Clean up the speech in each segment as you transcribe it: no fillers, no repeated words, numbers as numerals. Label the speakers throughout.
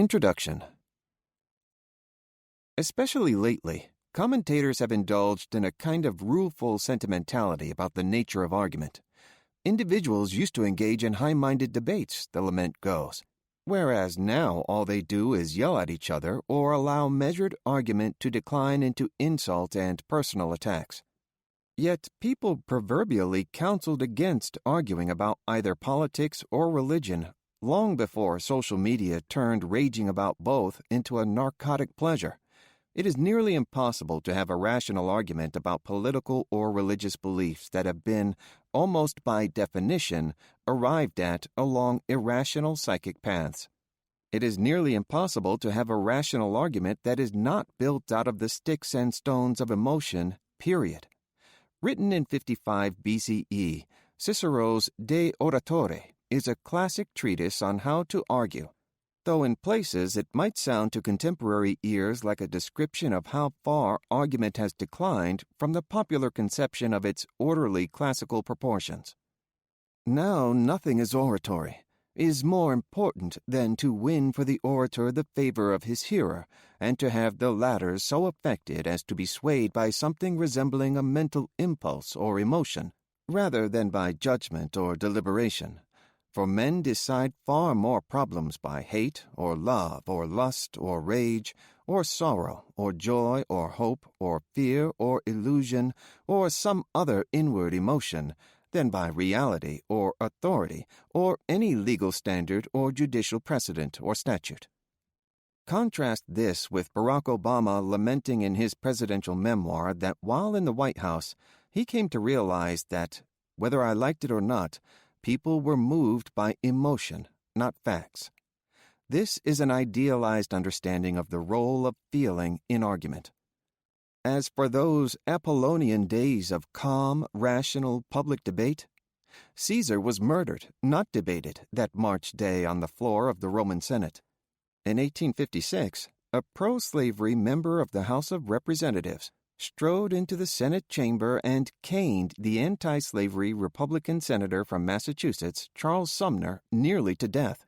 Speaker 1: Introduction. Especially lately, commentators have indulged in a kind of rueful sentimentality about the nature of argument. Individuals used to engage in high-minded debates, the lament goes, whereas now all they do is yell at each other or allow measured argument to decline into insult and personal attacks. Yet people proverbially counseled against arguing about either politics or religion long before social media turned raging about both into a narcotic pleasure. It is nearly impossible to have a rational argument about political or religious beliefs that have been, almost by definition, arrived at along irrational psychic paths. It is nearly impossible to have a rational argument that is not built out of the sticks and stones of emotion, period. Written in 55 BCE, Cicero's De Oratore is a classic treatise on how to argue, though in places it might sound to contemporary ears like a description of how far argument has declined from the popular conception of its orderly classical proportions. Now nothing is oratory, is more important than to win for the orator the favor of his hearer, and to have the latter so affected as to be swayed by something resembling a mental impulse or emotion, rather than by judgment or deliberation. For men decide far more problems by hate, or love, or lust, or rage, or sorrow, or joy, or hope, or fear, or illusion, or some other inward emotion, than by reality, or authority, or any legal standard or judicial precedent or statute. Contrast this with Barack Obama lamenting in his presidential memoir that while in the White House, he came to realize that, whether I liked it or not, people were moved by emotion, not facts. This is an idealized understanding of the role of feeling in argument. As for those Apollonian days of calm, rational public debate, Caesar was murdered, not debated, that March day on the floor of the Roman Senate. In 1856, a pro-slavery member of the House of Representatives strode into the Senate chamber and caned the anti-slavery Republican senator from Massachusetts, Charles Sumner, nearly to death.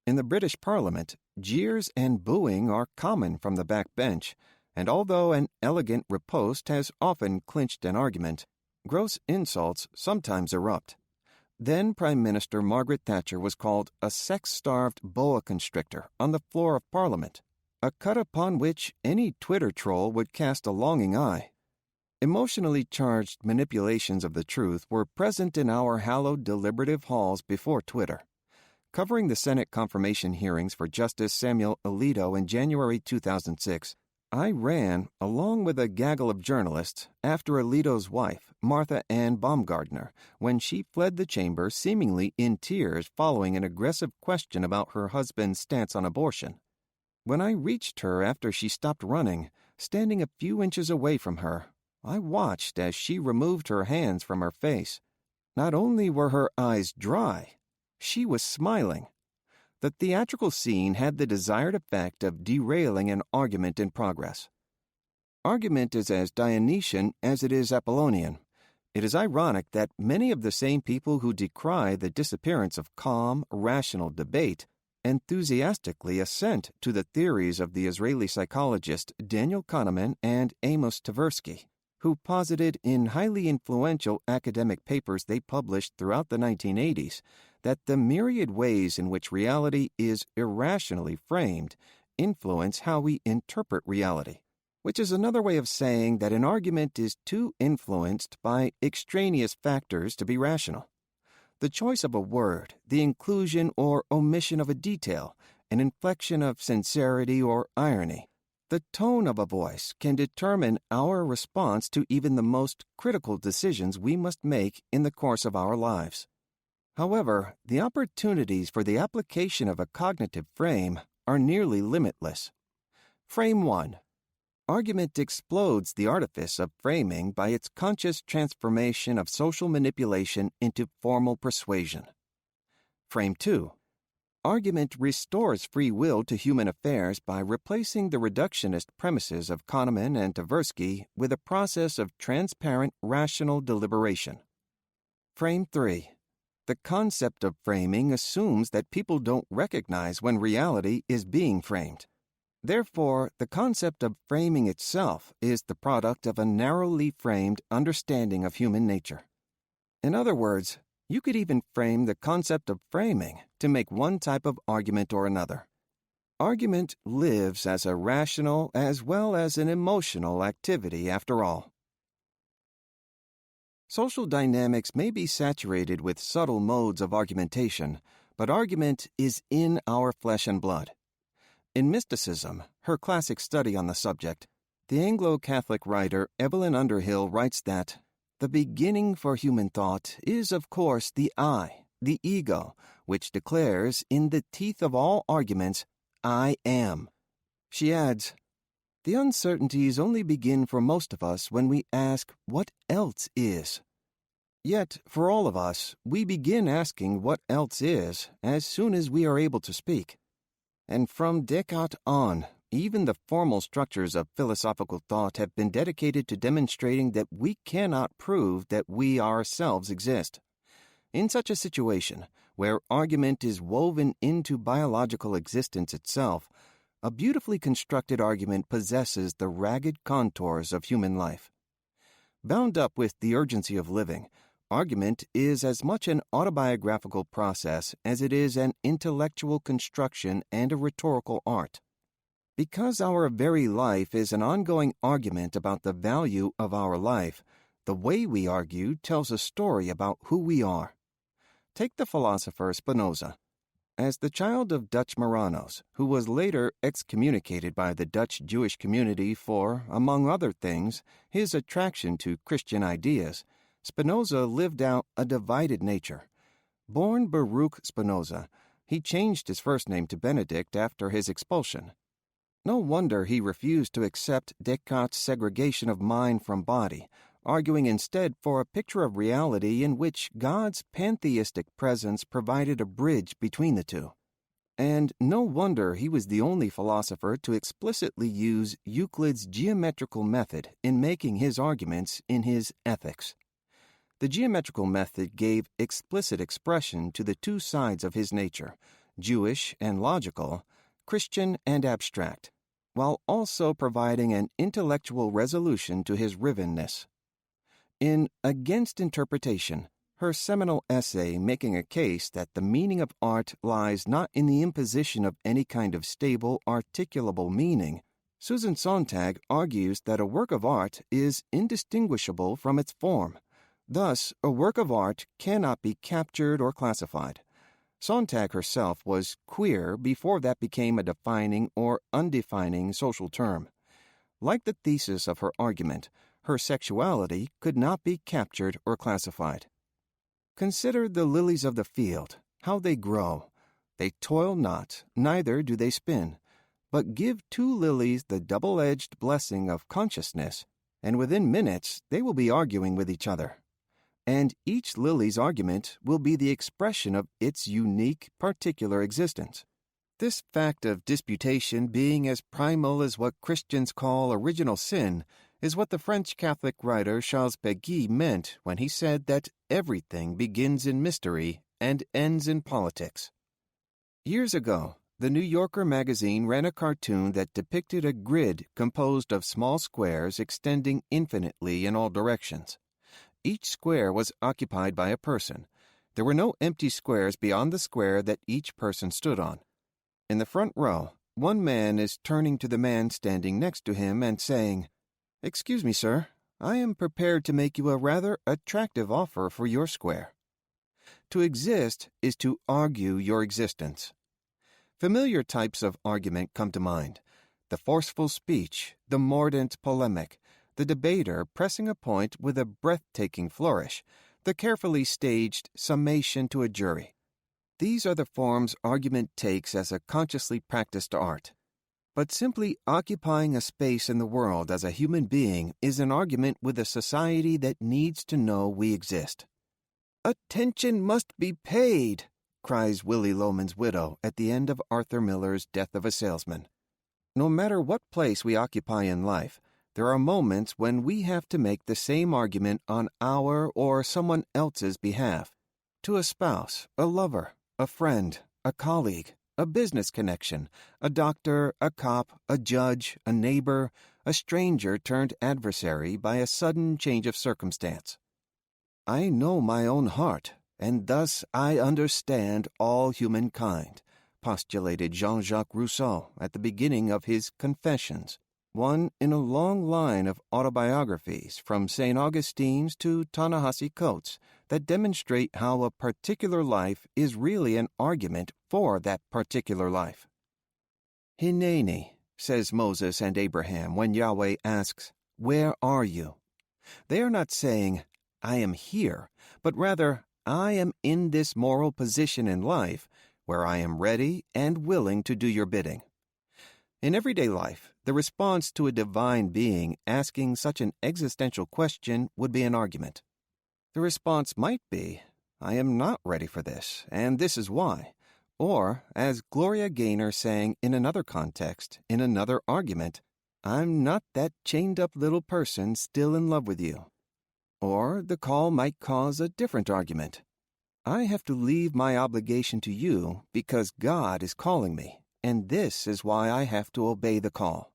Speaker 1: In the British Parliament, jeers and booing are common from the back bench, and although an elegant riposte has often clinched an argument, gross insults sometimes erupt. Then Prime Minister Margaret Thatcher was called a sex-starved boa constrictor on the floor of Parliament, a cut upon which any Twitter troll would cast a longing eye. Emotionally charged manipulations of the truth were present in our hallowed deliberative halls before Twitter. Covering the Senate confirmation hearings for Justice Samuel Alito in January 2006, I ran, along with a gaggle of journalists, after Alito's wife, Martha Ann Baumgardner, when she fled the chamber seemingly in tears following an aggressive question about her husband's stance on abortion. When I reached her after she stopped running, standing a few inches away from her, I watched as she removed her hands from her face. Not only were her eyes dry, she was smiling. The theatrical scene had the desired effect of derailing an argument in progress. Argument is as Dionysian as it is Apollonian. It is ironic that many of the same people who decry the disappearance of calm, rational debate enthusiastically assent to the theories of the Israeli psychologist Daniel Kahneman and Amos Tversky, who posited in highly influential academic papers they published throughout the 1980s that the myriad ways in which reality is irrationally framed influence how we interpret reality, which is another way of saying that an argument is too influenced by extraneous factors to be rational. The choice of a word, the inclusion or omission of a detail, an inflection of sincerity or irony, the tone of a voice can determine our response to even the most critical decisions we must make in the course of our lives. However, the opportunities for the application of a cognitive frame are nearly limitless. Frame 1. Argument explodes the artifice of framing by its conscious transformation of social manipulation into formal persuasion. Frame 2. Argument restores free will to human affairs by replacing the reductionist premises of Kahneman and Tversky with a process of transparent, rational deliberation. Frame 3. the concept of framing assumes that people don't recognize when reality is being framed. Therefore, the concept of framing itself is the product of a narrowly framed understanding of human nature. In other words, you could even frame the concept of framing to make one type of argument or another. Argument lives as a rational as well as an emotional activity after all. Social dynamics may be saturated with subtle modes of argumentation, but argument is in our flesh and blood. In Mysticism, her classic study on the subject, the Anglo-Catholic writer Evelyn Underhill writes that the beginning for human thought is, of course, the I, the ego, which declares in the teeth of all arguments, I am. She adds, the uncertainties only begin for most of us when we ask what else is. Yet, for all of us, we begin asking what else is as soon as we are able to speak. And from Descartes on, even the formal structures of philosophical thought have been dedicated to demonstrating that we cannot prove that we ourselves exist. In such a situation, where argument is woven into biological existence itself, a beautifully constructed argument possesses the ragged contours of human life. Bound up with the urgency of living, argument is as much an autobiographical process as it is an intellectual construction and a rhetorical art. Because our very life is an ongoing argument about the value of our life, the way we argue tells a story about who we are. Take the philosopher Spinoza. As the child of Dutch Marranos, who was later excommunicated by the Dutch Jewish community for, among other things, his attraction to Christian ideas, Spinoza lived out a divided nature. Born Baruch Spinoza, he changed his first name to Benedict after his expulsion. No wonder he refused to accept Descartes' segregation of mind from body, arguing instead for a picture of reality in which God's pantheistic presence provided a bridge between the two. And no wonder he was the only philosopher to explicitly use Euclid's geometrical method in making his arguments in his Ethics. The geometrical method gave explicit expression to the two sides of his nature, Jewish and logical, Christian and abstract, while also providing an intellectual resolution to his rivenness. In Against Interpretation, her seminal essay making a case that the meaning of art lies not in the imposition of any kind of stable, articulable meaning, Susan Sontag argues that a work of art is indistinguishable from its form. Thus, a work of art cannot be captured or classified. Sontag herself was queer before that became a defining or undefining social term. Like the thesis of her argument, her sexuality could not be captured or classified. Consider the lilies of the field, how they grow. They toil not, neither do they spin. But give two lilies the double-edged blessing of consciousness, and within minutes they will be arguing with each other. And each lily's argument will be the expression of its unique, particular existence. This fact of disputation being as primal as what Christians call original sin is what the French Catholic writer Charles Péguy meant when he said that everything begins in mystery and ends in politics. Years ago, the New Yorker magazine ran a cartoon that depicted a grid composed of small squares extending infinitely in all directions. Each square was occupied by a person. There were no empty squares beyond the square that each person stood on. In the front row, one man is turning to the man standing next to him and saying, "Excuse me, sir, I am prepared to make you a rather attractive offer for your square." To exist is to argue your existence. Familiar types of argument come to mind: the forceful speech, the mordant polemic, the debater pressing a point with a breathtaking flourish, the carefully staged summation to a jury. These are the forms argument takes as a consciously practiced art. But simply occupying a space in the world as a human being is an argument with a society that needs to know we exist. "Attention must be paid," cries Willie Loman's widow at the end of Arthur Miller's Death of a Salesman. No matter what place we occupy in life, there are moments when we have to make the same argument on our or someone else's behalf. To a spouse, a lover, a friend, a colleague, a business connection, a doctor, a cop, a judge, a neighbor, a stranger turned adversary by a sudden change of circumstance. I know my own heart, and thus I understand all humankind, postulated Jean-Jacques Rousseau at the beginning of his Confessions, one in a long line of autobiographies from St. Augustine's to Ta-Nehisi Coates that demonstrate how a particular life is really an argument for that particular life. Hineni, says Moses and Abraham when Yahweh asks, "Where are you?" They are not saying, "I am here," but rather, "I am in this moral position in life where I am ready and willing to do your bidding." In everyday life, the response to a divine being asking such an existential question would be an argument. The response might be, "I am not ready for this, and this is why." Or, as Gloria Gaynor sang in another context, in another argument, "I'm not that chained-up little person still in love with you." Or the call might cause a different argument. "I have to leave my obligation to you because God is calling me, and this is why I have to obey the call."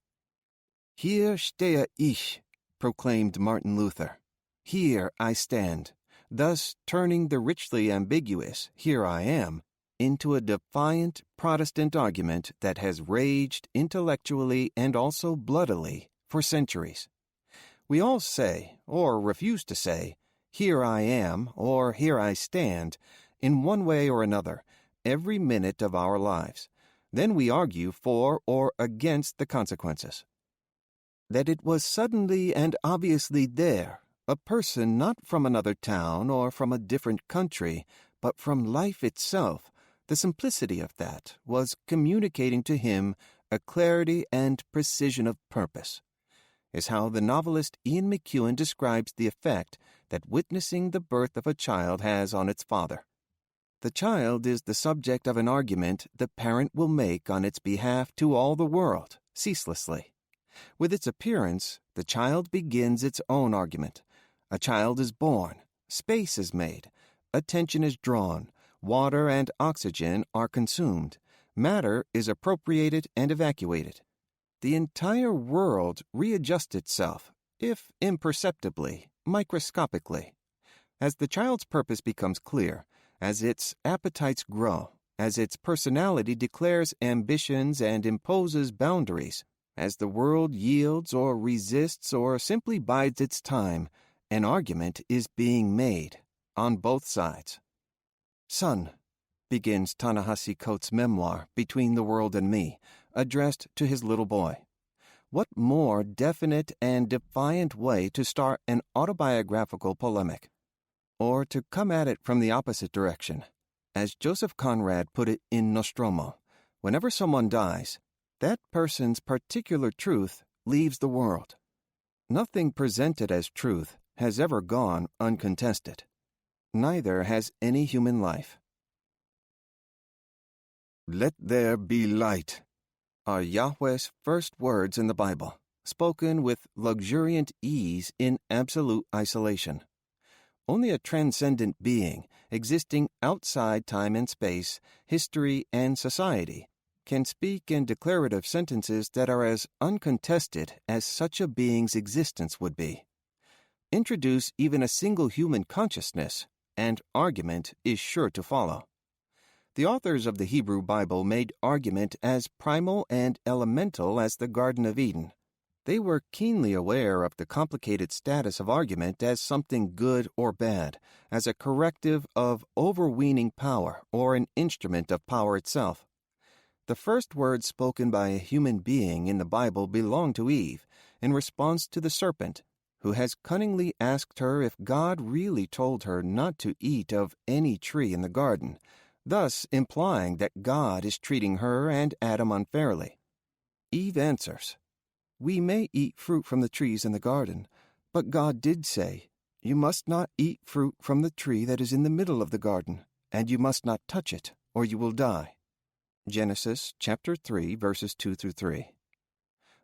Speaker 1: "Hier stehe ich," proclaimed Martin Luther. "Here I stand," thus turning the richly ambiguous "here I am" into a defiant Protestant argument that has raged intellectually and also bloodily for centuries. We all say, or refuse to say, "Here I am," or "Here I stand," in one way or another, every minute of our lives. Then we argue for or against the consequences. That it was suddenly and obviously there, a person not from another town or from a different country, but from life itself, the simplicity of that was communicating to him a clarity and precision of purpose, is how the novelist Ian McEwan describes the effect that witnessing the birth of a child has on its father. The child is the subject of an argument the parent will make on its behalf to all the world, ceaselessly. With its appearance, the child begins its own argument. A child is born, space is made, attention is drawn, water and oxygen are consumed, matter is appropriated and evacuated. The entire world readjusts itself, if imperceptibly, microscopically. As the child's purpose becomes clear, as its appetites grow, as its personality declares ambitions and imposes boundaries, as the world yields or resists or simply bides its time, an argument is being made, on both sides. "Son," begins Ta-Nehisi Coates' memoir, Between the World and Me, addressed to his little boy. What more definite and defiant way to start an autobiographical polemic? Or to come at it from the opposite direction. As Joseph Conrad put it in Nostromo, whenever someone dies, that person's particular truth leaves the world. Nothing presented as truth has ever gone uncontested. Neither has any human life. "Let there be light," are Yahweh's first words in the Bible, spoken with luxuriant ease in absolute isolation. Only a transcendent being, existing outside time and space, history and society, can speak in declarative sentences that are as uncontested as such a being's existence would be. Introduce even a single human consciousness, and argument is sure to follow. The authors of the Hebrew Bible made argument as primal and elemental as the Garden of Eden. They were keenly aware of the complicated status of argument as something good or bad, as a corrective of overweening power or an instrument of power itself. The first words spoken by a human being in the Bible belong to Eve, in response to the serpent, who has cunningly asked her if God really told her not to eat of any tree in the garden, thus implying that God is treating her and Adam unfairly. Eve answers, "We may eat fruit from the trees in the garden, but God did say, 'You must not eat fruit from the tree that is in the middle of the garden, and you must not touch it, or you will die.'" Genesis chapter 3, verses 2 through 3.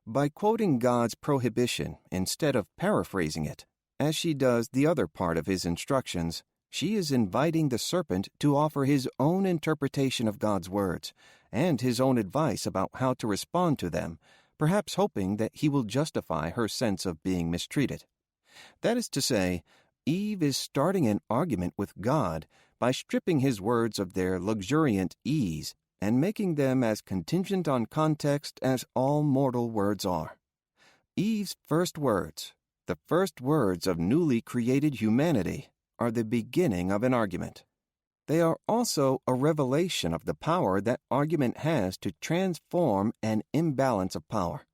Speaker 1: By quoting God's prohibition instead of paraphrasing it, as she does the other part of his instructions, She is inviting the serpent to offer his own interpretation of God's words and his own advice about how to respond to them, perhaps hoping that he will justify her sense of being mistreated. That is to say, Eve is starting an argument with God by stripping his words of their luxuriant ease and making them as contingent on context as all mortal words are. Eve's first words, the first words of newly created humanity, are the beginning of an argument. They are also a revelation of the power that argument has to transform an imbalance of power.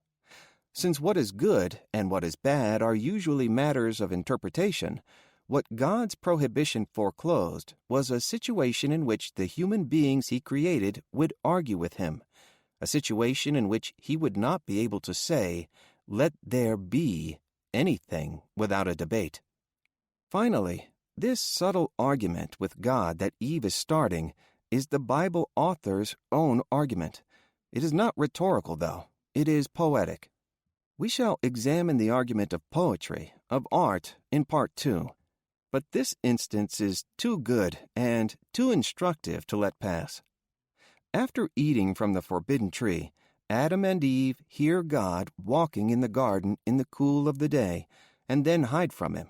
Speaker 1: Since what is good and what is bad are usually matters of interpretation, what God's prohibition foreclosed was a situation in which the human beings he created would argue with him, a situation in which he would not be able to say, "Let there be," anything without a debate. Finally, this subtle argument with God that Eve is starting is the Bible author's own argument. It is not rhetorical, though. It is poetic. We shall examine the argument of poetry, of art, in Part 2. But this instance is too good and too instructive to let pass. After eating from the forbidden tree, Adam and Eve hear God walking in the garden in the cool of the day, and then hide from him.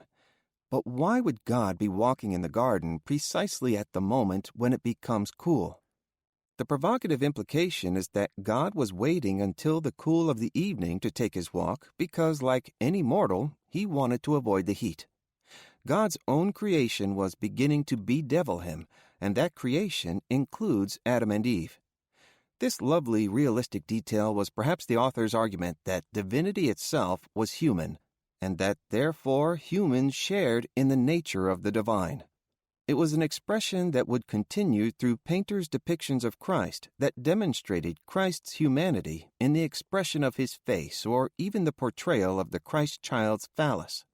Speaker 1: But why would God be walking in the garden precisely at the moment when it becomes cool? The provocative implication is that God was waiting until the cool of the evening to take his walk because, like any mortal, he wanted to avoid the heat. God's own creation was beginning to bedevil him, and that creation includes Adam and Eve. This lovely, realistic detail was perhaps the author's argument that divinity itself was human, and that therefore humans shared in the nature of the divine. It was an expression that would continue through painters' depictions of Christ that demonstrated Christ's humanity in the expression of his face or even the portrayal of the Christ child's phallus.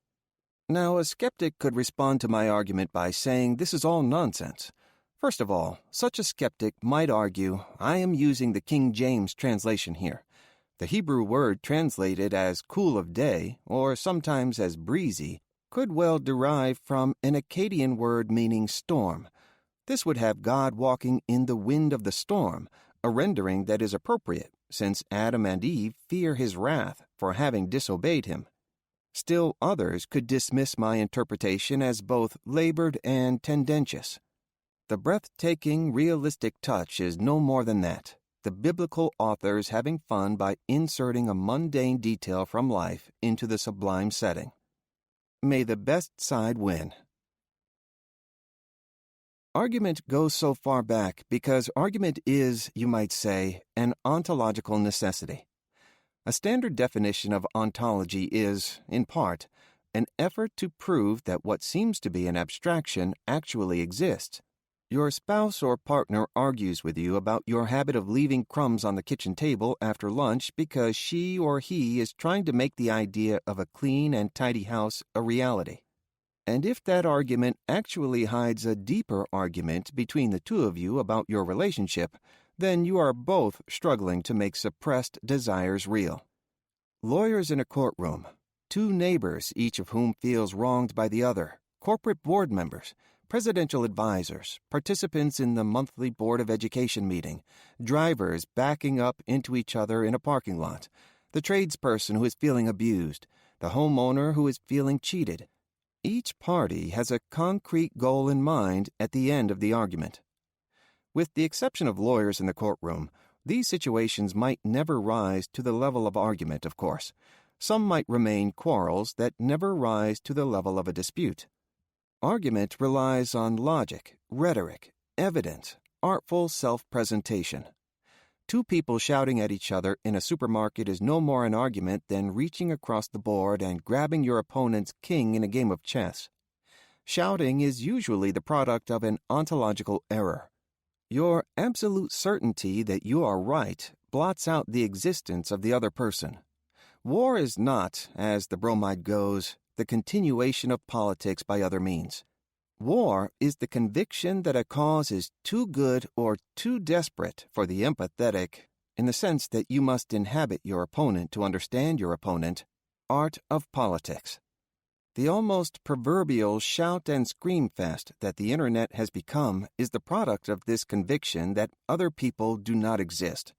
Speaker 1: Now, a skeptic could respond to my argument by saying this is all nonsense. First of all, such a skeptic might argue I am using the King James translation here. The Hebrew word translated as cool of day, or sometimes as breezy, could well derive from an Akkadian word meaning storm. This would have God walking in the wind of the storm, a rendering that is appropriate, since Adam and Eve fear his wrath for having disobeyed him. Still others could dismiss my interpretation as both labored and tendentious. The breathtaking, realistic touch is no more than that. The biblical authors having fun by inserting a mundane detail from life into the sublime setting. May the best side win. Argument goes so far back because argument is, you might say, an ontological necessity. A standard definition of ontology is, in part, an effort to prove that what seems to be an abstraction actually exists. Your spouse or partner argues with you about your habit of leaving crumbs on the kitchen table after lunch because she or he is trying to make the idea of a clean and tidy house a reality. And if that argument actually hides a deeper argument between the two of you about your relationship, then you are both struggling to make suppressed desires real. Lawyers in a courtroom, two neighbors, each of whom feels wronged by the other, corporate board members, presidential advisors, participants in the monthly Board of Education meeting, drivers backing up into each other in a parking lot, the tradesperson who is feeling abused, the homeowner who is feeling cheated. Each party has a concrete goal in mind at the end of the argument. With the exception of lawyers in the courtroom, these situations might never rise to the level of argument, of course. Some might remain quarrels that never rise to the level of a dispute. Argument relies on logic, rhetoric, evidence, artful self-presentation. Two people shouting at each other in a supermarket is no more an argument than reaching across the board and grabbing your opponent's king in a game of chess. Shouting is usually the product of an ontological error. Your absolute certainty that you are right blots out the existence of the other person. War is not, as the bromide goes, the continuation of politics by other means. War is the conviction that a cause is too good or too desperate for the empathetic, in the sense that you must inhabit your opponent to understand your opponent, art of politics. The almost proverbial shout and scream fest that the Internet has become is the product of this conviction that other people do not exist.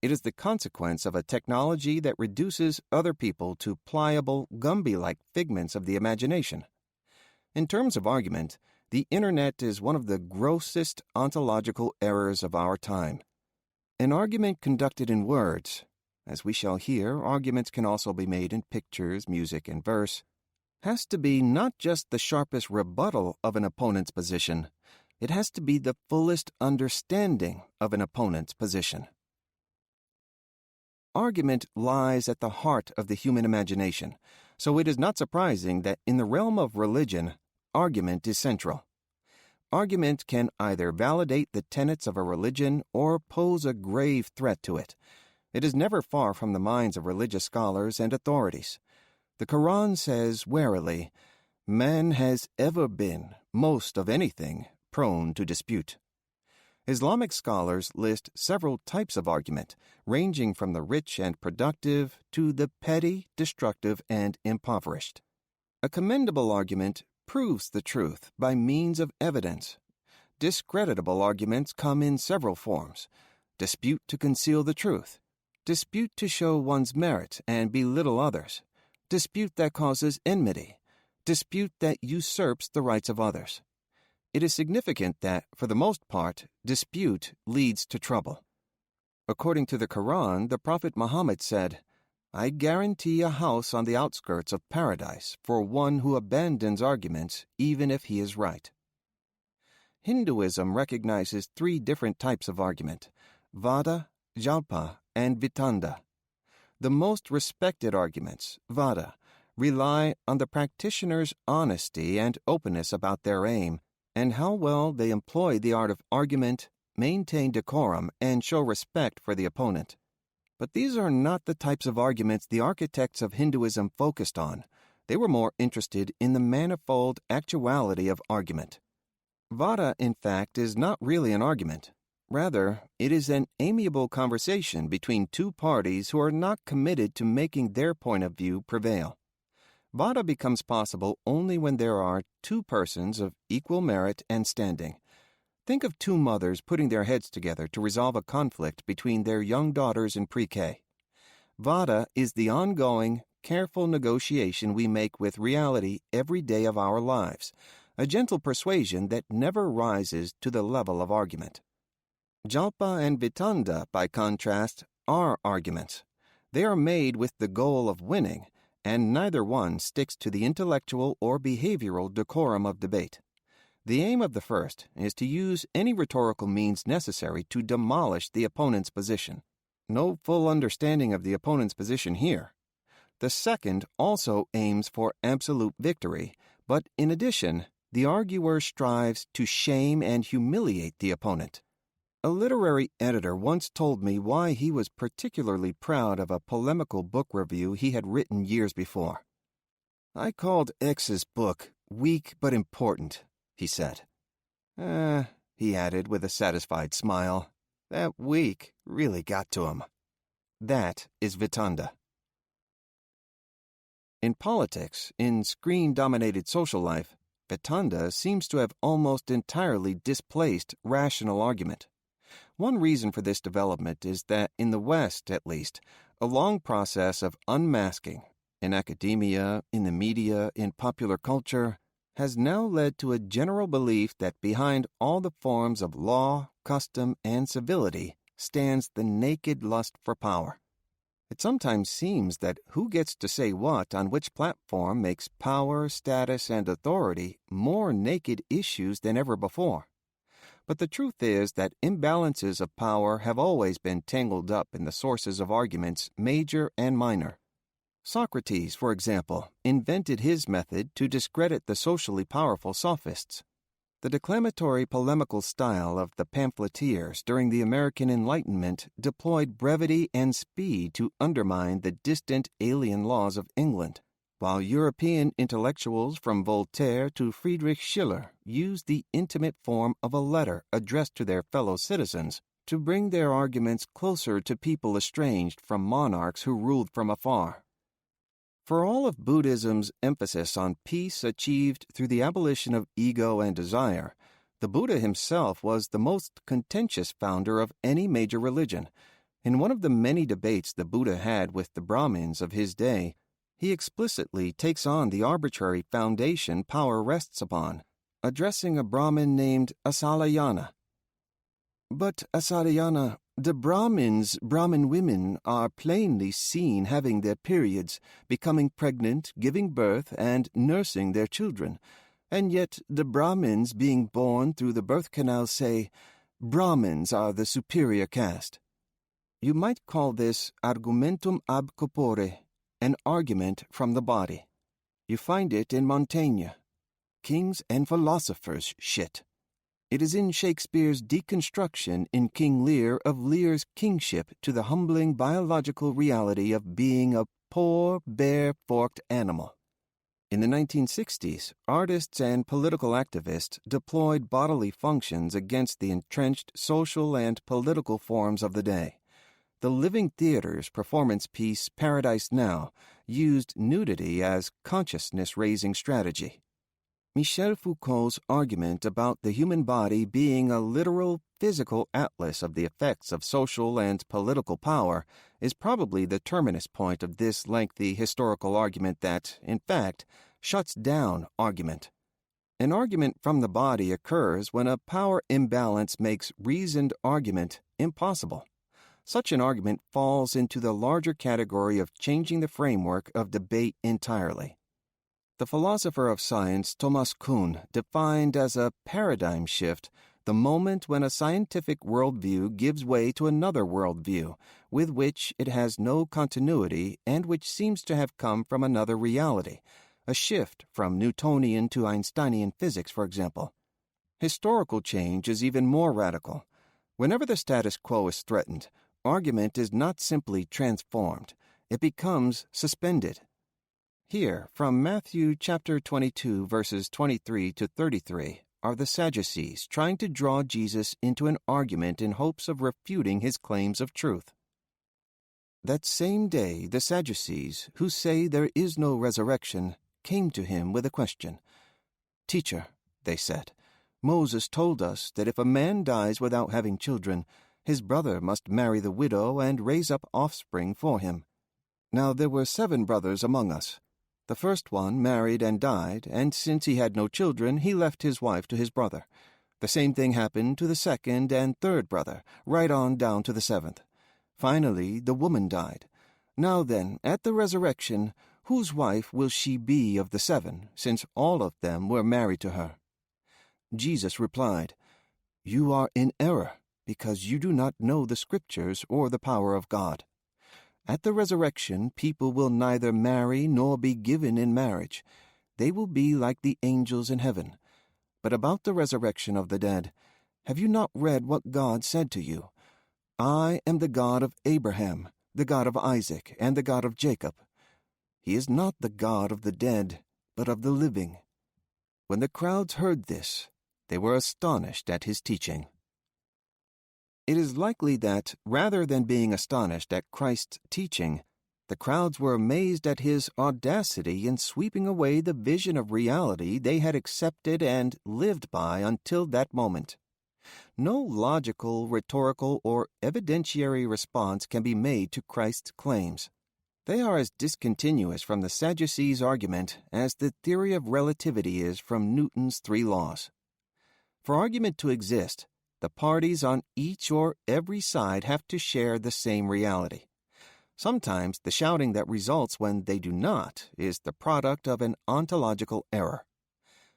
Speaker 1: It is the consequence of a technology that reduces other people to pliable, Gumby-like figments of the imagination. In terms of argument, the Internet is one of the grossest ontological errors of our time. An argument conducted in words, as we shall hear, arguments can also be made in pictures, music, and verse, has to be not just the sharpest rebuttal of an opponent's position, it has to be the fullest understanding of an opponent's position. Argument lies at the heart of the human imagination, so it is not surprising that in the realm of religion, argument is central. Argument can either validate the tenets of a religion or pose a grave threat to it. It is never far from the minds of religious scholars and authorities. The Quran says warily, "Man has ever been, most of anything, prone to dispute." Islamic scholars list several types of argument, ranging from the rich and productive to the petty, destructive, and impoverished. A commendable argument proves the truth by means of evidence. Discreditable arguments come in several forms: dispute to conceal the truth, dispute to show one's merit and belittle others, dispute that causes enmity, dispute that usurps the rights of others. It is significant that, for the most part, dispute leads to trouble. According to the Quran, the Prophet Muhammad said, "I guarantee a house on the outskirts of paradise for one who abandons arguments, even if he is right." Hinduism recognizes three different types of argument: Vada, Jalpa, and Vitanda. The most respected arguments, Vada, rely on the practitioner's honesty and openness about their aim, and how well they employ the art of argument, maintain decorum, and show respect for the opponent. But these are not the types of arguments the architects of Hinduism focused on. They were more interested in the manifold actuality of argument. Vada, in fact, is not really an argument. Rather, it is an amiable conversation between two parties who are not committed to making their point of view prevail. Vada becomes possible only when there are two persons of equal merit and standing. Think of two mothers putting their heads together to resolve a conflict between their young daughters in pre-K. Vada is the ongoing, careful negotiation we make with reality every day of our lives, a gentle persuasion that never rises to the level of argument. Jalpa and Vitanda, by contrast, are arguments. They are made with the goal of winning, and neither one sticks to the intellectual or behavioral decorum of debate. The aim of the first is to use any rhetorical means necessary to demolish the opponent's position. No full understanding of the opponent's position here. The second also aims for absolute victory, but in addition, the arguer strives to shame and humiliate the opponent. A literary editor once told me why he was particularly proud of a polemical book review he had written years before. "I called X's book weak but important," he said. He added with a satisfied smile, "that weak really got to him." That is Vitanda. In politics, in screen-dominated social life, Vitanda seems to have almost entirely displaced rational argument. One reason for this development is that, in the West at least, a long process of unmasking, in academia, in the media, in popular culture, has now led to a general belief that behind all the forms of law, custom, and civility stands the naked lust for power. It sometimes seems that who gets to say what on which platform makes power, status, and authority more naked issues than ever before. But the truth is that imbalances of power have always been tangled up in the sources of arguments, major and minor. Socrates, for example, invented his method to discredit the socially powerful sophists. The declamatory polemical style of the pamphleteers during the American Enlightenment deployed brevity and speed to undermine the distant alien laws of England, while European intellectuals from Voltaire to Friedrich Schiller used the intimate form of a letter addressed to their fellow citizens to bring their arguments closer to people estranged from monarchs who ruled from afar. For all of Buddhism's emphasis on peace achieved through the abolition of ego and desire, the Buddha himself was the most contentious founder of any major religion. In one of the many debates the Buddha had with the Brahmins of his day, he explicitly takes on the arbitrary foundation power rests upon, addressing a Brahmin named Asalayana. "But, Asalayana, the Brahmin women are plainly seen having their periods, becoming pregnant, giving birth, and nursing their children. And yet the Brahmins being born through the birth canal say, Brahmins are the superior caste." You might call this argumentum ab corpore, an argument from the body. You find it in Montaigne. Kings and philosophers shit. It is in Shakespeare's deconstruction in King Lear of Lear's kingship to the humbling biological reality of being a poor, bare, forked animal. In the 1960s, artists and political activists deployed bodily functions against the entrenched social and political forms of the day. The Living Theater's performance piece Paradise Now used nudity as consciousness-raising strategy. Michel Foucault's argument about the human body being a literal, physical atlas of the effects of social and political power is probably the terminus point of this lengthy historical argument that, in fact, shuts down argument. An argument from the body occurs when a power imbalance makes reasoned argument impossible. Such an argument falls into the larger category of changing the framework of debate entirely. The philosopher of science Thomas Kuhn defined as a paradigm shift the moment when a scientific worldview gives way to another worldview, with which it has no continuity and which seems to have come from another reality, a shift from Newtonian to Einsteinian physics, for example. Historical change is even more radical. Whenever the status quo is threatened, argument is not simply transformed, it becomes suspended. Here, from Matthew chapter 22, verses 23 to 33, are the Sadducees trying to draw Jesus into an argument in hopes of refuting his claims of truth. That same day, the Sadducees, who say there is no resurrection, came to him with a question. "Teacher," they said, "Moses told us that if a man dies without having children, his brother must marry the widow and raise up offspring for him. Now there were 7 brothers among us. The first one married and died, and since he had no children, he left his wife to his brother. The same thing happened to the second and third brother, right on down to the 7th. Finally, the woman died. Now then, at the resurrection, whose wife will she be of the 7, since all of them were married to her?" Jesus replied, "You are in error, because you do not know the Scriptures or the power of God. At the resurrection, people will neither marry nor be given in marriage. They will be like the angels in heaven. But about the resurrection of the dead, have you not read what God said to you? I am the God of Abraham, the God of Isaac, and the God of Jacob. He is not the God of the dead, but of the living." When the crowds heard this, they were astonished at his teaching. It is likely that, rather than being astonished at Christ's teaching, the crowds were amazed at his audacity in sweeping away the vision of reality they had accepted and lived by until that moment. No logical, rhetorical, or evidentiary response can be made to Christ's claims. They are as discontinuous from the Sadducees' argument as the theory of relativity is from Newton's 3 laws. For argument to exist, the parties on each or every side have to share the same reality. Sometimes the shouting that results when they do not is the product of an ontological error.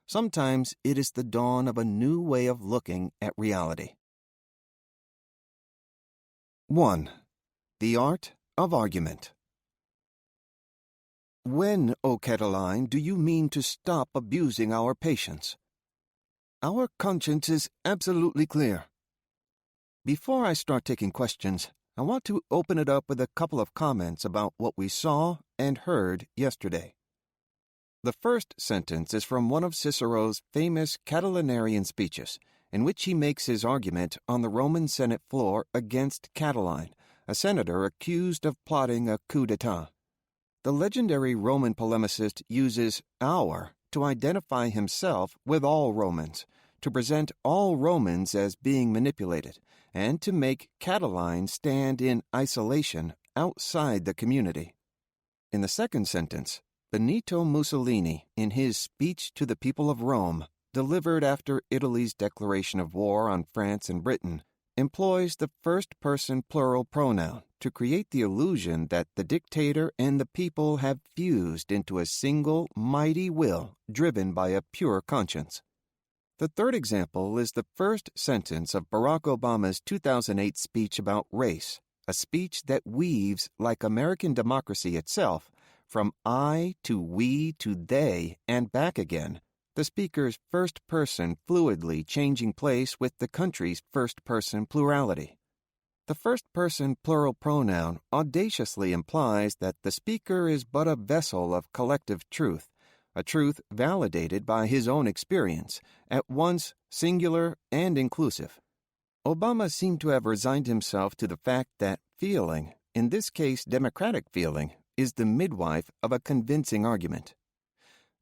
Speaker 1: Sometimes it is the dawn of a new way of looking at reality. 1. The Art of Argument. When, O Cataline, do you mean to stop abusing our patience? Our conscience is absolutely clear. Before I start taking questions, I want to open it up with a couple of comments about what we saw and heard yesterday. The first sentence is from one of Cicero's famous Catilinarian speeches, in which he makes his argument on the Roman Senate floor against Catiline, a senator accused of plotting a coup d'etat. The legendary Roman polemicist uses our to identify himself with all Romans, to present all Romans as being manipulated, and to make Catiline stand in isolation outside the community. In the second sentence, Benito Mussolini, in his speech to the people of Rome, delivered after Italy's declaration of war on France and Britain, employs the first-person plural pronoun to create the illusion that the dictator and the people have fused into a single, mighty will driven by a pure conscience. The third example is the first sentence of Barack Obama's 2008 speech about race, a speech that weaves, like American democracy itself, from I to we to they and back again, the speaker's first person fluidly changing place with the country's first person plurality. The first person plural pronoun audaciously implies that the speaker is but a vessel of collective truth, a truth validated by his own experience, at once singular and inclusive. Obama seemed to have resigned himself to the fact that feeling, in this case democratic feeling, is the midwife of a convincing argument.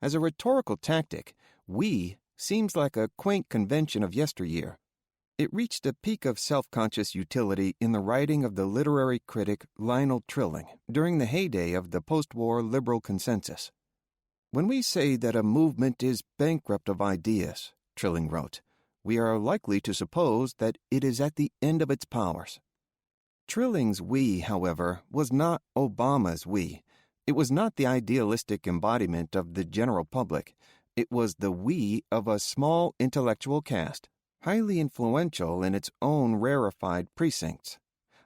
Speaker 1: As a rhetorical tactic, we seems like a quaint convention of yesteryear. It reached a peak of self-conscious utility in the writing of the literary critic Lionel Trilling during the heyday of the post-war liberal consensus. When we say that a movement is bankrupt of ideas, Trilling wrote, we are likely to suppose that it is at the end of its powers. Trilling's we, however, was not Obama's we. It was not the idealistic embodiment of the general public. It was the we of a small intellectual caste, highly influential in its own rarefied precincts.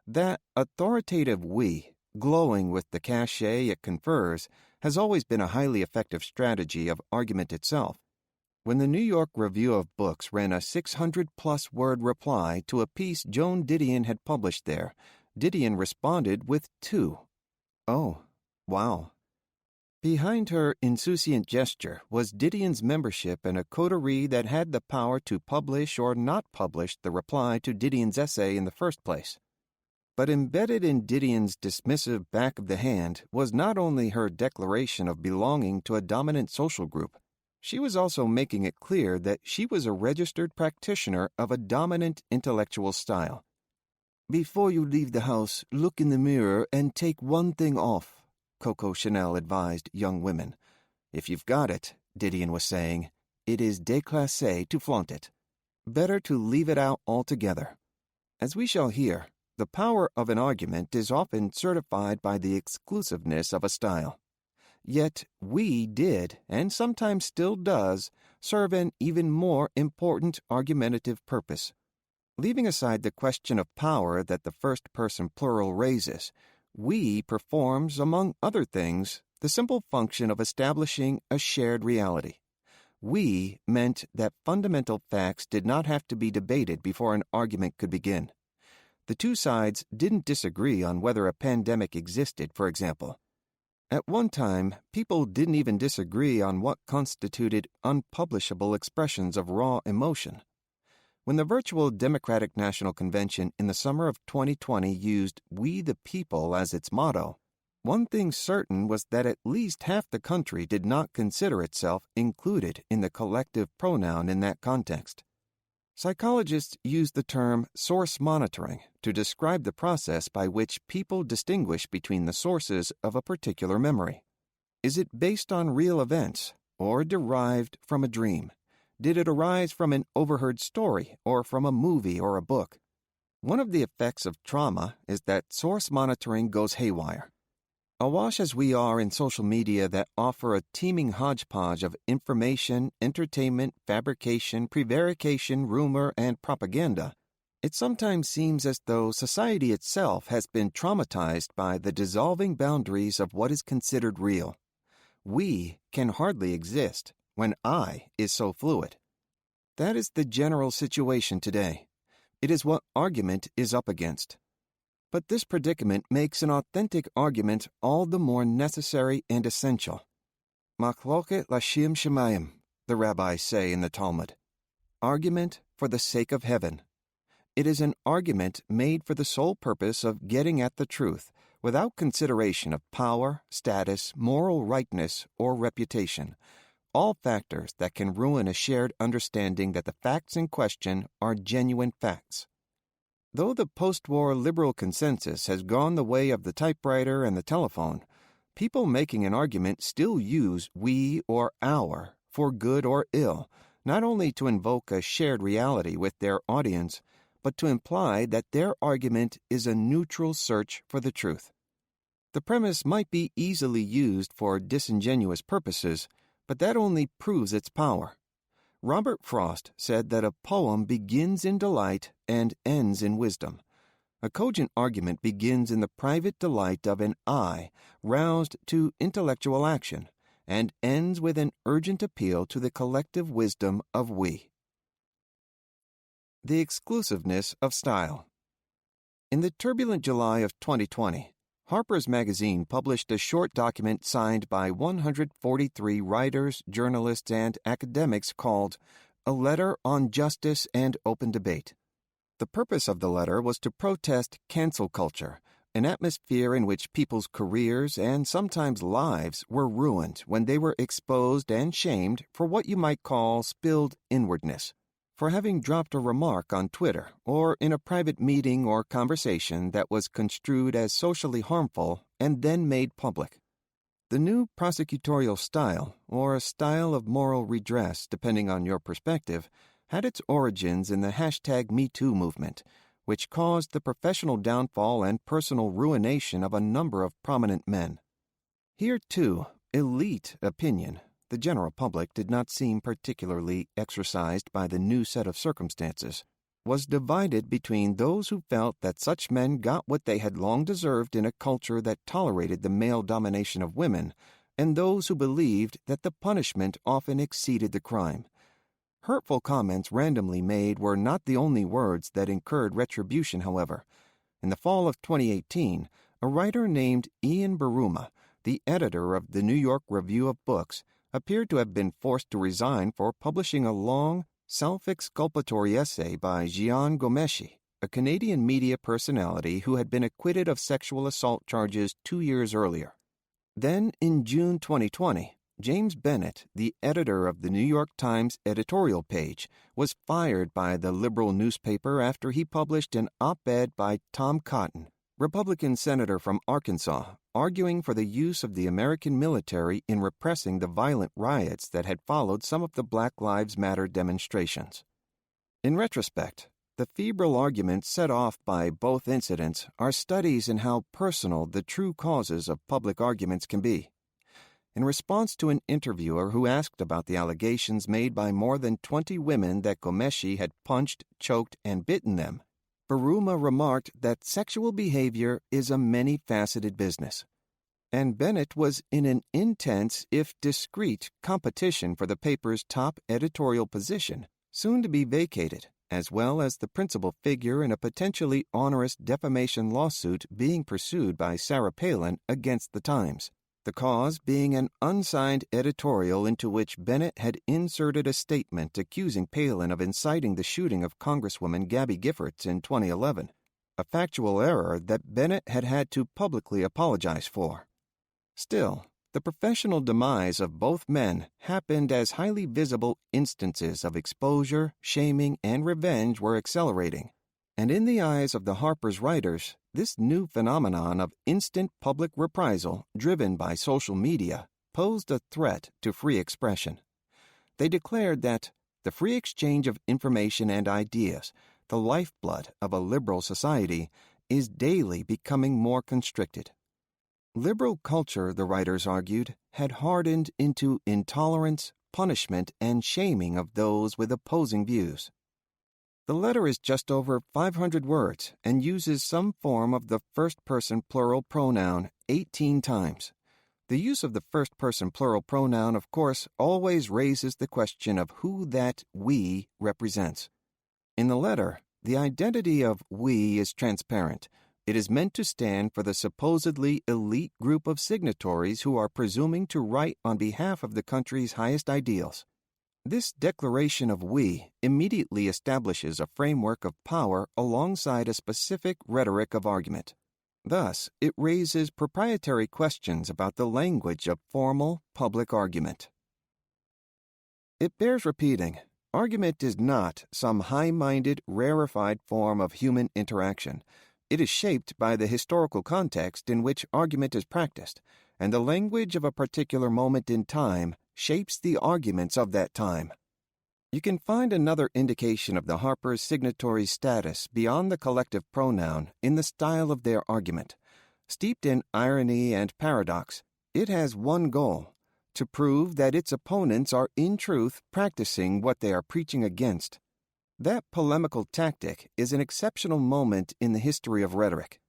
Speaker 1: That authoritative we, glowing with the cachet it confers, has always been a highly effective strategy of argument itself. When the New York Review of Books ran a 600-plus word reply to a piece Joan Didion had published there, Didion responded with 2. Oh, wow. Behind her insouciant gesture was Didion's membership in a coterie that had the power to publish or not publish the reply to Didion's essay in the first place. But embedded in Didion's dismissive back of the hand was not only her declaration of belonging to a dominant social group, she was also making it clear that she was a registered practitioner of a dominant intellectual style. Before you leave the house, look in the mirror and take one thing off, Coco Chanel advised young women. If you've got it, Didion was saying, it is déclassé to flaunt it. Better to leave it out altogether. As we shall hear, the power of an argument is often certified by the exclusiveness of a style. Yet we did, and sometimes still does, serve an even more important argumentative purpose. Leaving aside the question of power that the first-person plural raises, we performs, among other things, the simple function of establishing a shared reality. We meant that fundamental facts did not have to be debated before an argument could begin. The two sides didn't disagree on whether a pandemic existed, for example. At one time, people didn't even disagree on what constituted unpublishable expressions of raw emotion. When the virtual Democratic National Convention in the summer of 2020 used "We the People" as its motto, one thing certain was that at least half the country did not consider itself included in the collective pronoun in that context. Psychologists use the term source monitoring to describe the process by which people distinguish between the sources of a particular memory. Is it based on real events or derived from a dream? Did it arise from an overheard story or from a movie or a book? One of the effects of trauma is that source monitoring goes haywire. Awash as we are in social media that offer a teeming hodgepodge of information, entertainment, fabrication, prevarication, rumor, and propaganda, it sometimes seems as though society itself has been traumatized by the dissolving boundaries of what is considered real. We can hardly exist when I is so fluid. That is the general situation today. It is what argument is up against. But this predicament makes an authentic argument all the more necessary and essential. Machloket lashem shemayim, the rabbis say in the Talmud. Argument for the sake of heaven. It is an argument made for the sole purpose of getting at the truth, without consideration of power, status, moral rightness, or reputation, all factors that can ruin a shared understanding that the facts in question are genuine facts. Though the post-war liberal consensus has gone the way of the typewriter and the telephone, people making an argument still use we or our for good or ill, not only to invoke a shared reality with their audience, but to imply that their argument is a neutral search for the truth. The premise might be easily used for disingenuous purposes, but that only proves its power. Robert Frost said that a poem begins in delight and ends in wisdom. A cogent argument begins in the private delight of an I, roused to intellectual action, and ends with an urgent appeal to the collective wisdom of we. The exclusiveness of style. In the turbulent July of 2020, Harper's Magazine published a short document signed by 143 writers, journalists, and academics called A Letter on Justice and Open Debate. The purpose of the letter was to protest cancel culture, an atmosphere in which people's careers and sometimes lives were ruined when they were exposed and shamed for what you might call spilled inwardness, for having dropped a remark on Twitter or in a private meeting or conversation that was construed as socially harmful and then made public. The new prosecutorial style, or a style of moral redress depending on your perspective, had its origins in the #MeToo movement, which caused the professional downfall and personal ruination of a number of prominent men. Here, too, elite opinion, the general public did not seem particularly exercised by the new set of circumstances, was divided between those who felt that such men got what they had long deserved in a culture that tolerated the male domination of women, and those who believed that the punishment often exceeded the crime. Hurtful comments randomly made were not the only words that incurred retribution, however. In the fall of 2018, a writer named Ian Baruma, the editor of the New York Review of Books, appeared to have been forced to resign for publishing a long, self-exculpatory essay by Jian Ghomeshi, a Canadian media personality who had been acquitted of sexual assault charges 2 years earlier. Then, in June 2020, James Bennett, the editor of the New York Times editorial page, was fired by the liberal newspaper after he published an op-ed by Tom Cotton, Republican senator from Arkansas, arguing for the use of the American military in repressing the violent riots that had followed some of the Black Lives Matter demonstrations. In retrospect, the febrile arguments set off by both incidents are studies in how personal the true causes of public arguments can be. In response to an interviewer who asked about the allegations made by more than 20 women that Ghomeshi had punched, choked, and bitten them, Baruma remarked that sexual behavior is a many-faceted business. And Bennett was in an intense, if discreet, competition for the paper's top editorial position, soon to be vacated, as well as the principal figure in a potentially onerous defamation lawsuit being pursued by Sarah Palin against the Times. The cause being an unsigned editorial into which Bennett had inserted a statement accusing Palin of inciting the shooting of Congresswoman Gabby Giffords in 2011, a factual error that Bennett had had to publicly apologize for. Still, the professional demise of both men happened as highly visible instances of exposure, shaming, and revenge were accelerating. And in the eyes of the Harper's writers, this new phenomenon of instant public reprisal driven by social media posed a threat to free expression. They declared that the free exchange of information and ideas, the lifeblood of a liberal society, is daily becoming more constricted. Liberal culture, the writers argued, had hardened into intolerance, punishment, and shaming of those with opposing views. The letter is just over 500 words and uses some form of the first-person plural pronoun 18 times. The use of the first-person plural pronoun, of course, always raises the question of who that we represents. In the letter, the identity of we is transparent. It is meant to stand for the supposedly elite group of signatories who are presuming to write on behalf of the country's highest ideals. This declaration of we immediately establishes a framework of power alongside a specific rhetoric of argument. Thus, it raises proprietary questions about the language of formal, public argument. It bears repeating, argument is not some high-minded, rarefied form of human interaction. It is shaped by the historical context in which argument is practiced, and the language of a particular moment in time shapes the arguments of that time. You can find another indication of the Harpers' signatory status beyond the collective pronoun in the style of their argument. Steeped in irony and paradox, it has one goal: to prove that its opponents are in truth practicing what they are preaching against. That polemical tactic is an exceptional moment in the history of rhetoric.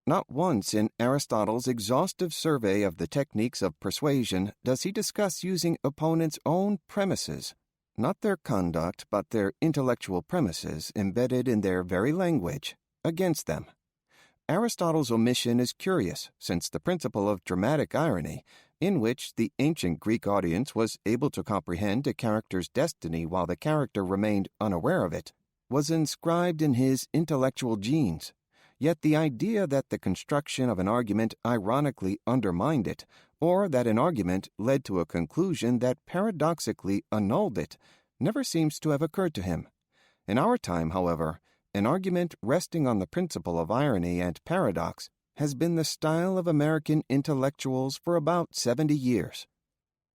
Speaker 1: Not once in Aristotle's exhaustive survey of the techniques of persuasion does he discuss using opponents' own premises, not their conduct but their intellectual premises embedded in their very language, against them. Aristotle's omission is curious, since the principle of dramatic irony, in which the ancient Greek audience was able to comprehend a character's destiny while the character remained unaware of it, was inscribed in his intellectual genes. Yet the idea that the construction of an argument ironically undermined it, or that an argument led to a conclusion that paradoxically annulled it, never seems to have occurred to him. In our time, however, an argument resting on the principle of irony and paradox has been the style of American intellectuals for about 70 years.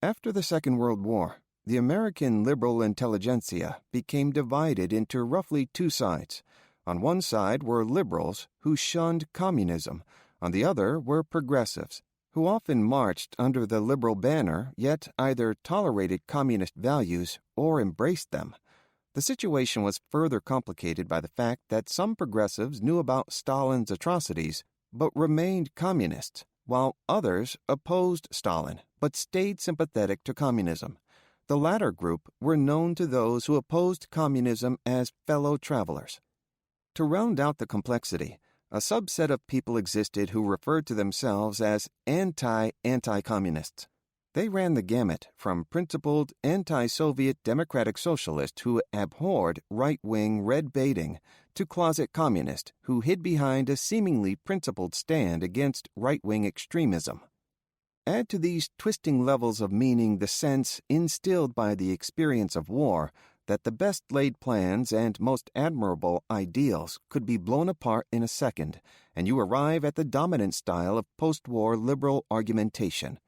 Speaker 1: After the Second World War, the American liberal intelligentsia became divided into roughly two sides. On one side were liberals who shunned communism. On the other were progressives, who often marched under the liberal banner, yet either tolerated communist values or embraced them. The situation was further complicated by the fact that some progressives knew about Stalin's atrocities but remained communists, while others opposed Stalin but stayed sympathetic to communism. The latter group were known to those who opposed communism as fellow travelers. To round out the complexity, a subset of people existed who referred to themselves as anti-communists. They ran the gamut from principled anti-Soviet democratic socialists who abhorred right-wing red baiting to closet communists who hid behind a seemingly principled stand against right-wing extremism. Add to these twisting levels of meaning the sense instilled by the experience of war that the best-laid plans and most admirable ideals could be blown apart in a second, and you arrive at the dominant style of post-war liberal argumentation: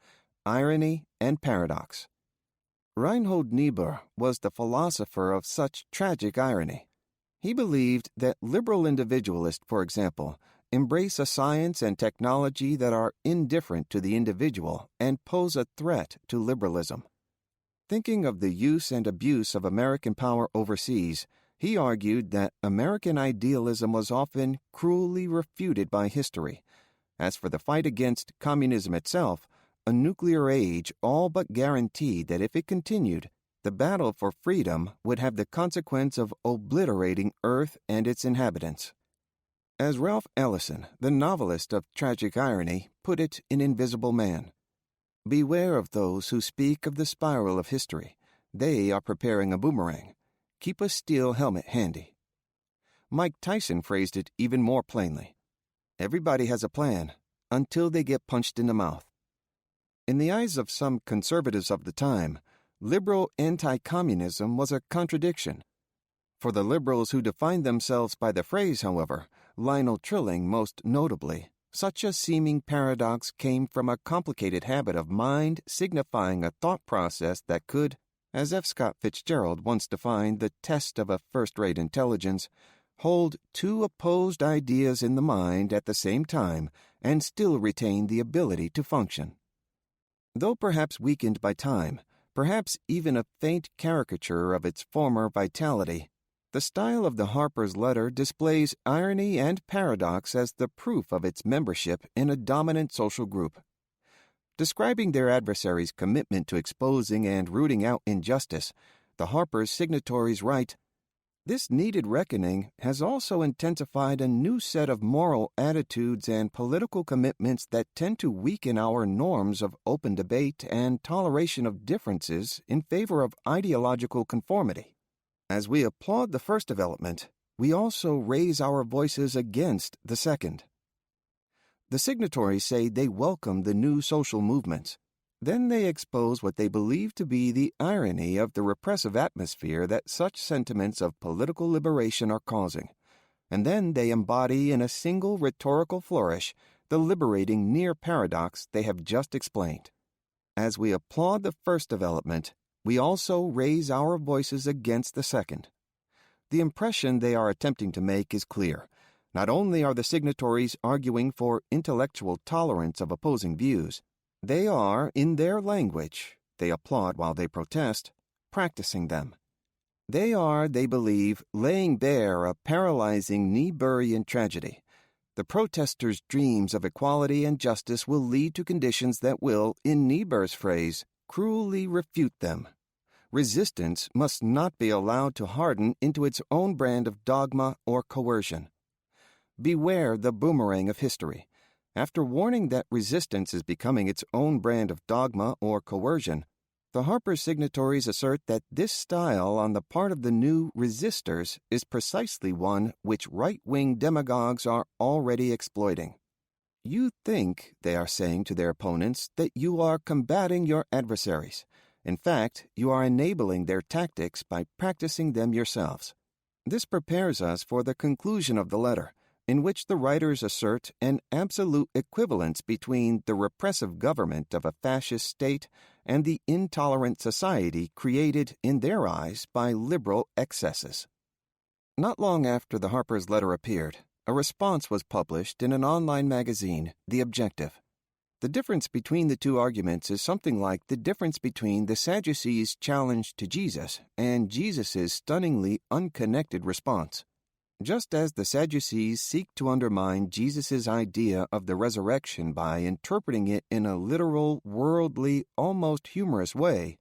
Speaker 1: irony and paradox. Reinhold Niebuhr was the philosopher of such tragic irony. He believed that liberal individualists, for example, embrace a science and technology that are indifferent to the individual and pose a threat to liberalism. Thinking of the use and abuse of American power overseas, he argued that American idealism was often cruelly refuted by history. As for the fight against communism itself, a nuclear age all but guaranteed that if it continued, the battle for freedom would have the consequence of obliterating Earth and its inhabitants. As Ralph Ellison, the novelist of tragic irony, put it in Invisible Man, "Beware of those who speak of the spiral of history. They are preparing a boomerang. Keep a steel helmet handy." Mike Tyson phrased it even more plainly. Everybody has a plan, until they get punched in the mouth. In the eyes of some conservatives of the time, liberal anti-communism was a contradiction. For the liberals who defined themselves by the phrase, however, Lionel Trilling most notably, such a seeming paradox came from a complicated habit of mind signifying a thought process that could, as F. Scott Fitzgerald once defined the test of a first-rate intelligence, hold two opposed ideas in the mind at the same time and still retain the ability to function. Though perhaps weakened by time, perhaps even a faint caricature of its former vitality, the style of the Harper's letter displays irony and paradox as the proof of its membership in a dominant social group. Describing their adversaries' commitment to exposing and rooting out injustice, the Harper's signatories write, "This needed reckoning has also intensified a new set of moral attitudes and political commitments that tend to weaken our norms of open debate and toleration of differences in favor of ideological conformity. As we applaud the first development, we also raise our voices against the second." The signatories say they welcome the new social movements. Then they expose what they believe to be the irony of the repressive atmosphere that such sentiments of political liberation are causing. And then they embody in a single rhetorical flourish the liberating near paradox they have just explained. As we applaud the first development, we also raise our voices against the second. The impression they are attempting to make is clear. Not only are the signatories arguing for intellectual tolerance of opposing views, they are, in their language, they applaud while they protest, practicing them. They are, they believe, laying bare a paralyzing Niebuhrian tragedy. The protesters' dreams of equality and justice will lead to conditions that will, in Niebuhr's phrase, cruelly refute them. Resistance must not be allowed to harden into its own brand of dogma or coercion. Beware the boomerang of history. After warning that resistance is becoming its own brand of dogma or coercion, the Harper signatories assert that this style on the part of the new resistors is precisely one which right-wing demagogues are already exploiting. You think, they are saying to their opponents, that you are combating your adversaries. In fact, you are enabling their tactics by practicing them yourselves. This prepares us for the conclusion of the letter, in which the writers assert an absolute equivalence between the repressive government of a fascist state and the intolerant society created, in their eyes, by liberal excesses. Not long after the Harpers' letter appeared, a response was published in an online magazine, The Objective. The difference between the two arguments is something like the difference between the Sadducees' challenge to Jesus and Jesus' stunningly unconnected response. Just as the Sadducees seek to undermine Jesus' idea of the resurrection by interpreting it in a literal, worldly, almost humorous way,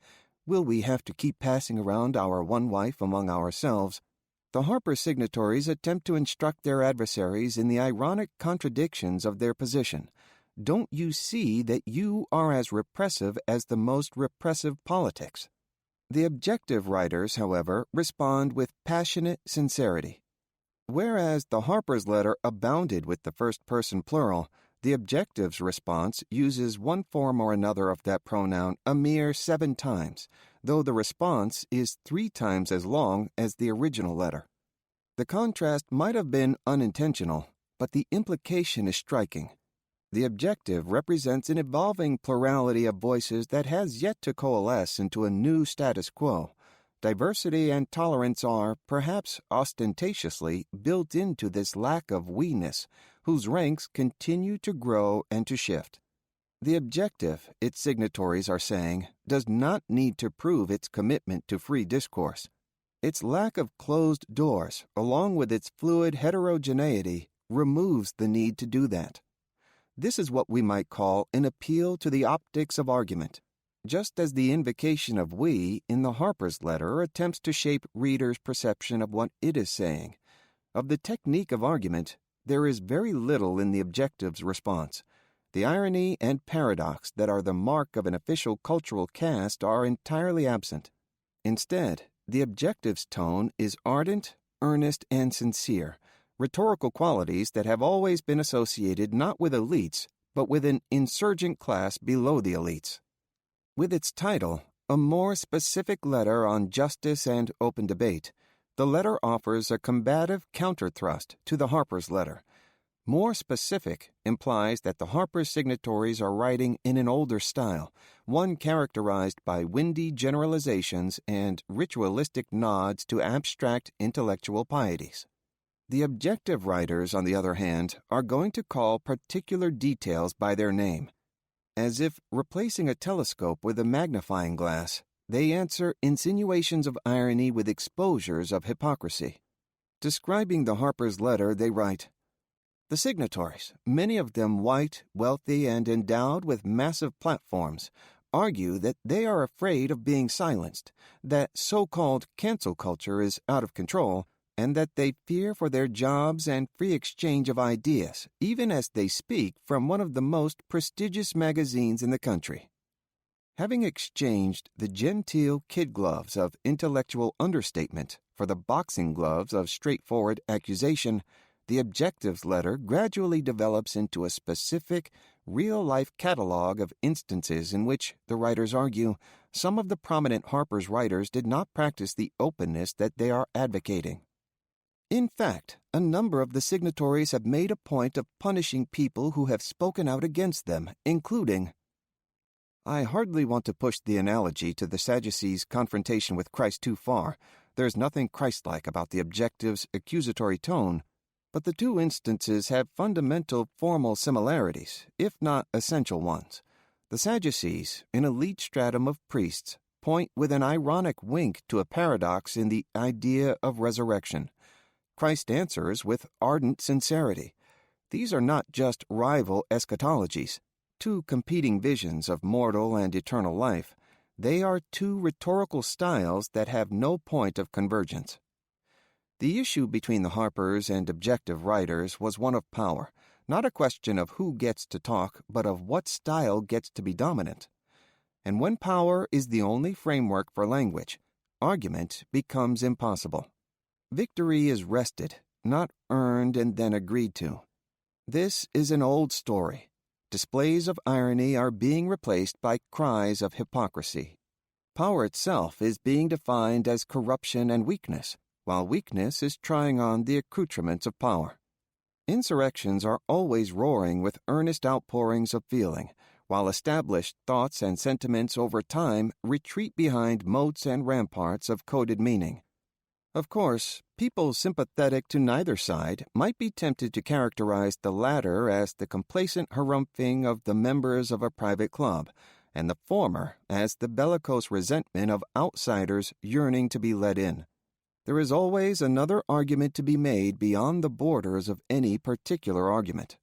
Speaker 1: will we have to keep passing around our one wife among ourselves? The Harper signatories attempt to instruct their adversaries in the ironic contradictions of their position. Don't you see that you are as repressive as the most repressive politics? The Objective writers, however, respond with passionate sincerity. Whereas the Harper's letter abounded with the first-person plural, the Objective's response uses one form or another of that pronoun a mere 7 times, though the response is 3 times as long as the original letter. The contrast might have been unintentional, but the implication is striking. The Objective represents an evolving plurality of voices that has yet to coalesce into a new status quo. Diversity and tolerance are, perhaps ostentatiously, built into this lack of we-ness, whose ranks continue to grow and to shift. The Objective, its signatories are saying, does not need to prove its commitment to free discourse. Its lack of closed doors, along with its fluid heterogeneity, removes the need to do that. This is what we might call an appeal to the optics of argument. Just as the invocation of we in the Harper's letter attempts to shape readers' perception of what it is saying. Of the technique of argument, there is very little in the Objective's response. The irony and paradox that are the mark of an official cultural caste are entirely absent. Instead, the Objective's tone is ardent, earnest, and sincere, rhetorical qualities that have always been associated not with elites, but with an insurgent class below the elites. With its title, A More Specific Letter on Justice and Open Debate, the letter offers a combative counterthrust to the Harper's letter. More specific implies that the Harper signatories are writing in an older style, one characterized by windy generalizations and ritualistic nods to abstract intellectual pieties. The Objective writers, on the other hand, are going to call particular details by their name. As if replacing a telescope with a magnifying glass, they answer insinuations of irony with exposures of hypocrisy. Describing the Harper's letter, they write, "The signatories, many of them white, wealthy, and endowed with massive platforms, argue that they are afraid of being silenced, that so-called cancel culture is out of control, and that they fear for their jobs and free exchange of ideas, even as they speak from one of the most prestigious magazines in the country." Having exchanged the genteel kid gloves of intellectual understatement for the boxing gloves of straightforward accusation, the objectives letter gradually develops into a specific, real-life catalog of instances in which, the writers argue, some of the prominent Harper's writers did not practice the openness that they are advocating. In fact, a number of the signatories have made a point of punishing people who have spoken out against them, including... I hardly want to push the analogy to the Sadducees' confrontation with Christ too far. There's nothing Christ-like about the objective's accusatory tone, but the two instances have fundamental formal similarities, if not essential ones. The Sadducees, an elite stratum of priests, point with an ironic wink to a paradox in the idea of resurrection. Christ answers with ardent sincerity. These are not just rival eschatologies, two competing visions of mortal and eternal life. They are two rhetorical styles that have no point of convergence. The issue between the Harpers and objective writers was one of power, not a question of who gets to talk, but of what style gets to be dominant. And when power is the only framework for language, argument becomes impossible. Victory is wrested, not earned and then agreed to. This is an old story. Displays of irony are being replaced by cries of hypocrisy. Power itself is being defined as corruption and weakness, while weakness is trying on the accoutrements of power. Insurrections are always roaring with earnest outpourings of feeling, while established thoughts and sentiments over time retreat behind moats and ramparts of coded meaning. Of course, people sympathetic to neither side might be tempted to characterize the latter as the complacent harumphing of the members of a private club, and the former as the bellicose resentment of outsiders yearning to be let in. There is always another argument to be made beyond the borders of any particular argument.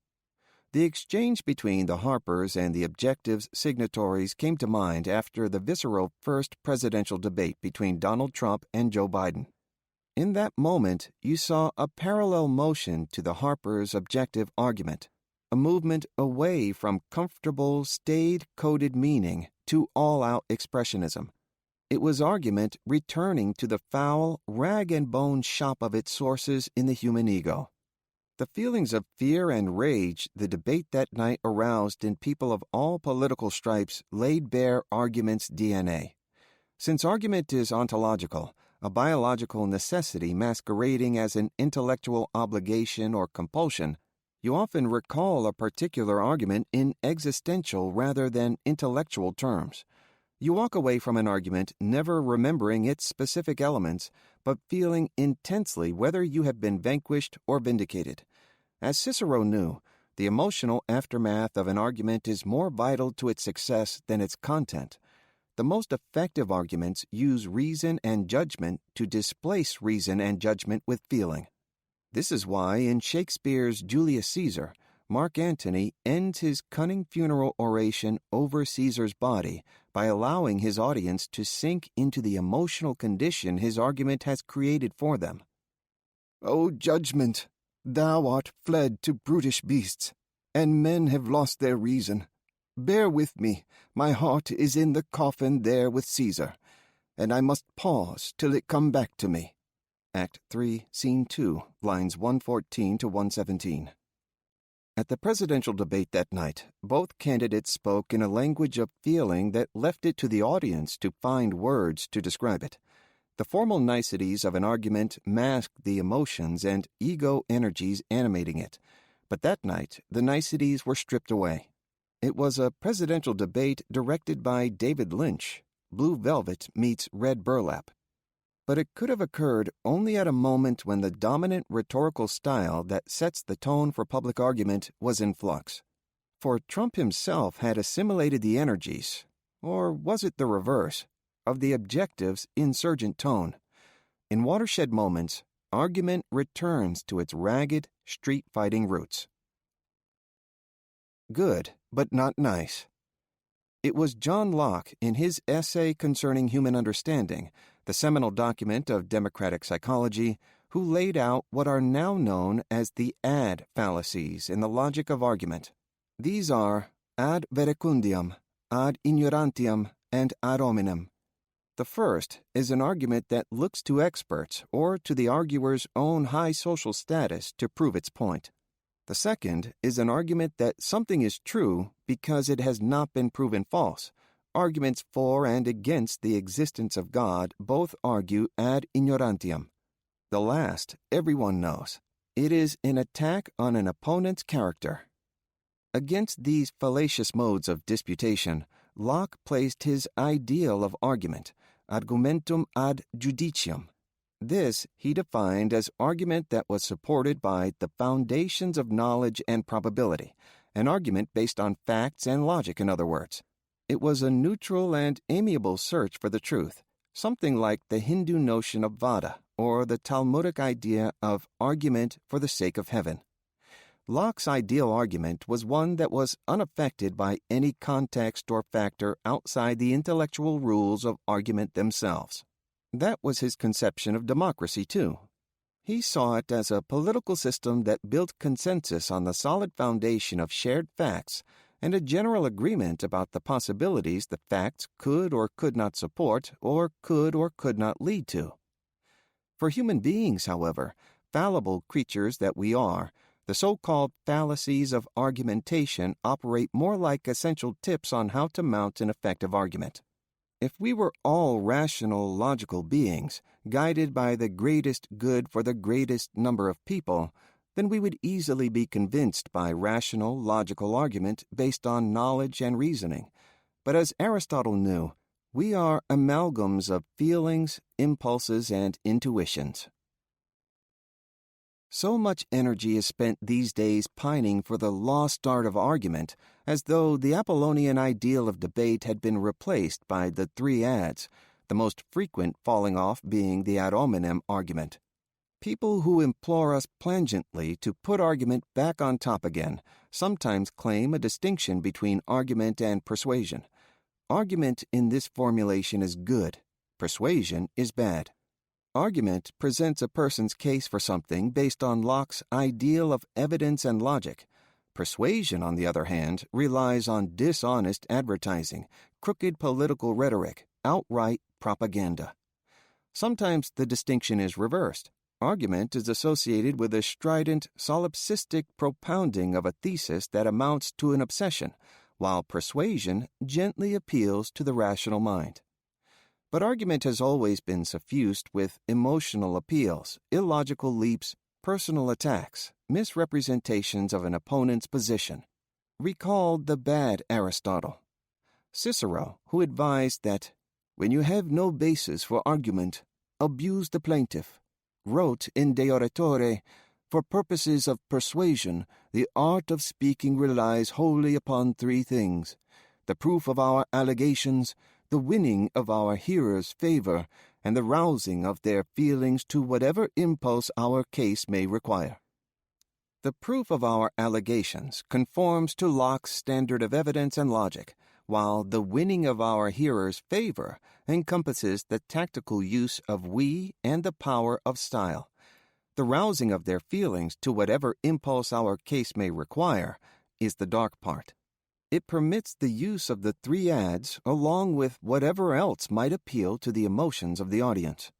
Speaker 1: The exchange between the Harpers and the Objective's signatories came to mind after the visceral first presidential debate between Donald Trump and Joe Biden. In that moment, you saw a parallel motion to the Harpers' objective argument, a movement away from comfortable, staid, coded meaning to all-out expressionism. It was argument returning to the foul, rag-and-bone shop of its sources in the human ego. The feelings of fear and rage the debate that night aroused in people of all political stripes laid bare argument's DNA. Since argument is ontological, a biological necessity masquerading as an intellectual obligation or compulsion, you often recall a particular argument in existential rather than intellectual terms. You walk away from an argument never remembering its specific elements, but feeling intensely whether you have been vanquished or vindicated. As Cicero knew, the emotional aftermath of an argument is more vital to its success than its content. The most effective arguments use reason and judgment to displace reason and judgment with feeling. This is why in Shakespeare's Julius Caesar, Mark Antony ends his cunning funeral oration over Caesar's body by allowing his audience to sink into the emotional condition his argument has created for them. O judgment, thou art fled to brutish beasts, and men have lost their reason. Bear with me, my heart is in the coffin there with Caesar, and I must pause till it come back to me. Act 3, Scene 2, lines 114 to 117. At the presidential debate that night, both candidates spoke in a language of feeling that left it to the audience to find words to describe it. The formal niceties of an argument masked the emotions and ego energies animating it, but that night the niceties were stripped away. It was a presidential debate directed by David Lynch. Blue velvet meets red burlap. But it could have occurred only at a moment when the dominant rhetorical style that sets the tone for public argument was in flux. For Trump himself had assimilated the energies, or was it the reverse, of the Objective's insurgent tone. In watershed moments, argument returns to its ragged, street-fighting roots. Good, but not nice. It was John Locke, in his Essay Concerning Human Understanding, the seminal document of democratic psychology, who laid out what are now known as the ad fallacies in the logic of argument. These are ad verecundiam, ad ignorantiam, and ad hominem. The first is an argument that looks to experts or to the arguer's own high social status to prove its point. The second is an argument that something is true because it has not been proven false. Arguments for and against the existence of God both argue ad ignorantiam. The last, everyone knows. It is an attack on an opponent's character. Against these fallacious modes of disputation, Locke placed his ideal of argument, argumentum ad judicium. This he defined as argument that was supported by the foundations of knowledge and probability, an argument based on facts and logic, in other words. It was a neutral and amiable search for the truth, something like the Hindu notion of vada or the Talmudic idea of argument for the sake of heaven. Locke's ideal argument was one that was unaffected by any context or factor outside the intellectual rules of argument themselves. That was his conception of democracy, too. He saw it as a political system that built consensus on the solid foundation of shared facts and a general agreement about the possibilities the facts could or could not support or could not lead to. For human beings, however, fallible creatures that we are, the so-called fallacies of argumentation operate more like essential tips on how to mount an effective argument. If we were all rational, logical beings, guided by the greatest good for the greatest number of people, then we would easily be convinced by rational, logical argument based on knowledge and reasoning. But as Aristotle knew, we are amalgams of feelings, impulses, and intuitions. So much energy is spent these days pining for the lost art of argument, as though the Apollonian ideal of debate had been replaced by the three ads, the most frequent falling off being the ad hominem argument. People who implore us plangently to put argument back on top again sometimes claim a distinction between argument and persuasion. Argument in this formulation is good. Persuasion is bad. Argument presents a person's case for something based on Locke's ideal of evidence and logic. Persuasion, on the other hand, relies on dishonest advertising, crooked political rhetoric, outright propaganda. Sometimes the distinction is reversed. Argument is associated with a strident, solipsistic propounding of a thesis that amounts to an obsession, while persuasion gently appeals to the rational mind. But argument has always been suffused with emotional appeals, illogical leaps, personal attacks, misrepresentations of an opponent's position. Recall the bad Aristotle. Cicero, who advised that, when you have no basis for argument, abuse the plaintiff, wrote in De Oratore, for purposes of persuasion, the art of speaking relies wholly upon three things: the proof of our allegations, the winning of our hearers' favor, and the rousing of their feelings to whatever impulse our case may require. The proof of our allegations conforms to Locke's standard of evidence and logic, while the winning of our hearers' favor encompasses the tactical use of we and the power of style. The rousing of their feelings to whatever impulse our case may require is the dark part. It permits the use of the three ads along with whatever else might appeal to the emotions of the audience.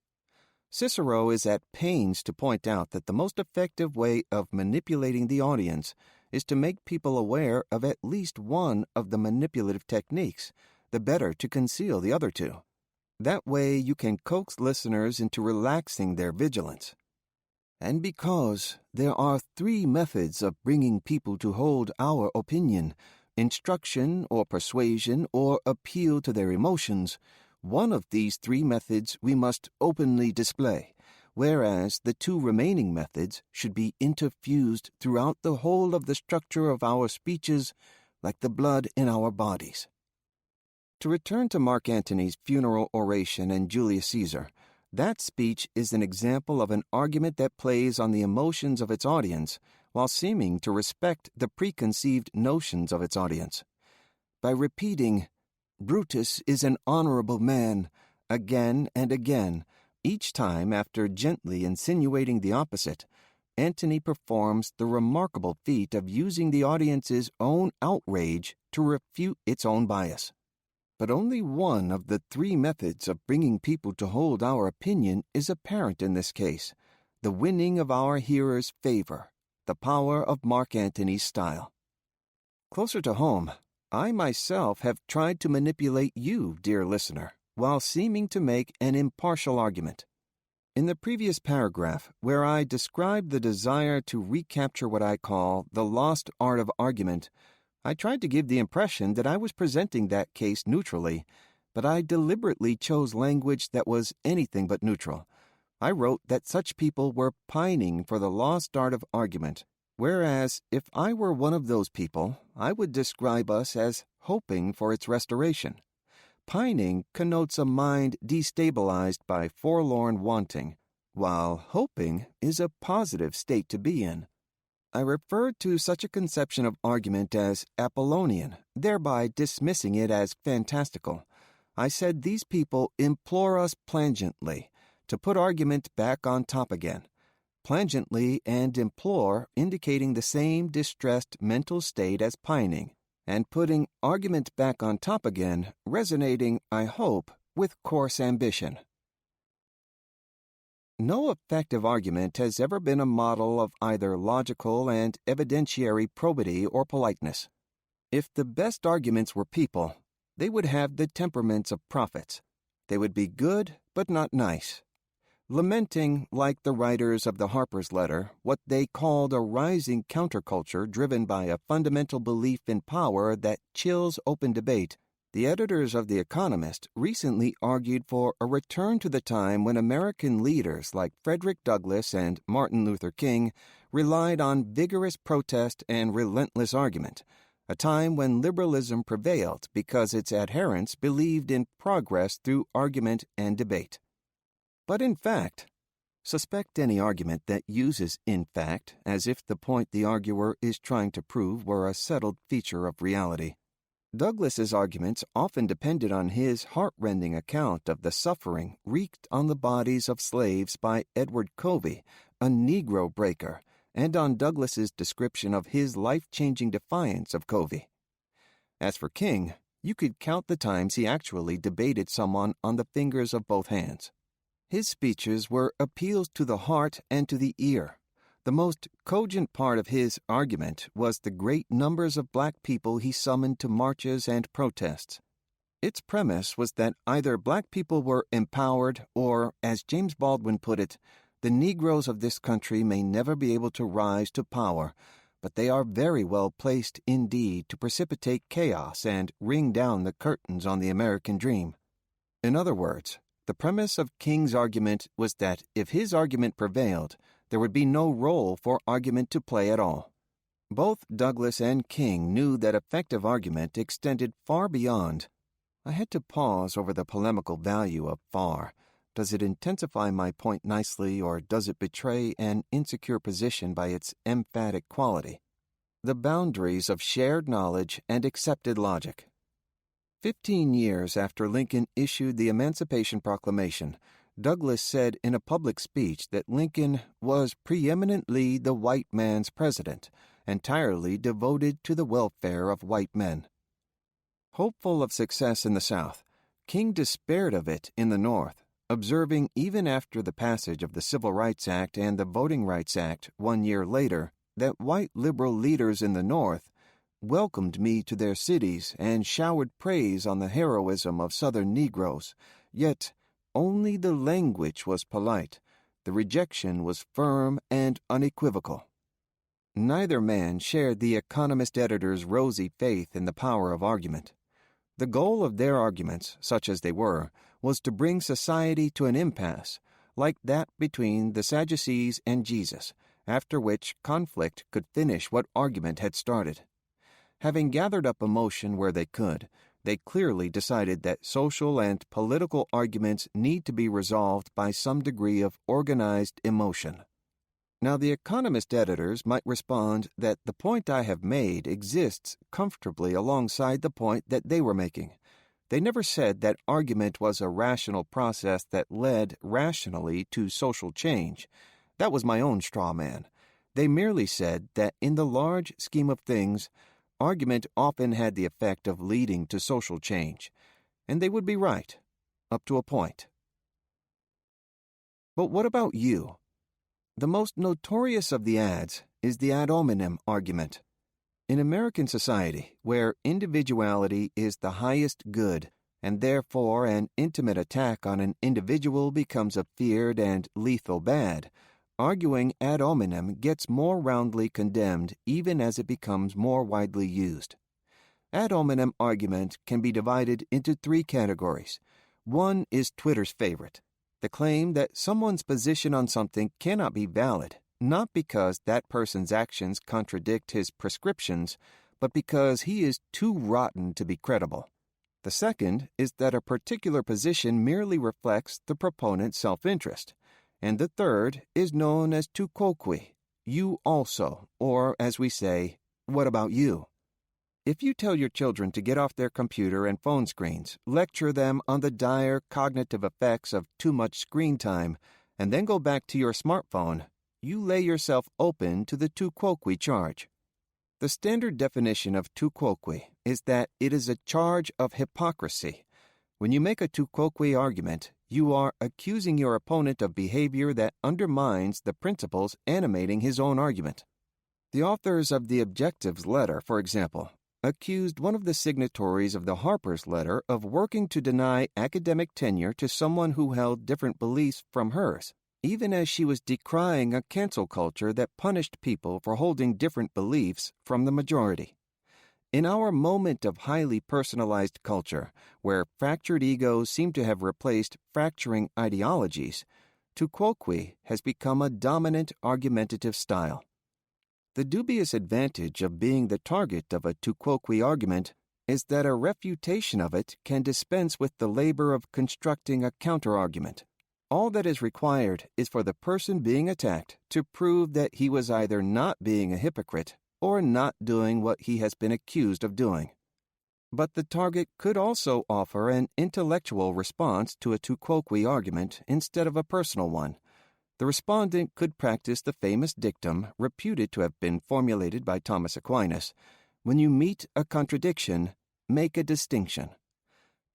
Speaker 1: Cicero is at pains to point out that the most effective way of manipulating the audience is to make people aware of at least one of the manipulative techniques, the better to conceal the other two. That way you can coax listeners into relaxing their vigilance. And because there are three methods of bringing people to hold our opinion, instruction or persuasion or appeal to their emotions, one of these three methods we must openly display, whereas the two remaining methods should be interfused throughout the whole of the structure of our speeches like the blood in our bodies. To return to Mark Antony's funeral oration in Julius Caesar, that speech is an example of an argument that plays on the emotions of its audience while seeming to respect the preconceived notions of its audience. By repeating, "Brutus is an honorable man," again and again, each time after gently insinuating the opposite, Antony performs the remarkable feat of using the audience's own outrage to refute its own bias. but only one of the three methods of bringing people to hold our opinion is apparent in this case: the winning of our hearers' favor, the power of Mark Antony's style. Closer to home, I myself have tried to manipulate you, dear listener, while seeming to make an impartial argument. In the previous paragraph, where I described the desire to recapture what I call the lost art of argument, I tried to give the impression that I was presenting that case neutrally, but I deliberately chose language that was anything but neutral. I wrote that such people were pining for the lost art of argument, whereas if I were one of those people, I would describe us as hoping for its restoration. Pining connotes a mind destabilized by forlorn wanting, while hoping is a positive state to be in. I referred to such a conception of argument as Apollonian, thereby dismissing it as fantastical. I said these people implore us plangently to put argument back on top again. Plangently and implore indicating the same distressed mental state as pining, and putting argument back on top again resonating, I hope, with coarse ambition. No effective argument has ever been a model of either logical and evidentiary probity or politeness. If the best arguments were people, they would have the temperaments of prophets. They would be good but not nice, lamenting, like the writers of the Harper's Letter, what they called a rising counterculture driven by a fundamental belief in power that chills open debate. The editors of The Economist recently argued for a return to the time when American leaders like Frederick Douglass and Martin Luther King relied on vigorous protest and relentless argument, a time when liberalism prevailed because its adherents believed in progress through argument and debate. But in fact, suspect any argument that uses in fact as if the point the arguer is trying to prove were a settled feature of reality. Douglass's arguments often depended on his heart-rending account of the suffering wreaked on the bodies of slaves by Edward Covey, a Negro breaker, and on Douglass's description of his life-changing defiance of Covey. As for King, you could count the times he actually debated someone on the fingers of both hands. His speeches were appeals to the heart and to the ear. The most cogent part of his argument was the great numbers of black people he summoned to marches and protests. Its premise was that either black people were empowered or, as James Baldwin put it, the Negroes of this country may never be able to rise to power, but they are very well placed indeed to precipitate chaos and ring down the curtains on the American dream. In other words, the premise of King's argument was that if his argument prevailed, there would be no role for argument to play at all. Both Douglass and King knew that effective argument extended far beyond. I had to pause over the polemical value of far. Does it intensify my point nicely, or does it betray an insecure position by its emphatic quality? The boundaries of shared knowledge and accepted logic. 15 years after Lincoln issued the Emancipation Proclamation, Douglass said in a public speech that Lincoln was preeminently the white man's president, entirely devoted to the welfare of white men. Hopeful of success in the South, King despaired of it in the North, observing even after the passage of the Civil Rights Act and the Voting Rights Act 1 year later that white liberal leaders in the North welcomed me to their cities and showered praise on the heroism of Southern Negroes, yet only the language was polite, the rejection was firm and unequivocal. Neither man shared the Economist editor's rosy faith in the power of argument. The goal of their arguments, such as they were, was to bring society to an impasse, like that between the Sadducees and Jesus, after which conflict could finish what argument had started. Having gathered up emotion where they could, they clearly decided that social and political arguments need to be resolved by some degree of organized emotion. Now, the Economist editors might respond that the point I have made exists comfortably alongside the point that they were making. They never said that argument was a rational process that led rationally to social change. That was my own straw man. They merely said that in the large scheme of things, argument often had the effect of leading to social change. and they would be right, up to a point. But what about you? The most notorious of the ads is the ad hominem argument. In American society, where individuality is the highest good, and therefore an intimate attack on an individual becomes a feared and lethal bad, arguing ad hominem gets more roundly condemned even as it becomes more widely used. Ad hominem argument can be divided into three categories. One is Twitter's favorite, the claim that someone's position on something cannot be valid, not because that person's actions contradict his prescriptions, but because he is too rotten to be credible. The second is that a particular position merely reflects the proponent's self-interest. And the third is known as tu quoque, you also, or as we say, what about you? If you tell your children to get off their computer and phone screens, lecture them on the dire cognitive effects of too much screen time, and then go back to your smartphone, you lay yourself open to the tu quoque charge. The standard definition of tu quoque is that it is a charge of hypocrisy. When you make a tu quoque argument, you are accusing your opponent of behavior that undermines the principles animating his own argument. The authors of the Objectives letter, for example, accused one of the signatories of the Harper's letter of working to deny academic tenure to someone who held different beliefs from hers, even as she was decrying a cancel culture that punished people for holding different beliefs from the majority. In our moment of highly personalized culture, where fractured egos seem to have replaced fracturing ideologies, tu quoque has become a dominant argumentative style. The dubious advantage of being the target of a tu quoque argument is that a refutation of it can dispense with the labor of constructing a counterargument. All that is required is for the person being attacked to prove that he was either not being a hypocrite or not doing what he has been accused of doing. But the target could also offer an intellectual response to a tu quoque argument instead of a personal one. The respondent could practice the famous dictum reputed to have been formulated by Thomas Aquinas: when you meet a contradiction, make a distinction.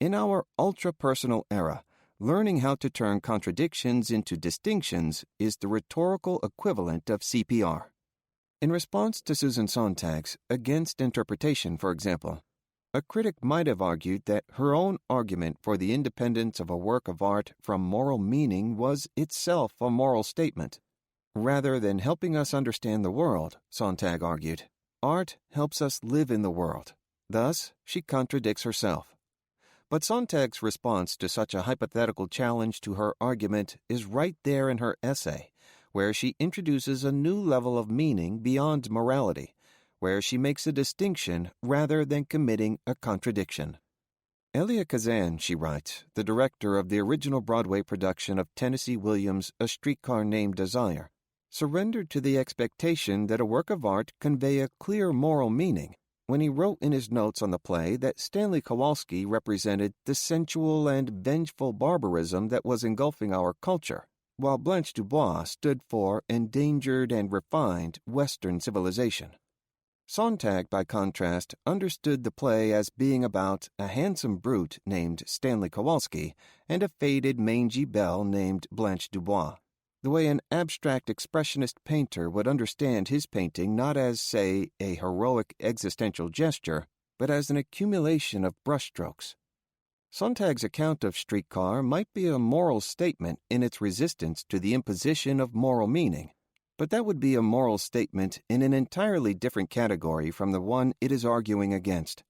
Speaker 1: In our ultra-personal era, learning how to turn contradictions into distinctions is the rhetorical equivalent of CPR. In response to Susan Sontag's Against Interpretation, for example, a critic might have argued that her own argument for the independence of a work of art from moral meaning was itself a moral statement. Rather than helping us understand the world, Sontag argued, art helps us live in the world. Thus, she contradicts herself. But Sontag's response to such a hypothetical challenge to her argument is right there in her essay, where she introduces a new level of meaning beyond morality, where she makes a distinction rather than committing a contradiction. Elia Kazan, she writes, the director of the original Broadway production of Tennessee Williams' A Streetcar Named Desire, surrendered to the expectation that a work of art convey a clear moral meaning when he wrote in his notes on the play that Stanley Kowalski represented the sensual and vengeful barbarism that was engulfing our culture, while Blanche Dubois stood for endangered and refined Western civilization. Sontag, by contrast, understood the play as being about a handsome brute named Stanley Kowalski and a faded, mangy belle named Blanche Dubois, the way an abstract expressionist painter would understand his painting not as, say, a heroic existential gesture, but as an accumulation of brushstrokes. Sontag's account of Streetcar might be a moral statement in its resistance to the imposition of moral meaning, but that would be a moral statement in an entirely different category from the one it is arguing against.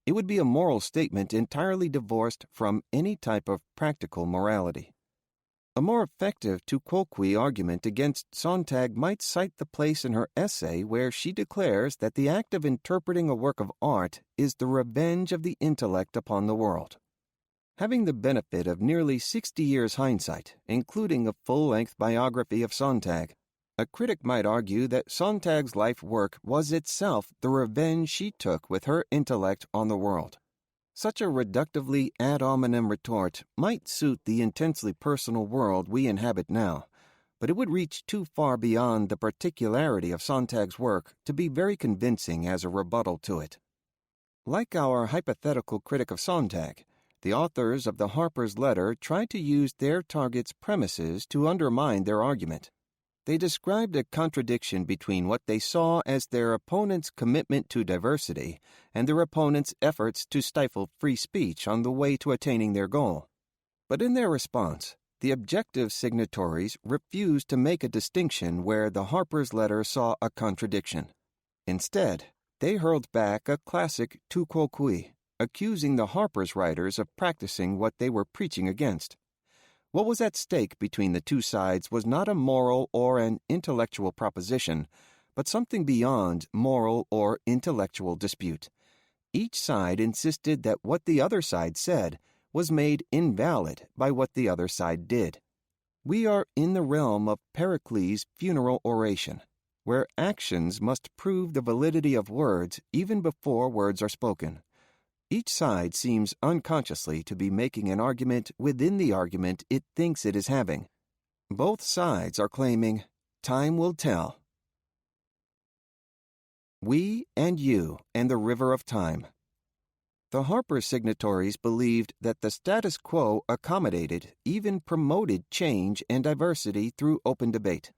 Speaker 1: It would be a moral statement entirely divorced from any type of practical morality. A more effective tu quoque argument against Sontag might cite the place in her essay where she declares that the act of interpreting a work of art is the revenge of the intellect upon the world. Having the benefit of nearly 60 years' hindsight, including a full-length biography of Sontag, a critic might argue that Sontag's life work was itself the revenge she took with her intellect on the world. Such a reductively ad hominem retort might suit the intensely personal world we inhabit now, but it would reach too far beyond the particularity of Sontag's work to be very convincing as a rebuttal to it. Like our hypothetical critic of Sontag, The authors of the Harper's letter tried to use their target's premises to undermine their argument. They described a contradiction between what they saw as their opponent's commitment to diversity and their opponent's efforts to stifle free speech on the way to attaining their goal. But in their response, the objective signatories refused to make a distinction where the Harper's letter saw a contradiction. Instead, they hurled back a classic tu quo qui, accusing the Harper's writers of practicing what they were preaching against. What was at stake between the two sides was not a moral or an intellectual proposition, but something beyond moral or intellectual dispute. Each side insisted that what the other side said was made invalid by what the other side did. We are in the realm of Pericles' funeral oration, where actions must prove the validity of words even before words are spoken. Each side seems unconsciously to be making an argument within the argument it thinks it is having. Both sides are claiming, time will tell. We and you and the river of time. The Harper signatories believed that the status quo accommodated, even promoted change and diversity through open debate.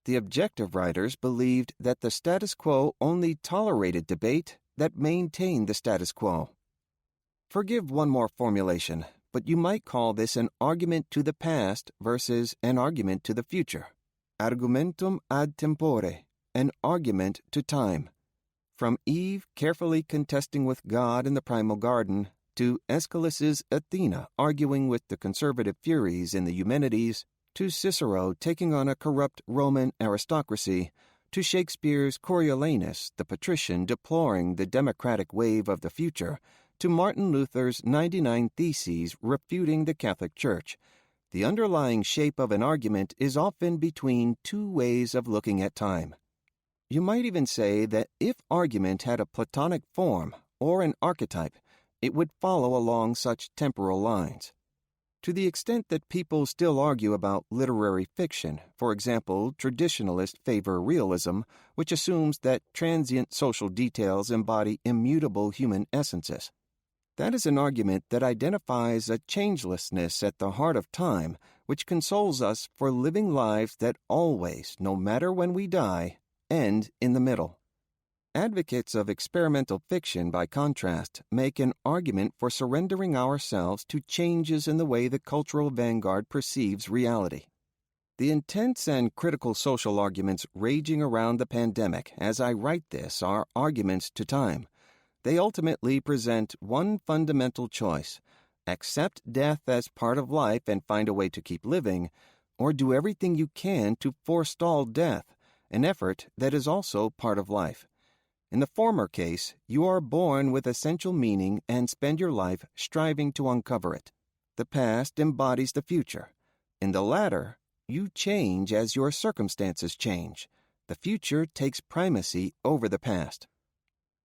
Speaker 1: The objective writers believed that the status quo only tolerated debate that maintained the status quo. Forgive one more formulation, but you might call this an argument to the past versus an argument to the future. Argumentum ad tempore, an argument to time. From Eve carefully contesting with God in the primal garden, to Aeschylus's Athena arguing with the conservative Furies in the Eumenides, to Cicero taking on a corrupt Roman aristocracy, to Shakespeare's Coriolanus, the patrician deploring the democratic wave of the future, to Martin Luther's 99 Theses refuting the Catholic Church, the underlying shape of an argument is often between two ways of looking at time. You might even say that if argument had a Platonic form or an archetype, it would follow along such temporal lines. To the extent that people still argue about literary fiction, for example, traditionalists favor realism, which assumes that transient social details embody immutable human essences. That is an argument that identifies a changelessness at the heart of time, which consoles us for living lives that always, no matter when we die, end in the middle. Advocates of experimental fiction, by contrast, make an argument for surrendering ourselves to changes in the way the cultural vanguard perceives reality. The intense and critical social arguments raging around the pandemic as I write this are arguments to time. They ultimately present one fundamental choice: accept death as part of life and find a way to keep living, or do everything you can to forestall death, an effort that is also part of life. In the former case, you are born with essential meaning and spend your life striving to uncover it. The past embodies the future. In the latter, you change as your circumstances change. The future takes primacy over the past.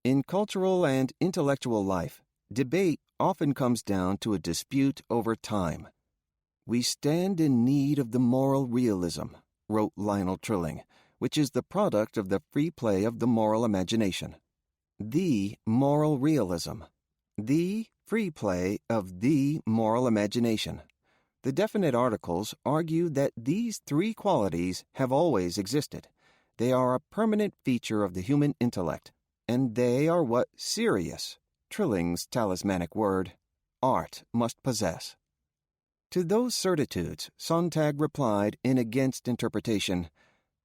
Speaker 1: In cultural and intellectual life, debate often comes down to a dispute over time. "We stand in need of the moral realism," wrote Lionel Trilling, which is the product of the free play of the moral imagination. The moral realism. The free play of the moral imagination. The definite articles argue that these three qualities have always existed. They are a permanent feature of the human intellect, and they are what serious, Trilling's talismanic word, art must possess. To those certitudes, Sontag replied in against interpretation,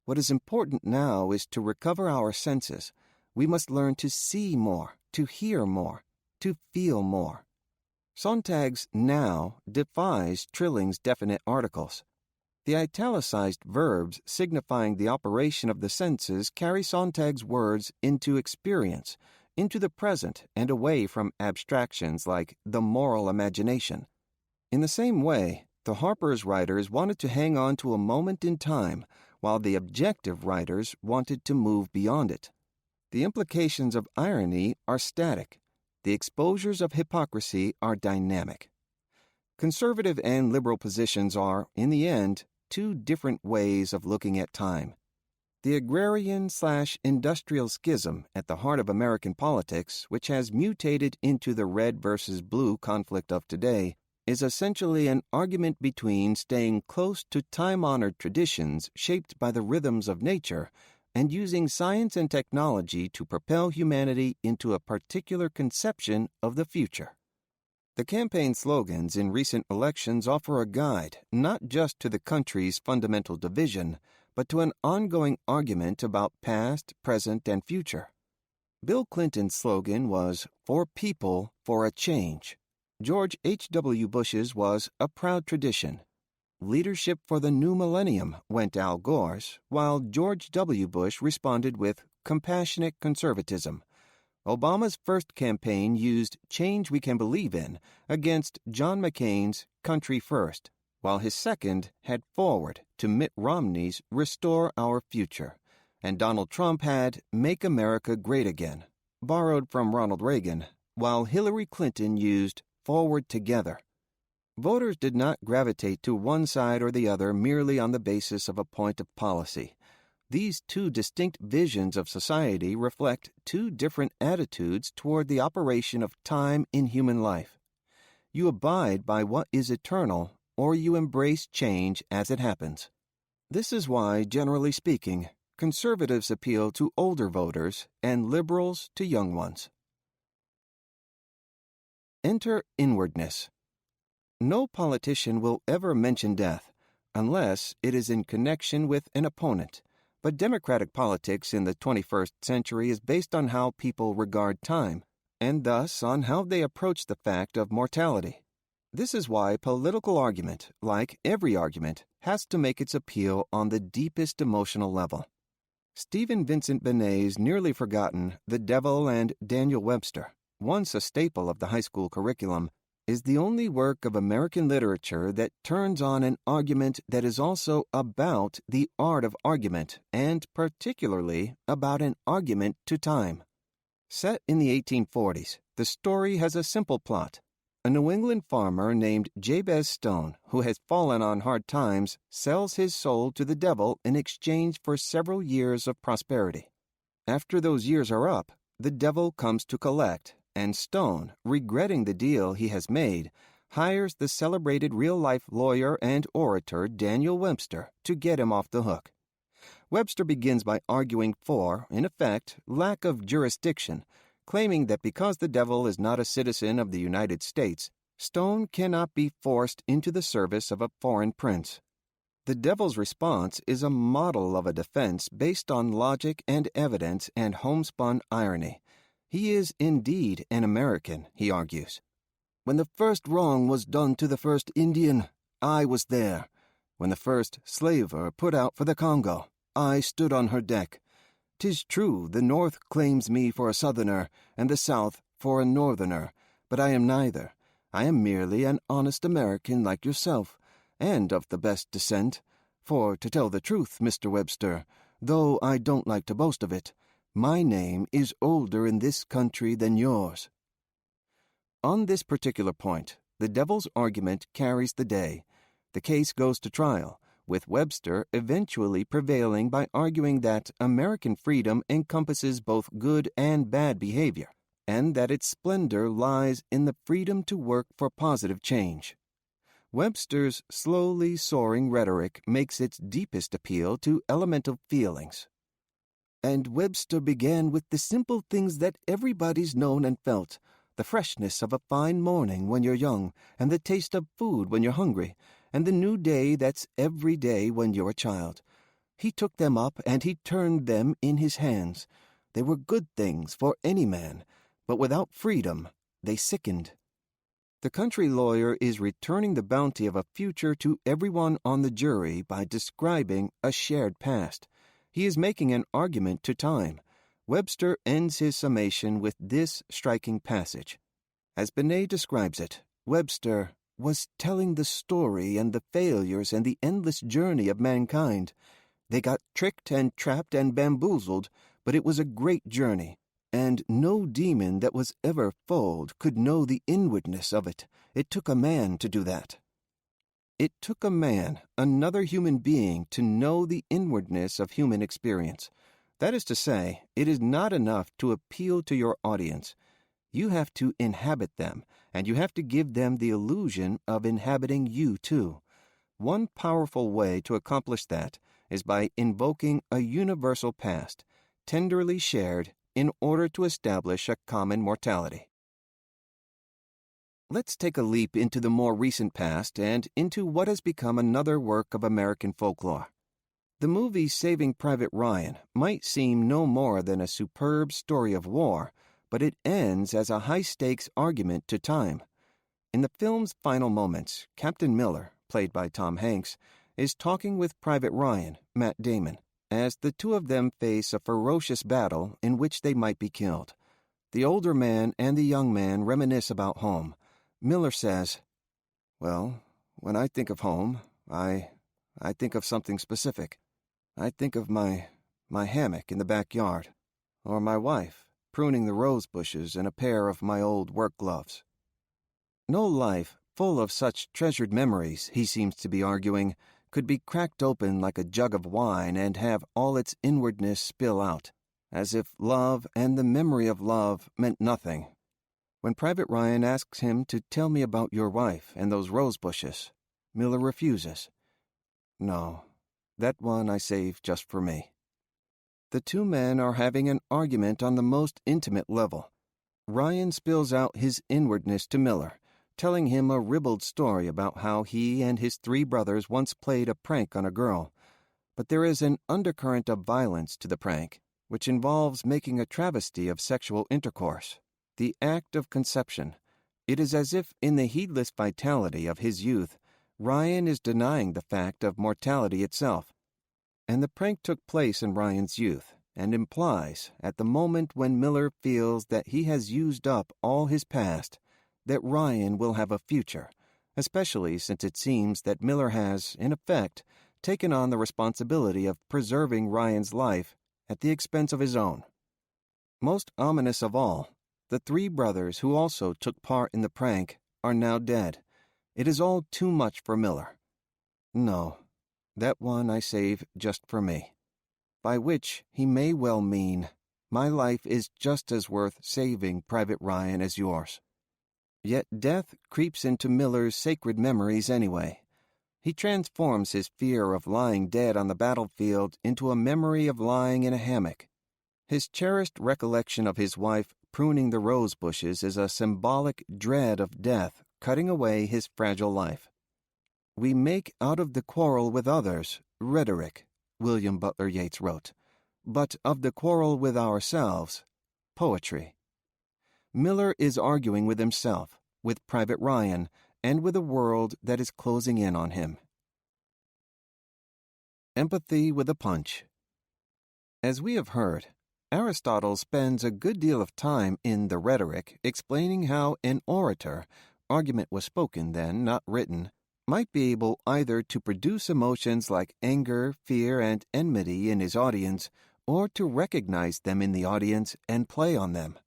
Speaker 1: "What is important now is to recover our senses. We must learn to see more, to hear more, to feel more." Sontag's now defies Trilling's definite articles. The italicized verbs signifying the operation of the senses carry Sontag's words into experience, into the present, and away from abstractions like the moral imagination. In the same way, the Harper's writers wanted to hang on to a moment in time, while the objective writers wanted to move beyond it. The implications of irony are static. The exposures of hypocrisy are dynamic. Conservative and liberal positions are, in the end, two different ways of looking at time. The agrarian/industrial schism at the heart of American politics, which has mutated into the red versus blue conflict of today, is essentially an argument between staying close to time-honored traditions shaped by the rhythms of nature and using science and technology to propel humanity into a particular conception of the future. The campaign slogans in recent elections offer a guide not just to the country's fundamental division, but to an ongoing argument about past, present, and future. Bill Clinton's slogan was, "For people, for a change." George H.W. Bush's was, "A proud tradition." "Leadership for the new millennium," went Al Gore's, while George W. Bush responded with, "Compassionate conservatism." Obama's first campaign used "Change We Can Believe In" against John McCain's "Country First," while his second had "Forward" to Mitt Romney's "Restore Our Future." And Donald Trump had "Make America Great Again," borrowed from Ronald Reagan, while Hillary Clinton used "Forward Together." Voters did not gravitate to one side or the other merely on the basis of a point of policy. These two distinct visions of society reflect two different attitudes toward the operation of time in human life. You abide by what is eternal, or you embrace change as it happens. This is why, generally speaking, conservatives appeal to older voters and liberals to young ones. Enter inwardness. No politician will ever mention death, unless it is in connection with an opponent. But democratic politics in the 21st century is based on how people regard time, and thus on how they approach the fact of mortality. This is why political argument, like every argument, has to make its appeal on the deepest emotional level. Stephen Vincent Benet's nearly forgotten The Devil and Daniel Webster, once a staple of the high school curriculum, is the only work of American literature that turns on an argument that is also about the art of argument, and particularly about an argument to time. Set in the 1840s, the story has a simple plot. A New England farmer named Jabez Stone, who has fallen on hard times, sells his soul to the devil in exchange for several years of prosperity. After those years are up, the devil comes to collect, and Stone, regretting the deal he has made, hires the celebrated real-life lawyer and orator Daniel Webster to get him off the hook. Webster begins by arguing for, in effect, lack of jurisdiction, claiming that because the devil is not a citizen of the United States, Stone cannot be forced into the service of a foreign prince. The devil's response is a model of a defense based on logic and evidence and homespun irony. He is indeed an American, he argues. When the first wrong was done to the first Indian, I was there. When the first slaver put out for the Congo, I stood on her deck. 'Tis true the North claims me for a Southerner, and the South for a Northerner, but I am neither. I am merely an honest American like yourself, and of the best descent. For, to tell the truth, Mr. Webster, though I don't like to boast of it, my name is older in this country than yours. On this particular point, the devil's argument carries the day. The case goes to trial, with Webster eventually prevailing by arguing that American freedom encompasses both good and bad behavior, and that its splendor lies in the freedom to work for positive change. Webster's slowly soaring rhetoric makes its deepest appeal to elemental feelings. And Webster began with the simple things that everybody's known and felt, the freshness of a fine morning when you're young, and the taste of food when you're hungry, and the new day that's every day when you're a child. He took them up and he turned them in his hands. They were good things for any man, but without freedom, they sickened. The country lawyer is returning the bounty of a future to everyone on the jury by describing a shared past. He is making an argument to time. Webster ends his summation with this striking passage. As Benet describes it, Webster was telling the story and the failures and the endless journey of mankind. They got tricked and trapped and bamboozled, but it was a great journey, and no demon that was ever foaled could know the inwardness of it. It took a man to do that. It took a man, another human being, to know the inwardness of human experience. That is to say, it is not enough to appeal to your audience. You have to inhabit them, and you have to give them the illusion of inhabiting you too. One powerful way to accomplish that is by invoking a universal past, tenderly shared, in order to establish a common mortality. Let's take a leap into the more recent past and into what has become another work of American folklore. The movie Saving Private Ryan might seem no more than a superb story of war, but it ends as a high-stakes argument to time. In the film's final moments, Captain Miller, played by Tom Hanks, is talking with Private Ryan, Matt Damon, as the two of them face a ferocious battle in which they might be killed. The older man and the young man reminisce about home. Miller says, "Well, when I think of home, I think of something specific. I think of my hammock in the backyard, or my wife pruning the rose bushes and a pair of my old work gloves." No life full of such treasured memories, he seems to be arguing, could be cracked open like a jug of wine and have all its inwardness spill out, as if love and the memory of love meant nothing. When Private Ryan asks him to tell me about your wife and those rose bushes, Miller refuses. "No, that one I save just for me." The two men are having an argument on the most intimate level. Ryan spills out his inwardness to Miller, telling him a ribald story about how he and his three brothers once played a prank on a girl. But there is an undercurrent of violence to the prank, which involves making a travesty of sexual intercourse, the act of conception. It is as if, in the heedless vitality of his youth, Ryan is denying the fact of mortality itself. And the prank took place in Ryan's youth, and implies, at the moment when Miller feels that he has used up all his past, that Ryan will have a future, especially since it seems that Miller has, in effect, taken on the responsibility of preserving Ryan's life at the expense of his own. Most ominous of all, the three brothers who also took part in the prank are now dead. It is all too much for Miller. "No, that one I save just for me." By which he may well mean, my life is just as worth saving, Private Ryan, as yours. Yet death creeps into Miller's sacred memories anyway. He transforms his fear of lying dead on the battlefield into a memory of lying in a hammock. His cherished recollection of his wife pruning the rose bushes is a symbolic dread of death cutting away his fragile life. "We make out of the quarrel with others rhetoric," William Butler Yeats wrote, "but of the quarrel with ourselves, poetry." Miller is arguing with himself, with Private Ryan, and with a world that is closing in on him. Empathy with a punch. As we have heard, Aristotle spends a good deal of time in The Rhetoric explaining how an orator, argument was spoken then, not written, might be able either to produce emotions like anger, fear, and enmity in his audience, or to recognize them in the audience and play on them.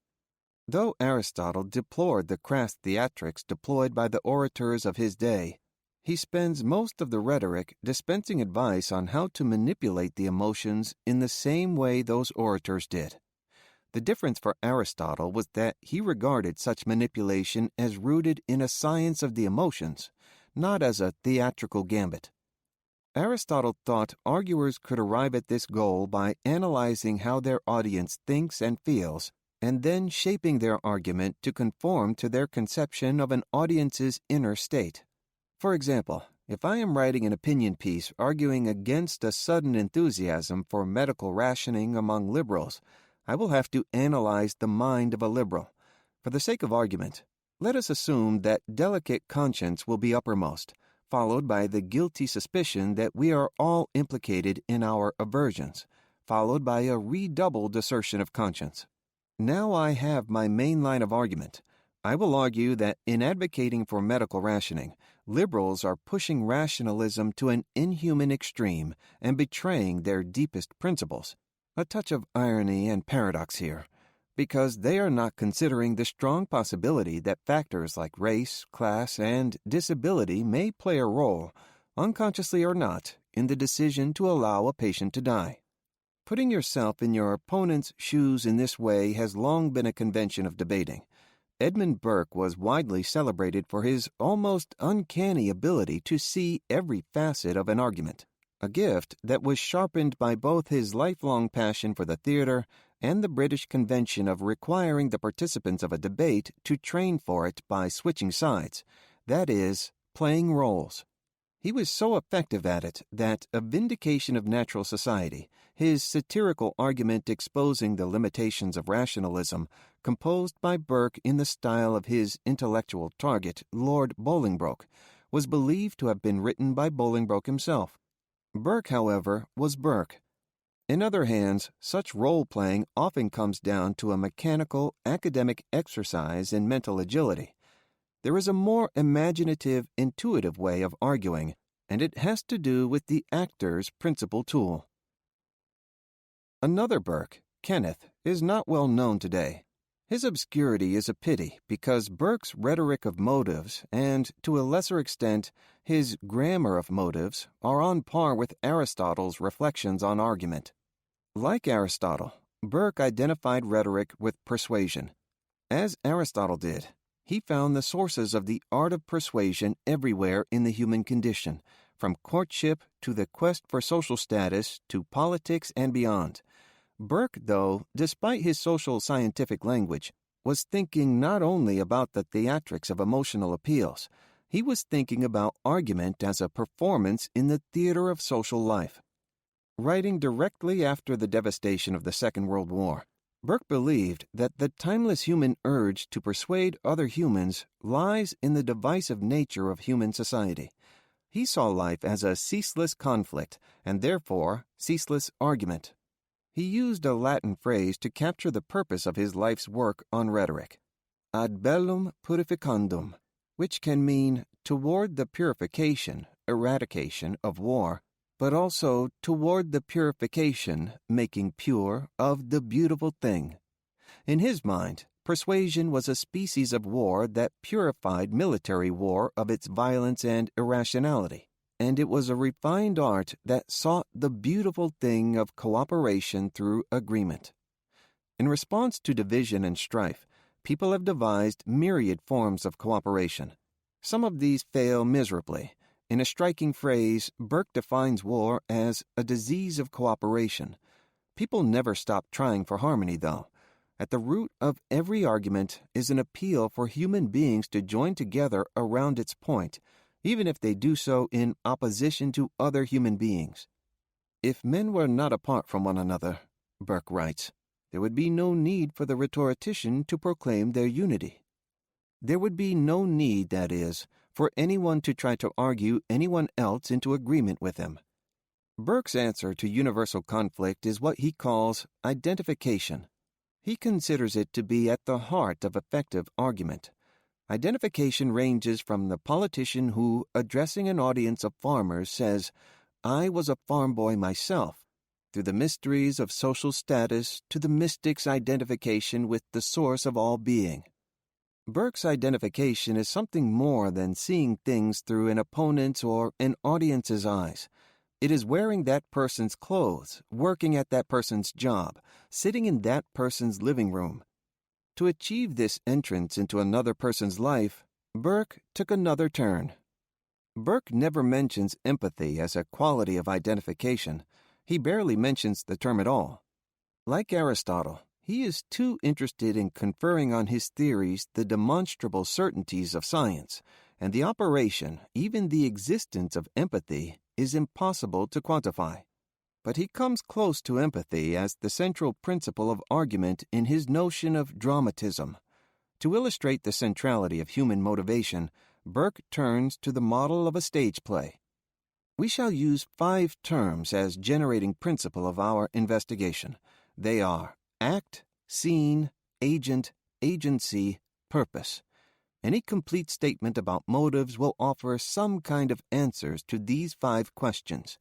Speaker 1: Though Aristotle deplored the crass theatrics deployed by the orators of his day, he spends most of the Rhetoric dispensing advice on how to manipulate the emotions in the same way those orators did. The difference for Aristotle was that he regarded such manipulation as rooted in a science of the emotions, not as a theatrical gambit. Aristotle thought arguers could arrive at this goal by analyzing how their audience thinks and feels, and then shaping their argument to conform to their conception of an audience's inner state. For example, if I am writing an opinion piece arguing against a sudden enthusiasm for medical rationing among liberals, I will have to analyze the mind of a liberal. For the sake of argument, let us assume that delicate conscience will be uppermost, followed by the guilty suspicion that we are all implicated in our aversions, followed by a redoubled assertion of conscience. Now I have my main line of argument. I will argue that in advocating for medical rationing, liberals are pushing rationalism to an inhuman extreme and betraying their deepest principles. A touch of irony and paradox here. because they are not considering the strong possibility that factors like race, class, and disability may play a role, unconsciously or not, in the decision to allow a patient to die. Putting yourself in your opponent's shoes in this way has long been a convention of debating. Edmund Burke was widely celebrated for his almost uncanny ability to see every facet of an argument, a gift that was sharpened by both his lifelong passion for the theater and the British convention of requiring the participants of a debate to train for it by switching sides, that is, playing roles. He was so effective at it that A Vindication of Natural Society, his satirical argument exposing the limitations of rationalism, composed by Burke in the style of his intellectual target, Lord Bolingbroke, was believed to have been written by Bolingbroke himself. Burke, however, was Burke. In other hands, such role-playing often comes down to a mechanical, academic exercise in mental agility. There is a more imaginative, intuitive way of arguing, and it has to do with the actor's principal tool. Another Burke, Kenneth, is not well known today. His obscurity is a pity because Burke's rhetoric of motives and, to a lesser extent, his grammar of motives are on par with Aristotle's reflections on argument. Like Aristotle, Burke identified rhetoric with persuasion. As Aristotle did, he found the sources of the art of persuasion everywhere in the human condition, from courtship to the quest for social status to politics and beyond. Burke, though, despite his social scientific language, was thinking not only about the theatrics of emotional appeals, he was thinking about argument as a performance in the theater of social life. Writing directly after the devastation of the Second World War, Burke believed that the timeless human urge to persuade other humans lies in the divisive nature of human society. He saw life as a ceaseless conflict, and therefore ceaseless argument. He used a Latin phrase to capture the purpose of his life's work on rhetoric, ad bellum purificandum, which can mean toward the purification, eradication of war, but also toward the purification, making pure, of the beautiful thing. In his mind, persuasion was a species of war that purified military war of its violence and irrationality, and it was a refined art that sought the beautiful thing of cooperation through agreement. In response to division and strife, people have devised myriad forms of cooperation. Some of these fail miserably. In a striking phrase, Burke defines war as a disease of cooperation. People never stop trying for harmony, though. At the root of every argument is an appeal for human beings to join together around its point, even if they do so in opposition to other human beings. If men were not apart from one another, Burke writes, there would be no need for the rhetorician to proclaim their unity. There would be no need, that is, for anyone to try to argue anyone else into agreement with him. Burke's answer to universal conflict is what he calls identification. He considers it to be at the heart of effective argument. Identification ranges from the politician who, addressing an audience of farmers, says, "I was a farm boy myself," through the mysteries of social status to the mystic's identification with the source of all being. Burke's identification is something more than seeing things through an opponent's or an audience's eyes. It is wearing that person's clothes, working at that person's job, sitting in that person's living room. To achieve this entrance into another person's life, Burke took another turn. Burke never mentions empathy as a quality of identification. He barely mentions the term at all. Like Aristotle, he is too interested in conferring on his theories the demonstrable certainties of science, and the operation, even the existence of empathy, is impossible to quantify. But he comes close to empathy as the central principle of argument in his notion of dramatism. To illustrate the centrality of human motivation, Burke turns to the model of a stage play. We shall use 5 terms as generating principle of our investigation. They are act, scene, agent, agency, purpose. Any complete statement about motives will offer some kind of answers to these 5 questions.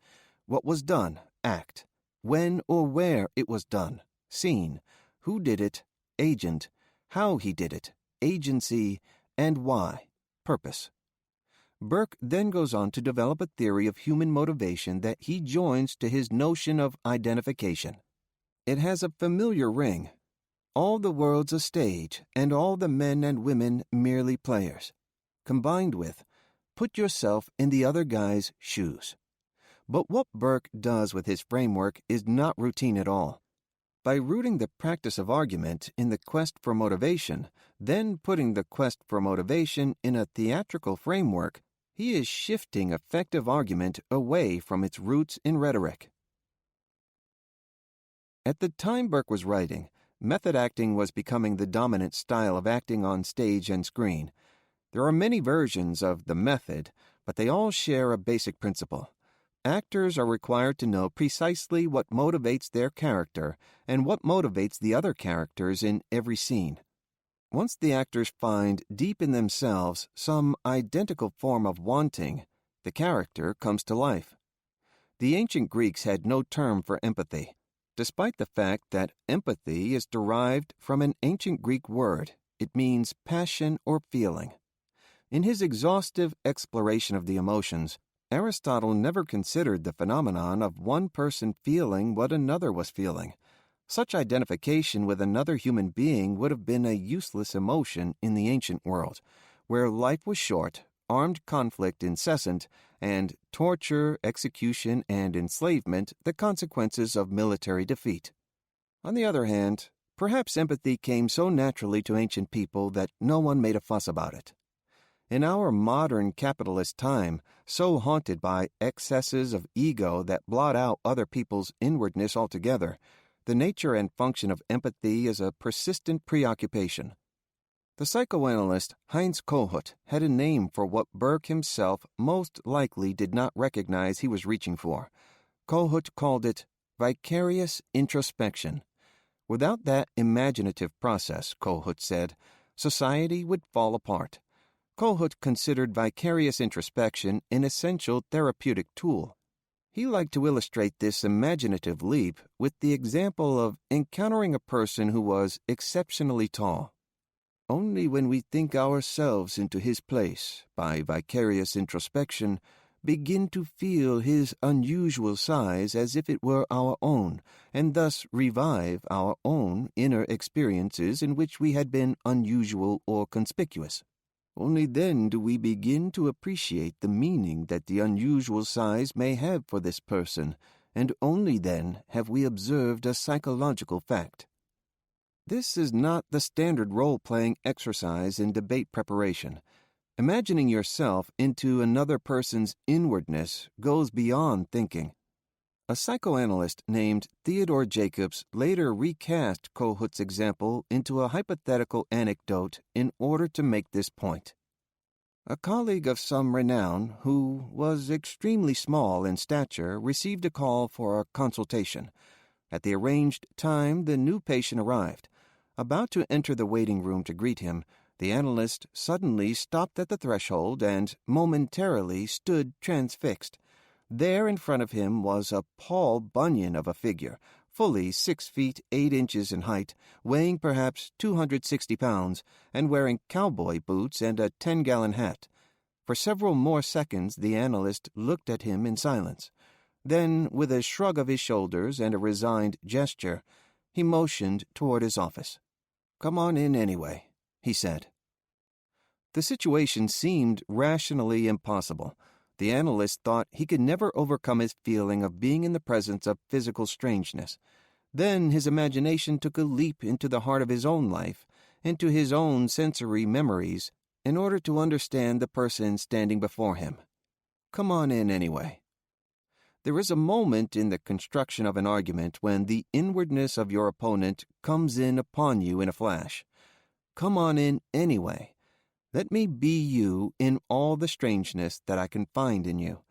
Speaker 1: What was done? Act. When or where it was done? Scene. Who did it? agent, how he did it, agency, and why, purpose. Burke then goes on to develop a theory of human motivation that he joins to his notion of identification. It has a familiar ring. All the world's a stage, and all the men and women merely players. Combined with, put yourself in the other guy's shoes. But what Burke does with his framework is not routine at all. By rooting the practice of argument in the quest for motivation, then putting the quest for motivation in a theatrical framework, he is shifting effective argument away from its roots in rhetoric. At the time Burke was writing, method acting was becoming the dominant style of acting on stage and screen. There are many versions of the method, but they all share a basic principle. Actors are required to know precisely what motivates their character and what motivates the other characters in every scene. Once the actors find deep in themselves some identical form of wanting, the character comes to life. The ancient Greeks had no term for empathy, despite the fact that empathy is derived from an ancient Greek word. It means passion or feeling. In his exhaustive exploration of the emotions, Aristotle never considered the phenomenon of one person feeling what another was feeling. Such identification with another human being would have been a useless emotion in the ancient world, where life was short, armed conflict incessant, and torture, execution, and enslavement the consequences of military defeat. On the other hand, perhaps empathy came so naturally to ancient people that no one made a fuss about it. In our modern capitalist time, so haunted by excesses of ego that blot out other people's inwardness altogether, the nature and function of empathy is a persistent preoccupation. The psychoanalyst Heinz Kohut had a name for what Burke himself most likely did not recognize he was reaching for. Kohut called it vicarious introspection. Without that imaginative process, Kohut said, society would fall apart. Kohut considered vicarious introspection an essential therapeutic tool. He liked to illustrate this imaginative leap with the example of encountering a person who was exceptionally tall. Only when we think ourselves into his place, by vicarious introspection, begin to feel his unusual size as if it were our own, and thus revive our own inner experiences in which we had been unusual or conspicuous. Only then do we begin to appreciate the meaning that the unusual size may have for this person, and only then have we observed a psychological fact. This is not the standard role-playing exercise in debate preparation. Imagining yourself into another person's inwardness goes beyond thinking. A psychoanalyst named Theodore Jacobs later recast Kohut's example into a hypothetical anecdote in order to make this point. A colleague of some renown, who was extremely small in stature, received a call for a consultation. At the arranged time, the new patient arrived. About to enter the waiting room to greet him, the analyst suddenly stopped at the threshold and momentarily stood transfixed. There in front of him was a Paul Bunyan of a figure, fully 6 feet 8 inches in height, weighing perhaps 260 pounds, and wearing cowboy boots and a 10-gallon hat. For several more seconds the analyst looked at him in silence. Then, with a shrug of his shoulders and a resigned gesture, he motioned toward his office. "Come on in anyway," he said. The situation seemed rationally impossible. The analyst thought he could never overcome his feeling of being in the presence of physical strangeness. Then his imagination took a leap into the heart of his own life, into his own sensory memories, in order to understand the person standing before him. Come on in anyway. There is a moment in the construction of an argument when the inwardness of your opponent comes in upon you in a flash. Come on in anyway. Let me be you in all the strangeness that I can find in you.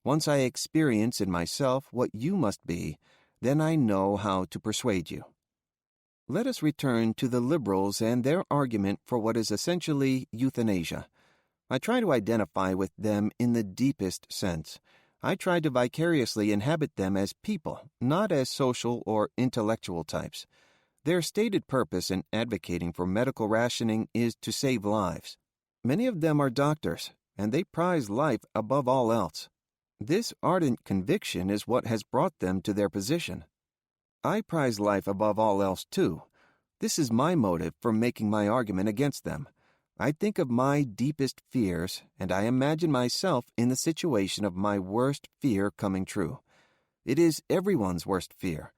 Speaker 1: Once I experience in myself what you must be, then I know how to persuade you. Let us return to the liberals and their argument for what is essentially euthanasia. I try to identify with them in the deepest sense. I try to vicariously inhabit them as people, not as social or intellectual types. Their stated purpose in advocating for medical rationing is to save lives. Many of them are doctors, and they prize life above all else. This ardent conviction is what has brought them to their position. I prize life above all else, too. This is my motive for making my argument against them. I think of my deepest fears, and I imagine myself in the situation of my worst fear coming true. It is everyone's worst fear.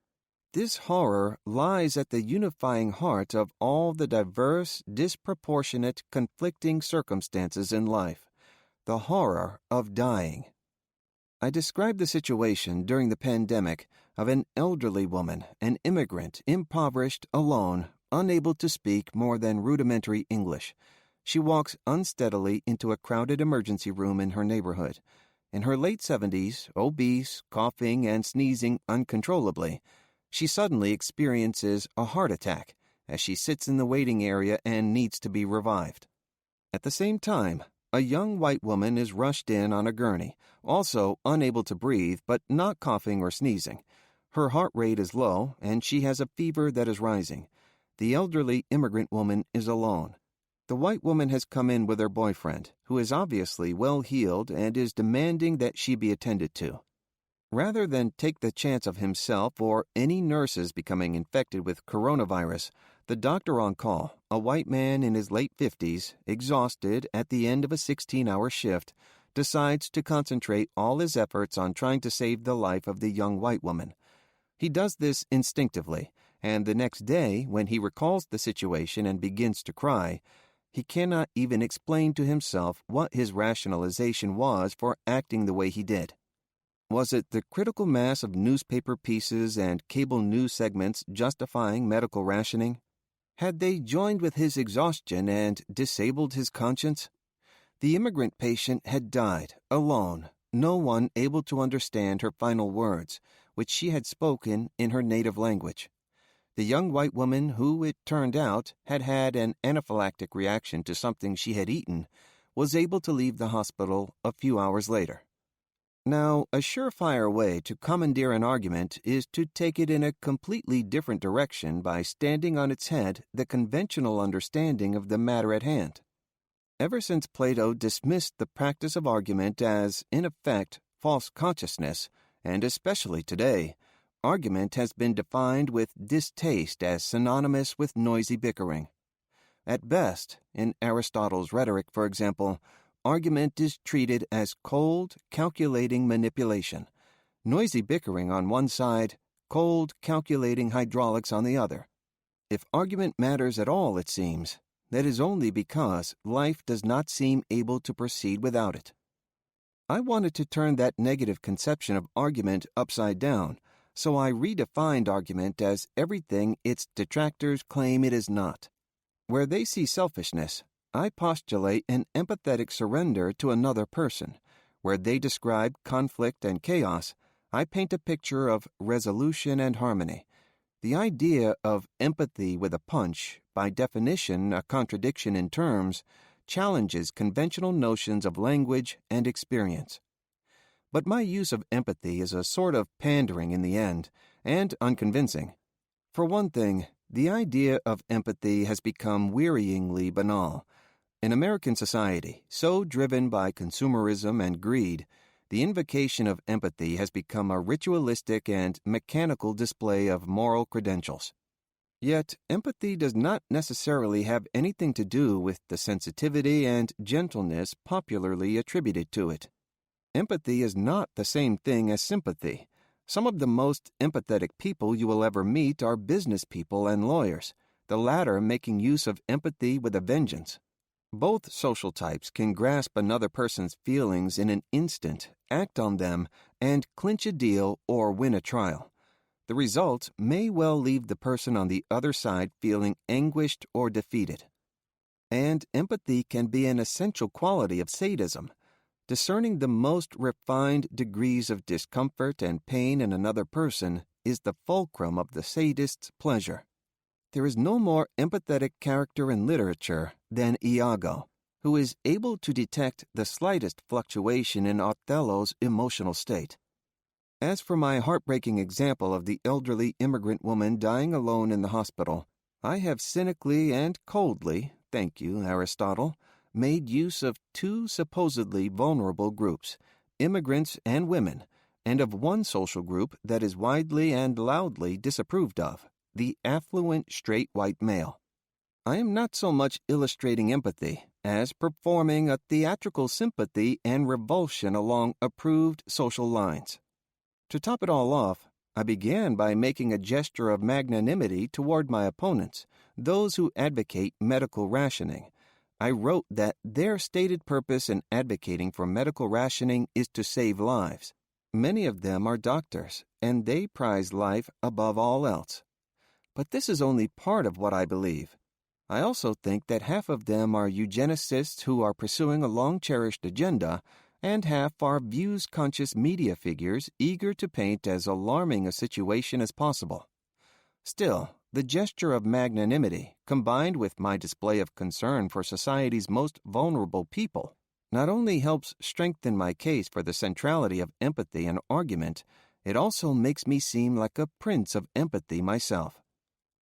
Speaker 1: This horror lies at the unifying heart of all the diverse, disproportionate, conflicting circumstances in life, the horror of dying. I described the situation during the pandemic of an elderly woman, an immigrant, impoverished, alone, unable to speak more than rudimentary English. She walks unsteadily into a crowded emergency room in her neighborhood. In her late 70s, obese, coughing, and sneezing uncontrollably, she suddenly experiences a heart attack as she sits in the waiting area and needs to be revived. At the same time, a young white woman is rushed in on a gurney, also unable to breathe but not coughing or sneezing. Her heart rate is low, and she has a fever that is rising. The elderly immigrant woman is alone. The white woman has come in with her boyfriend, who is obviously well-heeled and is demanding that she be attended to. Rather than take the chance of himself or any nurses becoming infected with coronavirus, the doctor on call, a white man in his late 50s, exhausted at the end of a 16-hour shift, decides to concentrate all his efforts on trying to save the life of the young white woman. He does this instinctively, and the next day, when he recalls the situation and begins to cry, he cannot even explain to himself what his rationalization was for acting the way he did. Was it the critical mass of newspaper pieces and cable news segments justifying medical rationing? Had they joined with his exhaustion and disabled his conscience? The immigrant patient had died, alone, no one able to understand her final words, which she had spoken in her native language. The young white woman who, it turned out, had had an anaphylactic reaction to something she had eaten, was able to leave the hospital a few hours later. Now, a surefire way to commandeer an argument is to take it in a completely different direction by standing on its head the conventional understanding of the matter at hand. Ever since Plato dismissed the practice of argument as, in effect, false consciousness, and especially today, argument has been defined with distaste as synonymous with noisy bickering. At best, in Aristotle's Rhetoric, for example, argument is treated as cold, calculating manipulation, noisy bickering on one side, cold, calculating hydraulics on the other. If argument matters at all, it seems, that is only because life does not seem able to proceed without it. I wanted to turn that negative conception of argument upside down, so I redefined argument as everything its detractors claim it is not. Where they see selfishness, I postulate an empathetic surrender to another person. Where they describe conflict and chaos, I paint a picture of resolution and harmony. The idea of empathy with a punch, by definition a contradiction in terms, challenges conventional notions of language and experience. But my use of empathy is a sort of pandering in the end, and unconvincing. For one thing, the idea of empathy has become wearyingly banal. In American society, so driven by consumerism and greed, the invocation of empathy has become a ritualistic and mechanical display of moral credentials. Yet, empathy does not necessarily have anything to do with the sensitivity and gentleness popularly attributed to it. Empathy is not the same thing as sympathy. Some of the most empathetic people you will ever meet are business people and lawyers, the latter making use of empathy with a vengeance. Both social types can grasp another person's feelings in an instant, act on them, and clinch a deal or win a trial. The result may well leave the person on the other side feeling anguished or defeated. And empathy can be an essential quality of sadism. Discerning the most refined degrees of discomfort and pain in another person is the fulcrum of the sadist's pleasure. There is no more empathetic character in literature than Iago, who is able to detect the slightest fluctuation in Othello's emotional state. As for my heartbreaking example of the elderly immigrant woman dying alone in the hospital, I have cynically and coldly, thank you, Aristotle, made use of two supposedly vulnerable groups, immigrants and women, and of one social group that is widely and loudly disapproved of, the affluent straight white male. I am not so much illustrating empathy as performing a theatrical sympathy and revulsion along approved social lines. To top it all off, I began by making a gesture of magnanimity toward my opponents, those who advocate medical rationing. I wrote that their stated purpose in advocating for medical rationing is to save lives. Many of them are doctors, and they prize life above all else. But this is only part of what I believe. I also think that half of them are eugenicists who are pursuing a long-cherished agenda, and half are views-conscious media figures eager to paint as alarming a situation as possible. Still, the gesture of magnanimity, combined with my display of concern for society's most vulnerable people, not only helps strengthen my case for the centrality of empathy and argument, it also makes me seem like a prince of empathy myself.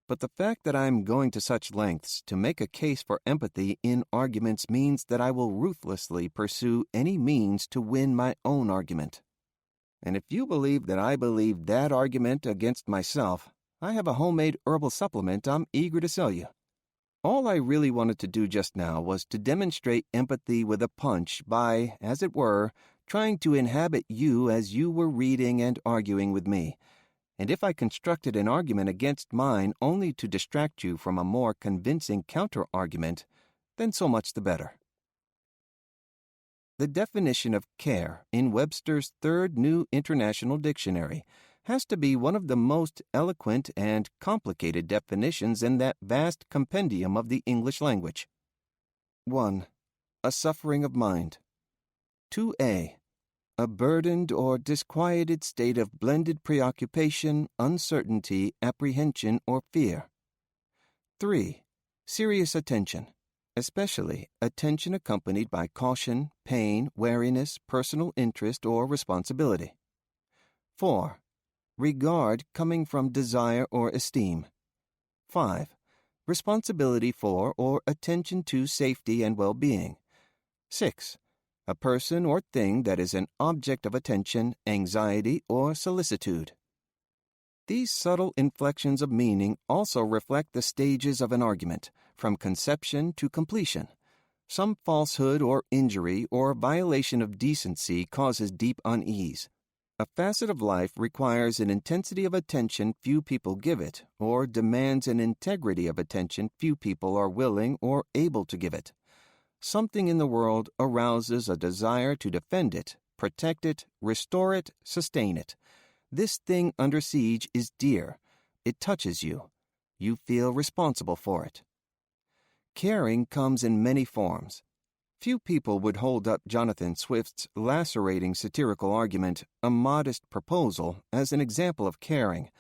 Speaker 1: But the fact that I'm going to such lengths to make a case for empathy in arguments means that I will ruthlessly pursue any means to win my own argument. And if you believe that I believe that argument against myself, I have a homemade herbal supplement I'm eager to sell you. All I really wanted to do just now was to demonstrate empathy with a punch by, as it were, trying to inhabit you as you were reading and arguing with me. And if I constructed an argument against mine only to distract you from a more convincing counter-argument, then so much the better. The definition of care in Webster's Third New International Dictionary has to be one of the most eloquent and complicated definitions in that vast compendium of the English language. 1. A suffering of mind. 2a. A burdened or disquieted state of blended preoccupation, uncertainty, apprehension, or fear. 3. Serious attention, especially attention accompanied by caution, pain, wariness, personal interest, or responsibility. 4. Regard coming from desire or esteem. 5. Responsibility for or attention to safety and well-being. 6. A person or thing that is an object of attention, anxiety, or solicitude. These subtle inflections of meaning also reflect the stages of an argument, from conception to completion. Some falsehood or injury or violation of decency causes deep unease. A facet of life requires an intensity of attention few people give it, or demands an integrity of attention few people are willing or able to give it. Something in the world arouses a desire to defend it, protect it, restore it, sustain it. This thing under siege is dear. It touches you. You feel responsible for it. Caring comes in many forms. Few people would hold up Jonathan Swift's lacerating satirical argument, A Modest Proposal, as an example of caring,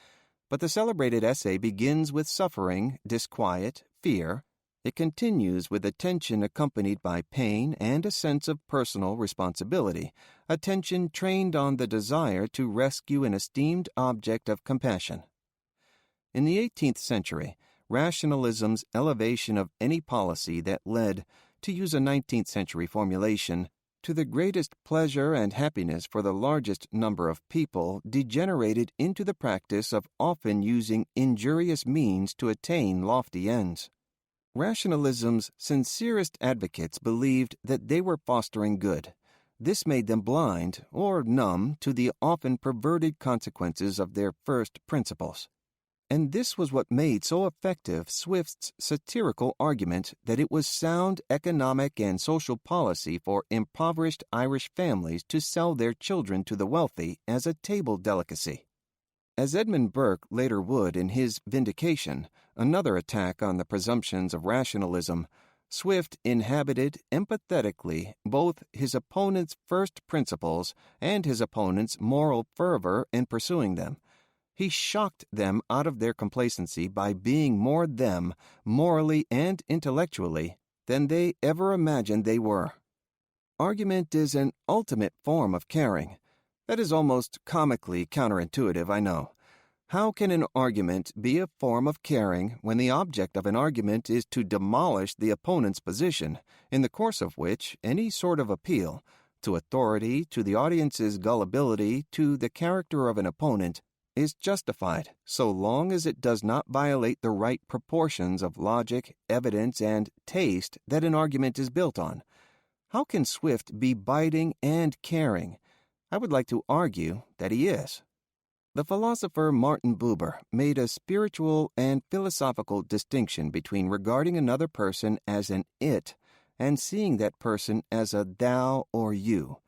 Speaker 1: but the celebrated essay begins with suffering, disquiet, fear. It continues with attention accompanied by pain and a sense of personal responsibility, attention trained on the desire to rescue an esteemed object of compassion. In the 18th century, rationalism's elevation of any policy that led, to use a 19th century formulation, to the greatest pleasure and happiness for the largest number of people degenerated into the practice of often using injurious means to attain lofty ends. Rationalism's sincerest advocates believed that they were fostering good. This made them blind or numb to the often perverted consequences of their first principles. And this was what made so effective Swift's satirical argument that it was sound economic and social policy for impoverished Irish families to sell their children to the wealthy as a table delicacy. As Edmund Burke later would in his Vindication, another attack on the presumptions of rationalism, Swift inhabited empathetically both his opponent's first principles and his opponent's moral fervor in pursuing them. He shocked them out of their complacency by being more them, morally and intellectually, than they ever imagined they were. Argument is an ultimate form of caring. That is almost comically counterintuitive, I know. How can an argument be a form of caring when the object of an argument is to demolish the opponent's position, in the course of which any sort of appeal, to authority, to the audience's gullibility, to the character of an opponent, is justified so long as it does not violate the right proportions of logic, evidence, and taste that an argument is built on? How can Swift be biting and caring? I would like to argue that he is. The philosopher Martin Buber made a spiritual and philosophical distinction between regarding another person as an it and seeing that person as a thou or you.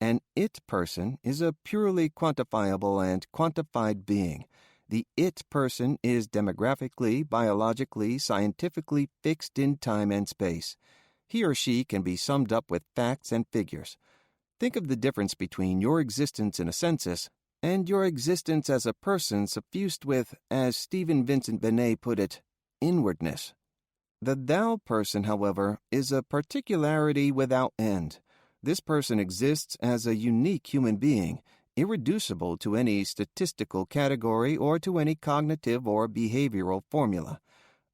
Speaker 1: An it person is a purely quantifiable and quantified being. The it person is demographically, biologically, scientifically fixed in time and space. He or she can be summed up with facts and figures. Think of the difference between your existence in a census and your existence as a person suffused with, as Stephen Vincent Benet put it, inwardness. The thou person, however, is a particularity without end. This person exists as a unique human being, irreducible to any statistical category or to any cognitive or behavioral formula.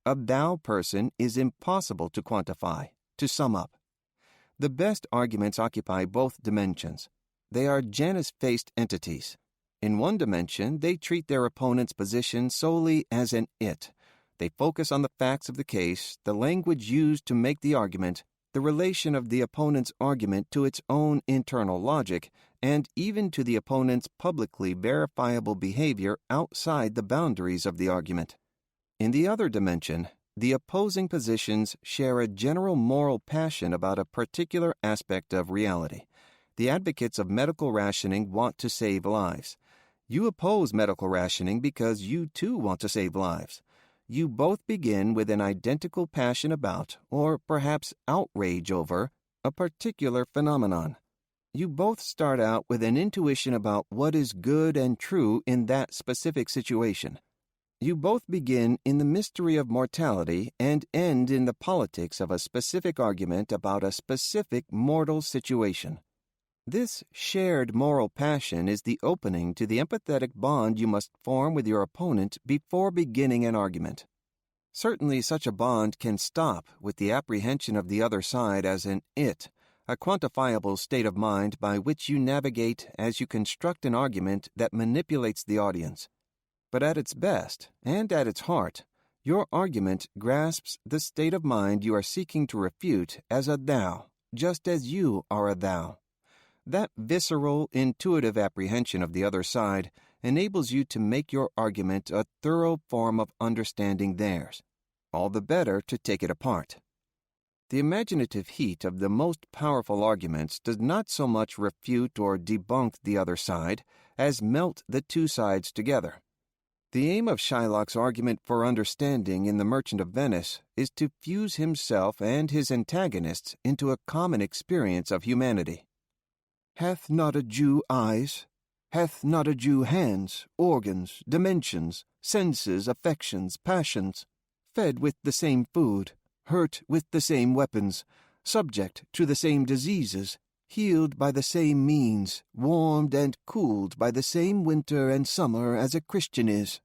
Speaker 1: A thou person is impossible to quantify, to sum up. The best arguments occupy both dimensions. They are Janus-faced entities. In one dimension, they treat their opponent's position solely as an it. They focus on the facts of the case, the language used to make the argument, the relation of the opponent's argument to its own internal logic, and even to the opponent's publicly verifiable behavior outside the boundaries of the argument. In the other dimension, the opposing positions share a general moral passion about a particular aspect of reality. The advocates of medical rationing want to save lives. You oppose medical rationing because you too want to save lives. You both begin with an identical passion about, or perhaps outrage over, a particular phenomenon. You both start out with an intuition about what is good and true in that specific situation. You both begin in the mystery of mortality and end in the politics of a specific argument about a specific mortal situation. This shared moral passion is the opening to the empathetic bond you must form with your opponent before beginning an argument. Certainly such a bond can stop with the apprehension of the other side as an it, a quantifiable state of mind by which you navigate as you construct an argument that manipulates the audience. But at its best, and at its heart, your argument grasps the state of mind you are seeking to refute as a thou, just as you are a thou. That visceral, intuitive apprehension of the other side enables you to make your argument a thorough form of understanding theirs. All the better to take it apart. The imaginative heat of the most powerful arguments does not so much refute or debunk the other side as melt the two sides together. The aim of Shylock's argument for understanding in The Merchant of Venice is to fuse himself and his antagonists into a common experience of humanity. Hath not a Jew eyes? Hath not a Jew hands, organs, dimensions, senses, affections, passions, fed with the same food, hurt with the same weapons, subject to the same diseases, healed by the same means, warmed and cooled by the same winter and summer as a Christian is?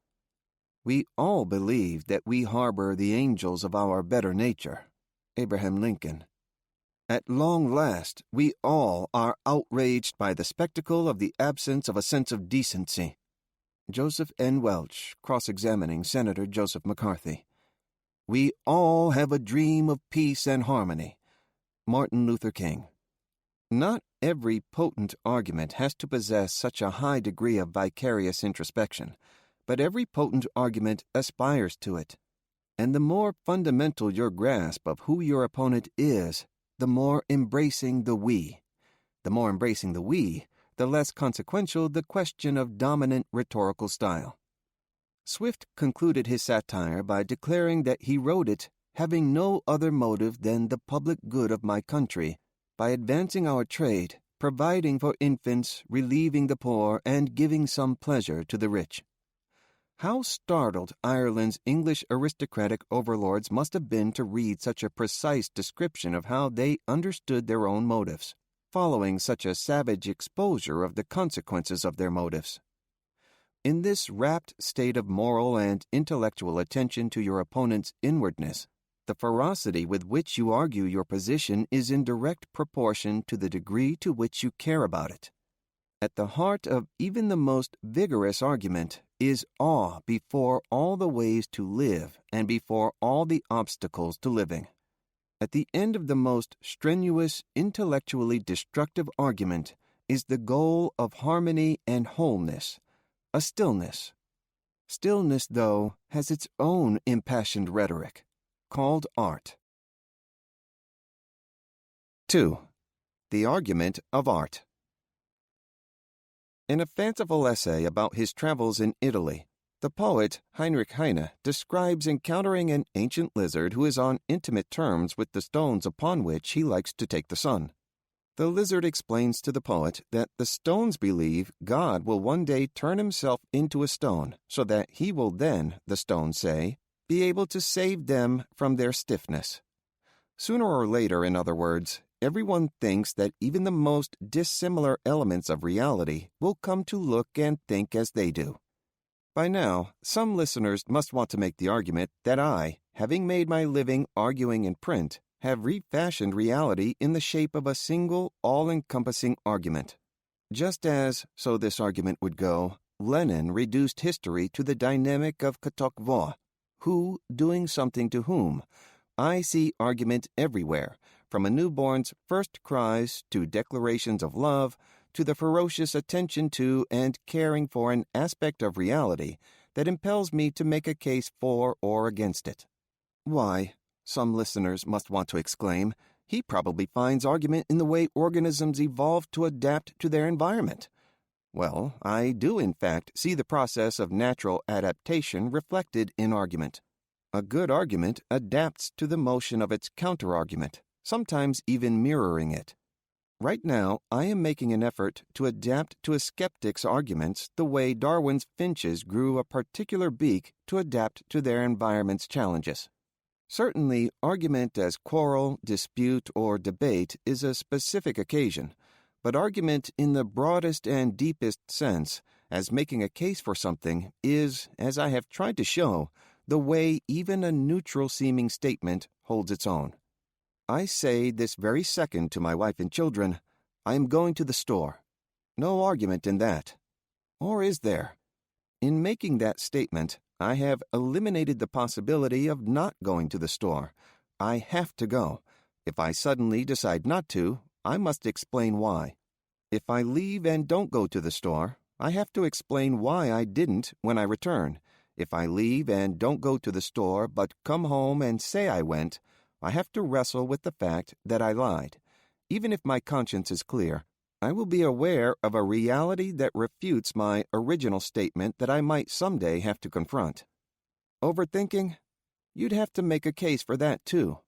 Speaker 1: We all believe that we harbor the angels of our better nature. Abraham Lincoln. At long last, we all are outraged by the spectacle of the absence of a sense of decency. Joseph N. Welch, cross-examining Senator Joseph McCarthy. We all have a dream of peace and harmony. Martin Luther King. Not every potent argument has to possess such a high degree of vicarious introspection, but every potent argument aspires to it. And the more fundamental your grasp of who your opponent is, the more embracing the we. The more embracing the we, the less consequential the question of dominant rhetorical style. Swift concluded his satire by declaring that he wrote it having no other motive than the public good of my country, by advancing our trade, providing for infants, relieving the poor, and giving some pleasure to the rich. How startled Ireland's English aristocratic overlords must have been to read such a precise description of how they understood their own motives. following such a savage exposure of the consequences of their motives. In this rapt state of moral and intellectual attention to your opponent's inwardness, the ferocity with which you argue your position is in direct proportion to the degree to which you care about it. At the heart of even the most vigorous argument is awe before all the ways to live and before all the obstacles to living. At the end of the most strenuous, intellectually destructive argument is the goal of harmony and wholeness, a stillness. Stillness, though, has its own impassioned rhetoric, called art. 2. The Argument of Art. In a fanciful essay about his travels in Italy, the poet Heinrich Heine describes encountering an ancient lizard who is on intimate terms with the stones upon which he likes to take the sun. The lizard explains to the poet that the stones believe God will one day turn himself into a stone, so that he will then, the stones say, be able to save them from their stiffness. Sooner or later, in other words, everyone thinks that even the most dissimilar elements of reality will come to look and think as they do. By now, some listeners must want to make the argument that I, having made my living arguing in print, have refashioned reality in the shape of a single, all-encompassing argument. Just as, so this argument would go, Lenin reduced history to the dynamic of Katokvo, who doing something to whom. I see argument everywhere, from a newborn's first cries to declarations of love, to the ferocious attention to and caring for an aspect of reality that impels me to make a case for or against it. Why, some listeners must want to exclaim, he probably finds argument in the way organisms evolve to adapt to their environment. Well, I do in fact see the process of natural adaptation reflected in argument. A good argument adapts to the motion of its counter-argument, sometimes even mirroring it. Right now, I am making an effort to adapt to a skeptic's arguments the way Darwin's finches grew a particular beak to adapt to their environment's challenges. Certainly, argument as quarrel, dispute, or debate is a specific occasion, but argument in the broadest and deepest sense, as making a case for something, is, as I have tried to show, the way even a neutral-seeming statement holds its own. I say this very second to my wife and children, I am going to the store. No argument in that. Or is there? In making that statement, I have eliminated the possibility of not going to the store. I have to go. If I suddenly decide not to, I must explain why. If I leave and don't go to the store, I have to explain why I didn't when I return. If I leave and don't go to the store but come home and say I went, I have to wrestle with the fact that I lied. Even if my conscience is clear, I will be aware of a reality that refutes my original statement that I might someday have to confront. Overthinking? You'd have to make a case for that, too.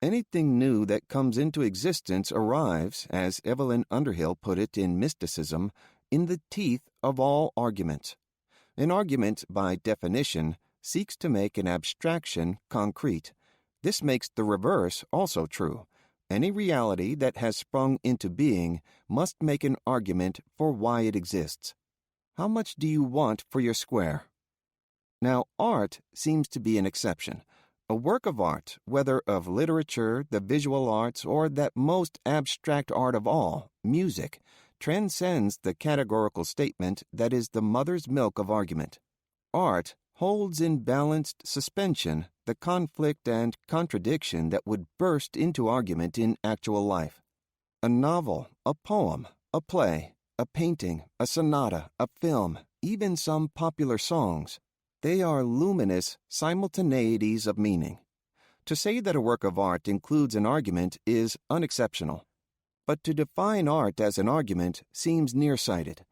Speaker 1: Anything new that comes into existence arrives, as Evelyn Underhill put it in Mysticism, in the teeth of all arguments. An argument, by definition, seeks to make an abstraction concrete. This makes the reverse also true. Any reality that has sprung into being must make an argument for why it exists. How much do you want for your square? Now, art seems to be an exception. A work of art, whether of literature, the visual arts, or that most abstract art of all, music, transcends the categorical statement that is the mother's milk of argument. Art holds in balanced suspension the conflict and contradiction that would burst into argument in actual life. A novel, a poem, a play, a painting, a sonata, a film, even some popular songs, they are luminous simultaneities of meaning. To say that a work of art includes an argument is unexceptional. But to define art as an argument seems nearsighted.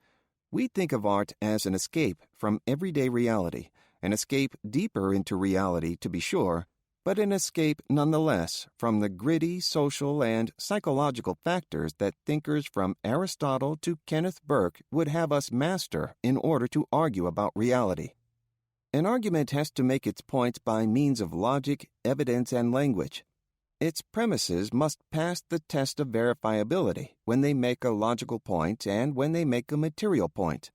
Speaker 1: We think of art as an escape from everyday reality, an escape deeper into reality, to be sure, but an escape nonetheless from the gritty social and psychological factors that thinkers from Aristotle to Kenneth Burke would have us master in order to argue about reality. An argument has to make its point by means of logic, evidence, and language. Its premises must pass the test of verifiability when they make a logical point and when they make a material point.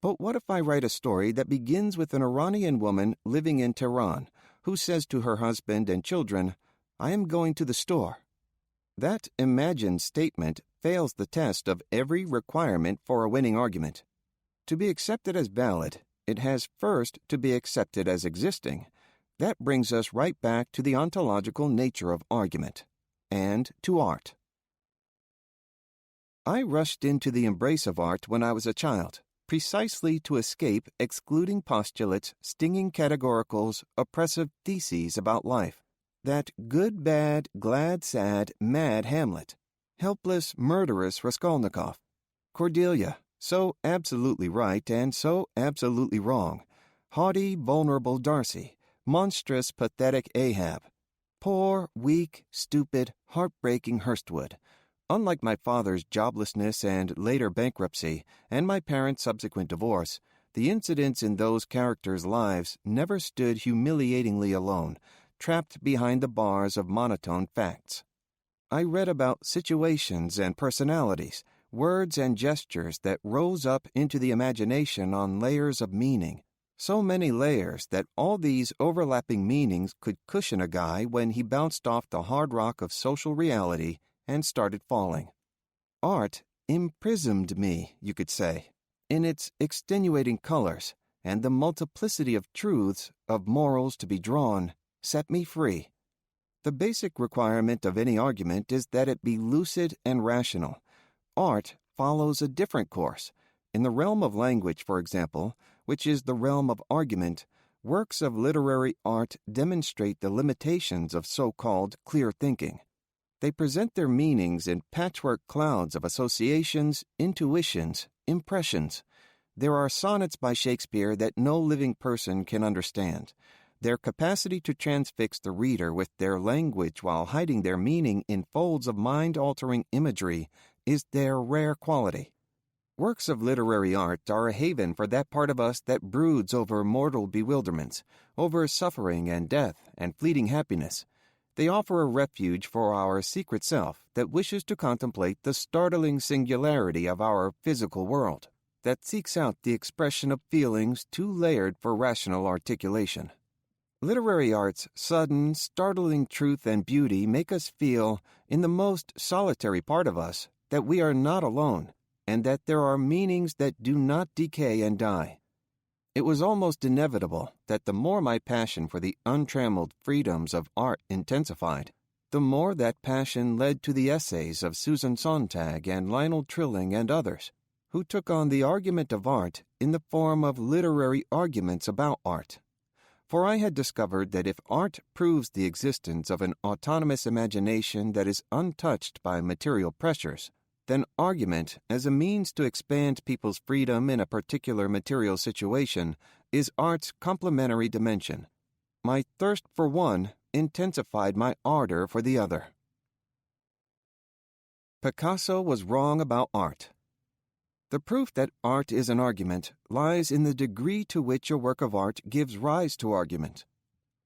Speaker 1: But what if I write a story that begins with an Iranian woman living in Tehran who says to her husband and children, "I am going to the store"? That imagined statement fails the test of every requirement for a winning argument. To be accepted as valid, it has first to be accepted as existing. That brings us right back to the ontological nature of argument, and to art. I rushed into the embrace of art when I was a child, precisely to escape excluding postulates, stinging categoricals, oppressive theses about life. That good, bad, glad, sad, mad Hamlet, helpless, murderous Raskolnikov, Cordelia, so absolutely right and so absolutely wrong, haughty, vulnerable Darcy, monstrous, pathetic Ahab, poor, weak, stupid, heartbreaking Hurstwood. Unlike my father's joblessness and later bankruptcy, and my parents' subsequent divorce, the incidents in those characters' lives never stood humiliatingly alone, trapped behind the bars of monotone facts. I read about situations and personalities, words and gestures that rose up into the imagination on layers of meaning, so many layers that all these overlapping meanings could cushion a guy when he bounced off the hard rock of social reality and started falling. Art imprisoned me, you could say, in its extenuating colors, and the multiplicity of truths, of morals to be drawn, set me free. The basic requirement of any argument is that it be lucid and rational. Art follows a different course. In the realm of language, for example, which is the realm of argument, works of literary art demonstrate the limitations of so-called clear thinking. They present their meanings in patchwork clouds of associations, intuitions, impressions. There are sonnets by Shakespeare that no living person can understand. Their capacity to transfix the reader with their language while hiding their meaning in folds of mind-altering imagery is their rare quality. Works of literary art are a haven for that part of us that broods over mortal bewilderments, over suffering and death and fleeting happiness. They offer a refuge for our secret self that wishes to contemplate the startling singularity of our physical world, that seeks out the expression of feelings too layered for rational articulation. Literary art's sudden, startling truth and beauty make us feel, in the most solitary part of us, that we are not alone, and that there are meanings that do not decay and die. It was almost inevitable that the more my passion for the untrammeled freedoms of art intensified, the more that passion led to the essays of Susan Sontag and Lionel Trilling and others, who took on the argument of art in the form of literary arguments about art. For I had discovered that if art proves the existence of an autonomous imagination that is untouched by material pressures, then argument, as a means to expand people's freedom in a particular material situation, is art's complementary dimension. My thirst for one intensified my ardor for the other. Picasso was wrong about art. The proof that art is an argument lies in the degree to which a work of art gives rise to argument.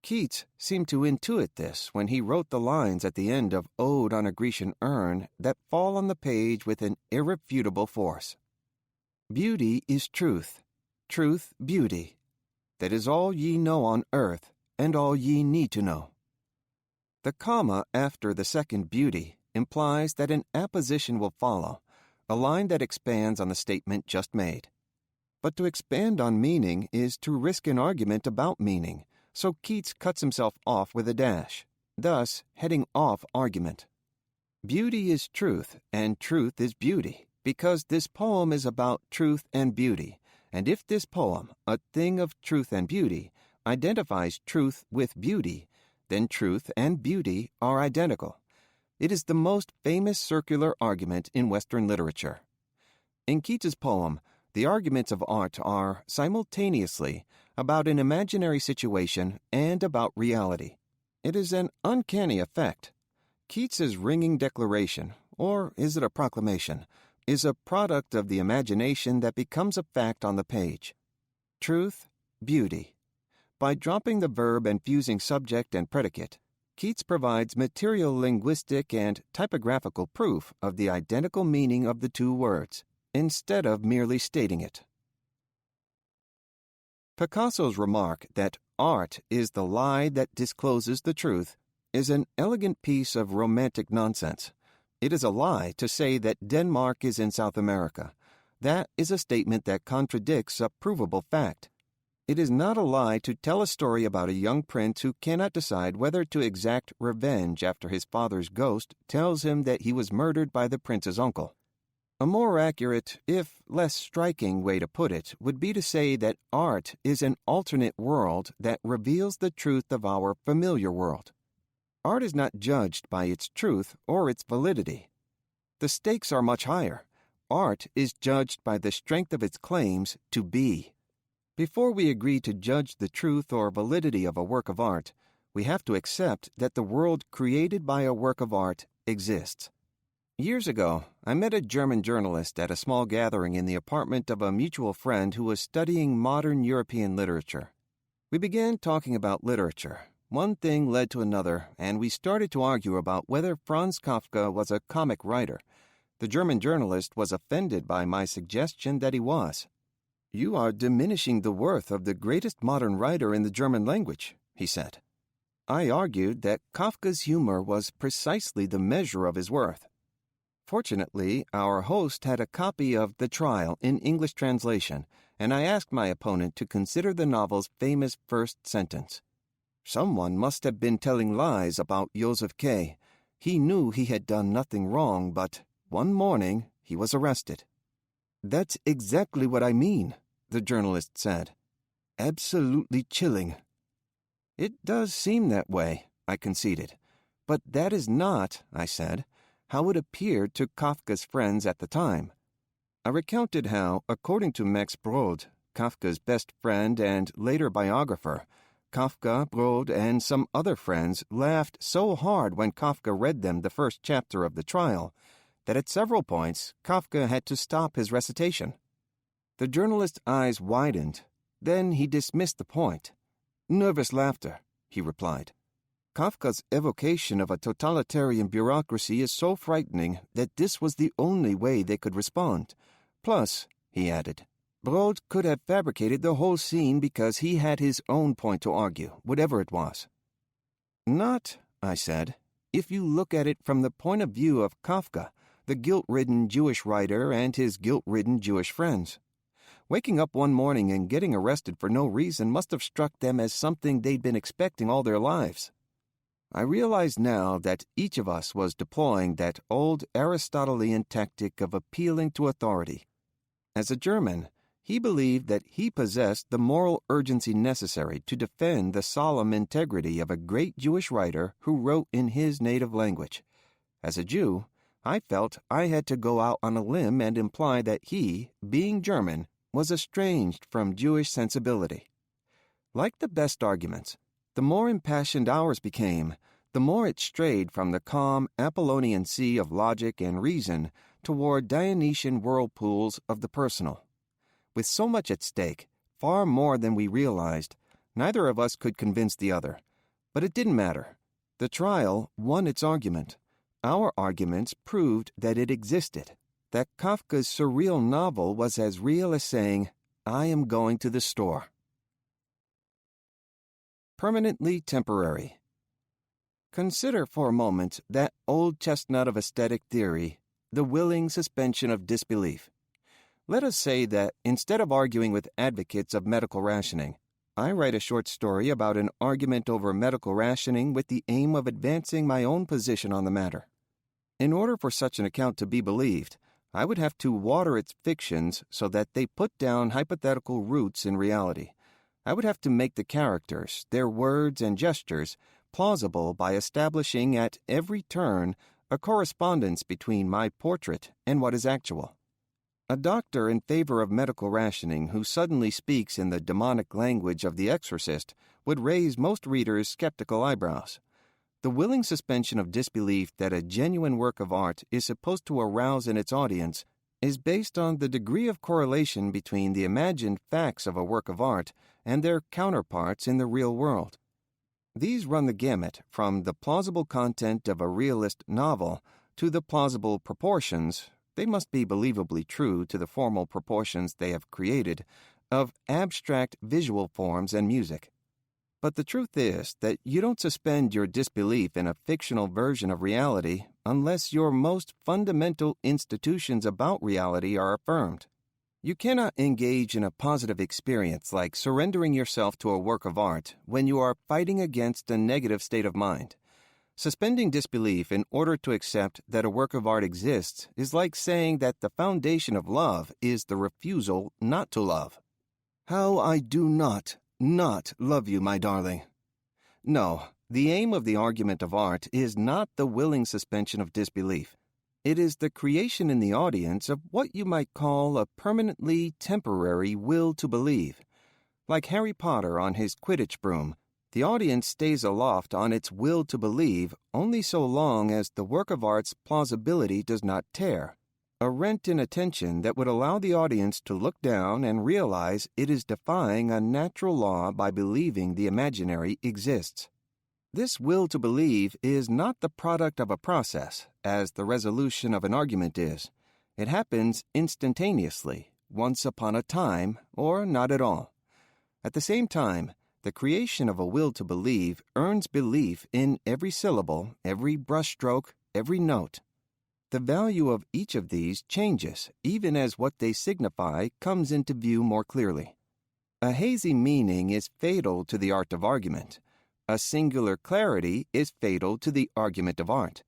Speaker 1: Keats seemed to intuit this when he wrote the lines at the end of Ode on a Grecian Urn that fall on the page with an irrefutable force. Beauty is truth, truth beauty. That is all ye know on earth, and all ye need to know. The comma after the second beauty implies that an apposition will follow, a line that expands on the statement just made. But to expand on meaning is to risk an argument about meaning, so Keats cuts himself off with a dash, thus heading off argument. Beauty is truth, and truth is beauty, because this poem is about truth and beauty, and if this poem, a thing of truth and beauty, identifies truth with beauty, then truth and beauty are identical. It is the most famous circular argument in Western literature. In Keats's poem, the arguments of art are, simultaneously, about an imaginary situation and about reality. It is an uncanny effect. Keats's ringing declaration, or is it a proclamation, is a product of the imagination that becomes a fact on the page. Truth, beauty. By dropping the verb and fusing subject and predicate, Keats provides material linguistic and typographical proof of the identical meaning of the two words, instead of merely stating it. Picasso's remark that art is the lie that discloses the truth is an elegant piece of romantic nonsense. It is a lie to say that Denmark is in South America. That is a statement that contradicts a provable fact. It is not a lie to tell a story about a young prince who cannot decide whether to exact revenge after his father's ghost tells him that he was murdered by the prince's uncle. A more accurate, if less striking way to put it would be to say that art is an alternate world that reveals the truth of our familiar world. Art is not judged by its truth or its validity. The stakes are much higher. Art is judged by the strength of its claims to be. Before we agree to judge the truth or validity of a work of art, we have to accept that the world created by a work of art exists. Years ago, I met a German journalist at a small gathering in the apartment of a mutual friend who was studying modern European literature. We began talking about literature. One thing led to another, and we started to argue about whether Franz Kafka was a comic writer. The German journalist was offended by my suggestion that he was. "You are diminishing the worth of the greatest modern writer in the German language," he said. I argued that Kafka's humor was precisely the measure of his worth. Fortunately, our host had a copy of The Trial in English translation, and I asked my opponent to consider the novel's famous first sentence. Someone must have been telling lies about Joseph K. He knew he had done nothing wrong, but one morning he was arrested. "That's exactly what I mean," the journalist said. "Absolutely chilling." "It does seem that way," I conceded. "But that is not," I said, "how it appeared to Kafka's friends at the time." I recounted how, according to Max Brod, Kafka's best friend and later biographer, Kafka, Brod, and some other friends laughed so hard when Kafka read them the first chapter of The Trial that at several points Kafka had to stop his recitation. The journalist's eyes widened. Then he dismissed the point. "Nervous laughter," he replied. "Kafka's evocation of a totalitarian bureaucracy is so frightening that this was the only way they could respond. Plus," he added, "Brod could have fabricated the whole scene because he had his own point to argue, whatever it was." "Not," I said, "if you look at it from the point of view of Kafka, the guilt-ridden Jewish writer and his guilt-ridden Jewish friends. Waking up one morning and getting arrested for no reason must have struck them as something they'd been expecting all their lives." I realize now that each of us was deploying that old Aristotelian tactic of appealing to authority. As a German, he believed that he possessed the moral urgency necessary to defend the solemn integrity of a great Jewish writer who wrote in his native language. As a Jew, I felt I had to go out on a limb and imply that he, being German, was estranged from Jewish sensibility. Like the best arguments, the more impassioned ours became, the more it strayed from the calm Apollonian sea of logic and reason toward Dionysian whirlpools of the personal. With so much at stake, far more than we realized, neither of us could convince the other. But it didn't matter. The trial won its argument. Our arguments proved that it existed, that Kafka's surreal novel was as real as saying, "I am going to the store." Permanently temporary. Consider for a moment that old chestnut of aesthetic theory, the willing suspension of disbelief. Let us say that instead of arguing with advocates of medical rationing, I write a short story about an argument over medical rationing with the aim of advancing my own position on the matter. In order for such an account to be believed, I would have to water its fictions so that they put down hypothetical roots in reality. I would have to make the characters, their words and gestures, plausible by establishing at every turn a correspondence between my portrait and what is actual. A doctor in favor of medical rationing who suddenly speaks in the demonic language of the exorcist would raise most readers' skeptical eyebrows. The willing suspension of disbelief that a genuine work of art is supposed to arouse in its audience is based on the degree of correlation between the imagined facts of a work of art and their counterparts in the real world. These run the gamut from the plausible content of a realist novel to the plausible proportions, they must be believably true to the formal proportions they have created, of abstract visual forms and music. But the truth is that you don't suspend your disbelief in a fictional version of reality unless your most fundamental institutions about reality are affirmed. You cannot engage in a positive experience like surrendering yourself to a work of art when you are fighting against a negative state of mind. Suspending disbelief in order to accept that a work of art exists is like saying that the foundation of love is the refusal not to love. How I do not love you, my darling. No, the aim of the argument of art is not the willing suspension of disbelief. It is the creation in the audience of what you might call a permanently temporary will to believe. Like Harry Potter on his Quidditch broom, the audience stays aloft on its will to believe only so long as the work of art's plausibility does not tear, a rent in attention that would allow the audience to look down and realize it is defying a natural law by believing the imaginary exists. This will to believe is not the product of a process, as the resolution of an argument is. It happens instantaneously, once upon a time, or not at all. At the same time, the creation of a will to believe earns belief in every syllable, every brushstroke, every note. The value of each of these changes even as what they signify comes into view more clearly. A hazy meaning is fatal to the art of argument. A singular clarity is fatal to the argument of art.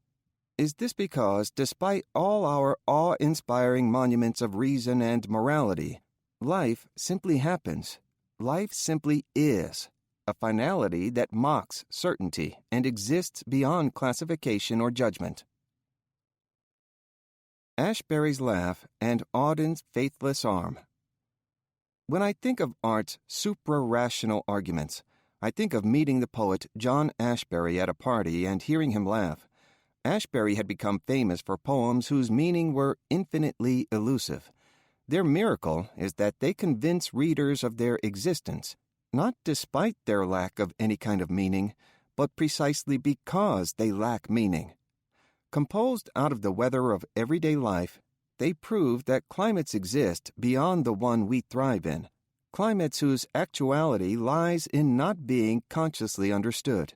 Speaker 1: Is this because, despite all our awe-inspiring monuments of reason and morality, life simply happens, life simply is, a finality that mocks certainty and exists beyond classification or judgment? Ashbery's laugh and Auden's faithless arm. When I think of art's supra-rational arguments, I think of meeting the poet John Ashbery at a party and hearing him laugh. Ashbery had become famous for poems whose meaning were infinitely elusive. Their miracle is that they convince readers of their existence, not despite their lack of any kind of meaning, but precisely because they lack meaning. Composed out of the weather of everyday life, they prove that climates exist beyond the one we thrive in, climates whose actuality lies in not being consciously understood.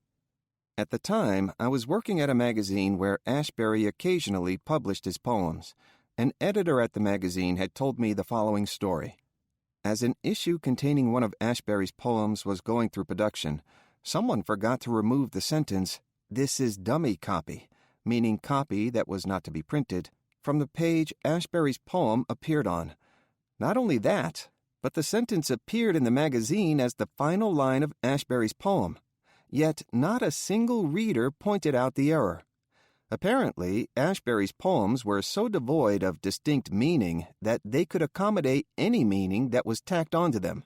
Speaker 1: At the time, I was working at a magazine where Ashbery occasionally published his poems. An editor at the magazine had told me the following story. As an issue containing one of Ashbery's poems was going through production, someone forgot to remove the sentence, "This is dummy copy," meaning copy that was not to be printed, from the page Ashbery's poem appeared on. Not only that, but the sentence appeared in the magazine as the final line of Ashbery's poem. Yet not a single reader pointed out the error. Apparently, Ashbery's poems were so devoid of distinct meaning that they could accommodate any meaning that was tacked onto them.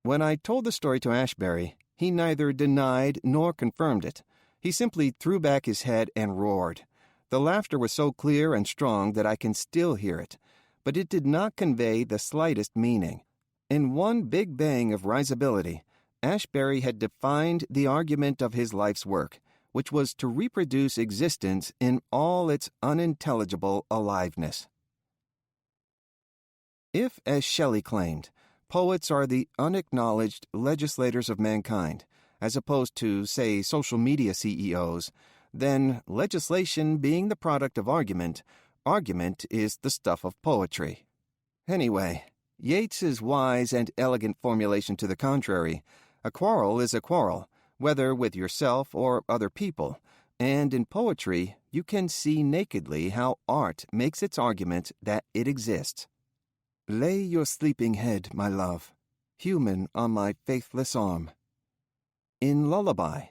Speaker 1: When I told the story to Ashbery, he neither denied nor confirmed it. He simply threw back his head and roared. The laughter was so clear and strong that I can still hear it, but it did not convey the slightest meaning. In one big bang of risibility, Ashbery had defined the argument of his life's work, which was to reproduce existence in all its unintelligible aliveness. If, as Shelley claimed, poets are the unacknowledged legislators of mankind, as opposed to, say, social media CEOs, then, legislation being the product of argument, argument is the stuff of poetry. Anyway, Yeats's wise and elegant formulation to the contrary, a quarrel is a quarrel, whether with yourself or other people, and in poetry you can see nakedly how art makes its argument that it exists. Lay your sleeping head, my love, human on my faithless arm. In Lullaby,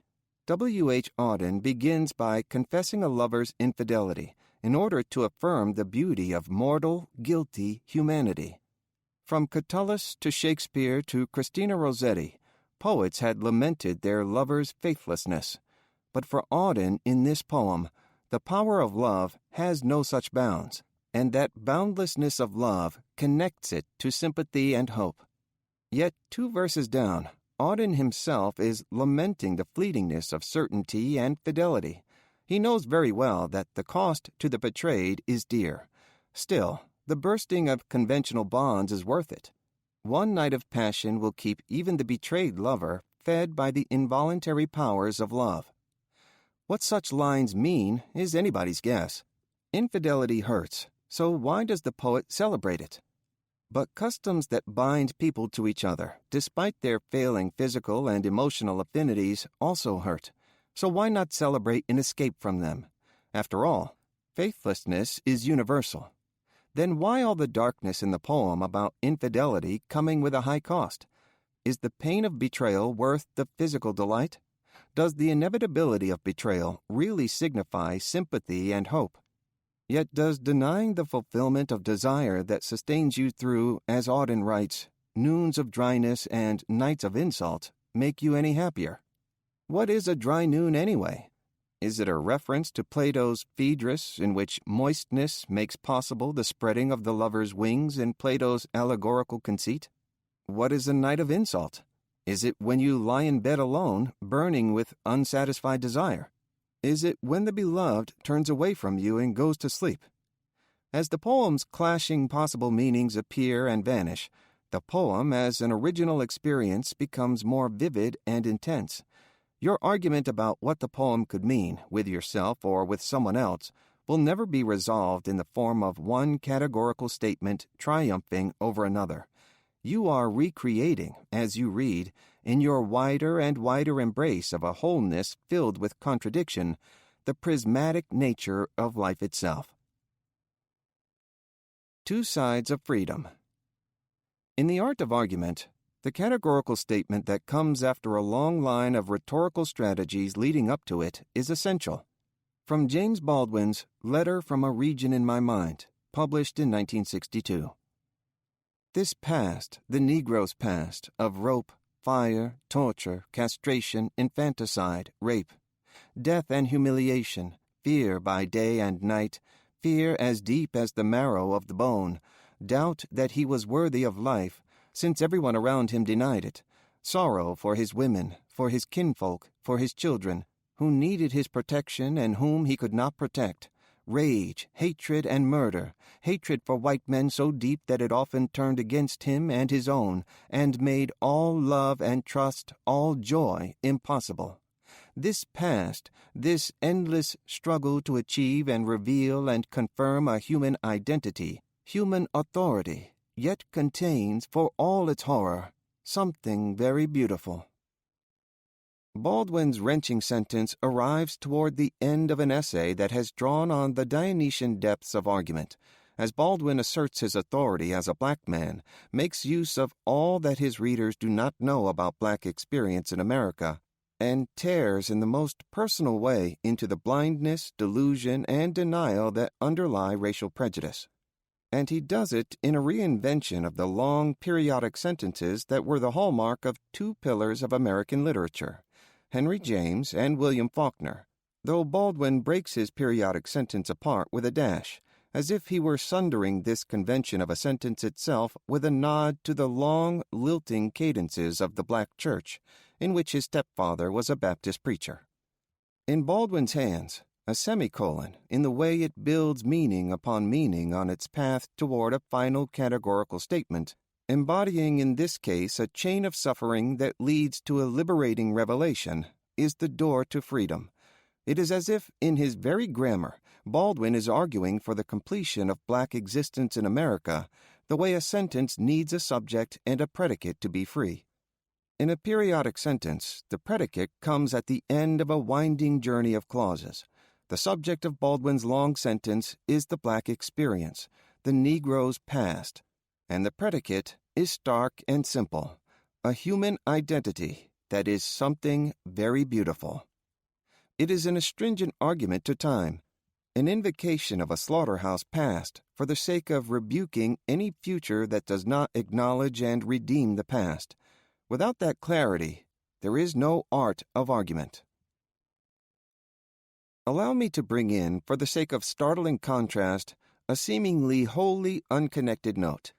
Speaker 1: W.H. Auden begins by confessing a lover's infidelity in order to affirm the beauty of mortal, guilty humanity. From Catullus to Shakespeare to Christina Rossetti, poets had lamented their lovers' faithlessness. But for Auden in this poem, the power of love has no such bounds, and that boundlessness of love connects it to sympathy and hope. Yet 2 verses down, Auden himself is lamenting the fleetingness of certainty and fidelity. He knows very well that the cost to the betrayed is dear. Still, the bursting of conventional bonds is worth it. One night of passion will keep even the betrayed lover fed by the involuntary powers of love. What such lines mean is anybody's guess. Infidelity hurts, so why does the poet celebrate it? But customs that bind people to each other, despite their failing physical and emotional affinities, also hurt. So why not celebrate an escape from them? After all, faithlessness is universal. Then why all the darkness in the poem about infidelity coming with a high cost? Is the pain of betrayal worth the physical delight? Does the inevitability of betrayal really signify sympathy and hope? Yet does denying the fulfillment of desire that sustains you through, as Auden writes, noons of dryness and nights of insult, make you any happier? What is a dry noon anyway? Is it a reference to Plato's Phaedrus, in which moistness makes possible the spreading of the lover's wings in Plato's allegorical conceit? What is a night of insult? Is it when you lie in bed alone, burning with unsatisfied desire? Is it when the beloved turns away from you and goes to sleep? As the poem's clashing possible meanings appear and vanish, the poem as an original experience becomes more vivid and intense. Your argument about what the poem could mean, with yourself or with someone else, will never be resolved in the form of one categorical statement triumphing over another. You are recreating, as you read, in your wider and wider embrace of a wholeness filled with contradiction, the prismatic nature of life itself. Two sides of freedom. In the art of argument, the categorical statement that comes after a long line of rhetorical strategies leading up to it is essential. From James Baldwin's Letter from a Region in My Mind, published in 1962. This past, the Negro's past, of rope, fire, torture, castration, infanticide, rape, death and humiliation, fear by day and night, fear as deep as the marrow of the bone, doubt that he was worthy of life, since everyone around him denied it, sorrow for his women, for his kinfolk, for his children, who needed his protection and whom he could not protect, rage, hatred, and murder, hatred for white men so deep that it often turned against him and his own, and made all love and trust, all joy, impossible. This past, this endless struggle to achieve and reveal and confirm a human identity, human authority, yet contains, for all its horror, something very beautiful. Baldwin's wrenching sentence arrives toward the end of an essay that has drawn on the Dionysian depths of argument, as Baldwin asserts his authority as a black man, makes use of all that his readers do not know about black experience in America, and tears in the most personal way into the blindness, delusion, and denial that underlie racial prejudice. And he does it in a reinvention of the long periodic sentences that were the hallmark of two pillars of American literature, Henry James and William Faulkner, though Baldwin breaks his periodic sentence apart with a dash, as if he were sundering this convention of a sentence itself with a nod to the long, lilting cadences of the black church, in which his stepfather was a Baptist preacher. In Baldwin's hands, a semicolon, in the way it builds meaning upon meaning on its path toward a final categorical statement, embodying in this case a chain of suffering that leads to a liberating revelation, is the door to freedom. It is as if, in his very grammar, Baldwin is arguing for the completion of black existence in America, the way a sentence needs a subject and a predicate to be free. In a periodic sentence, the predicate comes at the end of a winding journey of clauses. The subject of Baldwin's long sentence is the black experience, the Negro's past, and the predicate is stark and simple, a human identity that is something very beautiful. It is an astringent argument to time, an invocation of a slaughterhouse past for the sake of rebuking any future that does not acknowledge and redeem the past. Without that clarity, there is no art of argument. Allow me to bring in, for the sake of startling contrast, a seemingly wholly unconnected note.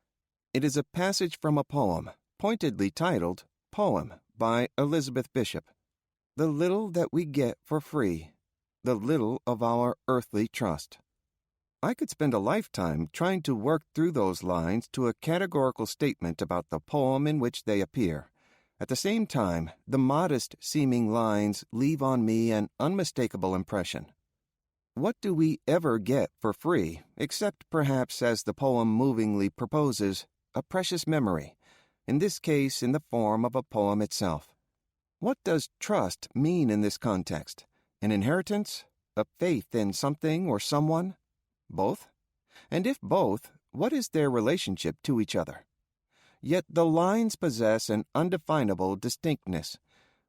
Speaker 1: It is a passage from a poem, pointedly titled Poem, by Elizabeth Bishop. The little that we get for free, the little of our earthly trust. I could spend a lifetime trying to work through those lines to a categorical statement about the poem in which they appear. At the same time, the modest-seeming lines leave on me an unmistakable impression. What do we ever get for free, except perhaps, as the poem movingly proposes, a precious memory, in this case in the form of a poem itself? What does trust mean in this context? An inheritance? A faith in something or someone? Both? And if both, what is their relationship to each other? Yet the lines possess an undefinable distinctness.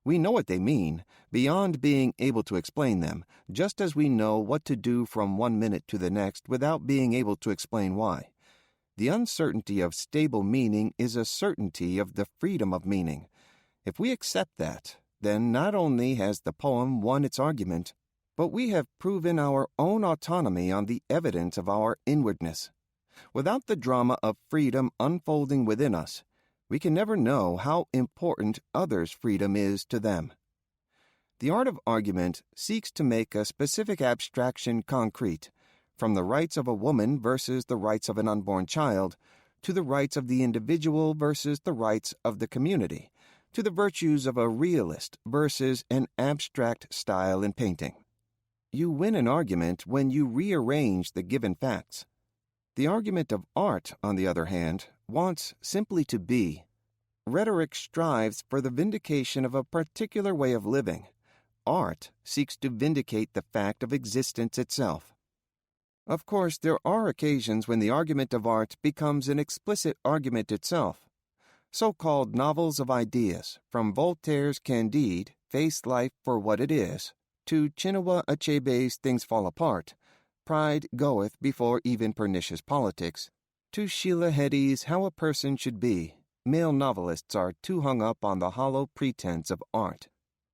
Speaker 1: We know what they mean, beyond being able to explain them, just as we know what to do from one minute to the next without being able to explain why. The uncertainty of stable meaning is a certainty of the freedom of meaning. If we accept that, then not only has the poem won its argument, but we have proven our own autonomy on the evidence of our inwardness. Without the drama of freedom unfolding within us, we can never know how important others' freedom is to them. The art of argument seeks to make a specific abstraction concrete, from the rights of a woman versus the rights of an unborn child, to the rights of the individual versus the rights of the community, to the virtues of a realist versus an abstract style in painting. You win an argument when you rearrange the given facts. The argument of art, on the other hand, wants simply to be. Rhetoric strives for the vindication of a particular way of living. Art seeks to vindicate the fact of existence itself. Of course, there are occasions when the argument of art becomes an explicit argument itself. So-called novels of ideas, from Voltaire's Candide, Face Life for What It Is, to Chinua Achebe's Things Fall Apart, Pride Goeth Before Even Pernicious Politics, to Sheila Heti's How a Person Should Be, male novelists are too hung up on the hollow pretense of art,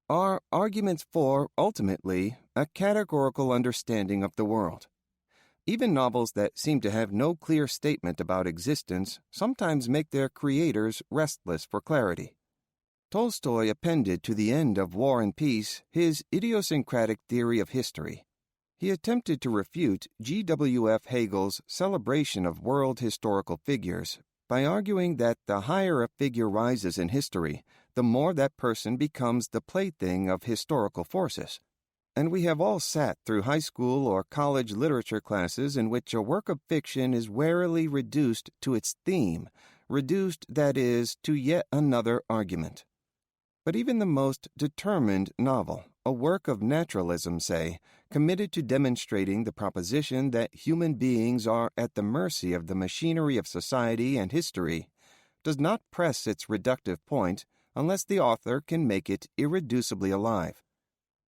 Speaker 1: are arguments for, ultimately, a categorical understanding of the world. Even novels that seem to have no clear statement about existence sometimes make their creators restless for clarity. Tolstoy appended to the end of War and Peace his idiosyncratic theory of history. He attempted to refute G.W.F. Hegel's celebration of world historical figures by arguing that the higher a figure rises in history, the more that person becomes the plaything of historical forces. And we have all sat through high school or college literature classes in which a work of fiction is warily reduced to its theme, reduced, that is, to yet another argument. But even the most determined novel, a work of naturalism, say, committed to demonstrating the proposition that human beings are at the mercy of the machinery of society and history, does not press its reductive point unless the author can make it irreducibly alive.